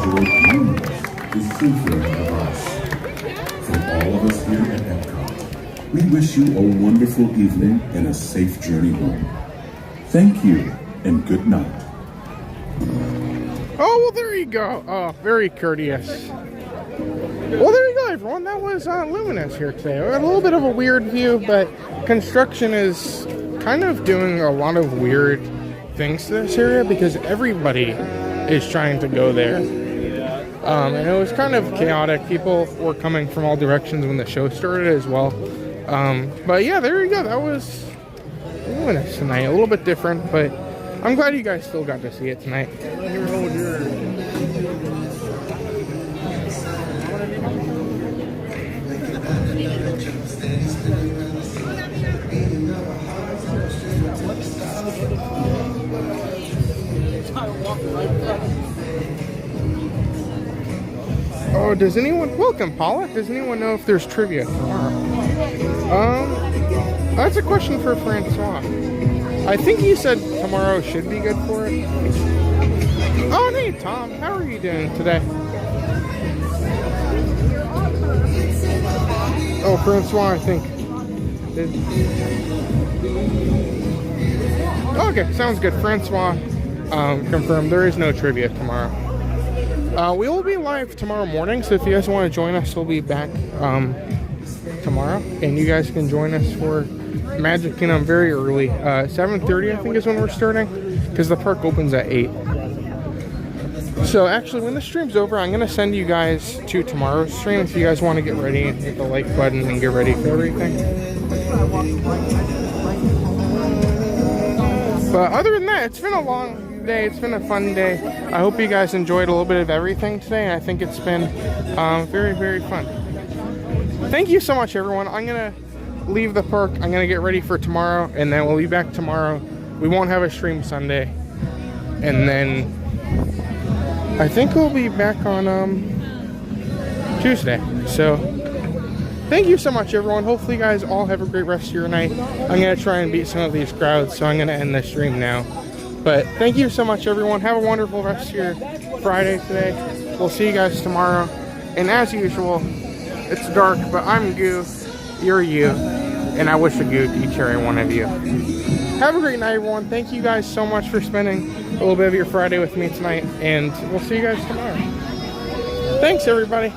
[SPEAKER 21] enjoyed Luminous, the super of us. From all of us here at Epcot, we wish you a wonderful evening and a safe journey home. Thank you and good night.
[SPEAKER 1] Oh, well, there you go. Oh, very courteous. Well, there you go, everyone. That was Luminous here today. We had a little bit of a weird view, but construction is kind of doing a lot of weird things to this area because everybody is trying to go there. And it was kind of chaotic. People were coming from all directions when the show started as well. But yeah, there you go. That was Luminous tonight. A little bit different, but I'm glad you guys still got to see it tonight. Oh, does anyone... Welcome, Paula. Does anyone know if there's trivia tomorrow? That's a question for Francois. I think he said tomorrow should be good for it. Oh, hey, Tom. How are you doing today? Oh, Francois, I think. Okay, sounds good. Francois confirmed there is no trivia tomorrow. We will be live tomorrow morning, so if you guys want to join us, we'll be back tomorrow, and you guys can join us for Magic Kingdom very early. 7:30 I think is when we're starting, because the park opens at 8. So actually, when the stream's over, I'm going to send you guys to tomorrow's stream if you guys want to get ready and hit the like button and get ready for everything. But other than that, it's been a long day. It's been a fun day. I hope you guys enjoyed a little bit of everything today. I think it's been very, very fun. Thank you so much, everyone. I'm going to leave the park. I'm going to get ready for tomorrow, and then we'll be back tomorrow. We won't have a stream Sunday. And then I think we'll be back on Tuesday. So thank you so much, everyone. Hopefully you guys all have a great rest of your night. I'm going to try and beat some of these crowds, so I'm going to end the stream now. But thank you so much, everyone. Have a wonderful rest of your Friday today. We'll see you guys tomorrow. And as usual, it's dark, but I'm Goo, you're you, and I wish a goo to each and every one of you. Have a great night, everyone. Thank you guys so much for spending a little bit of your Friday with me tonight, and we'll see you guys tomorrow. Thanks, everybody.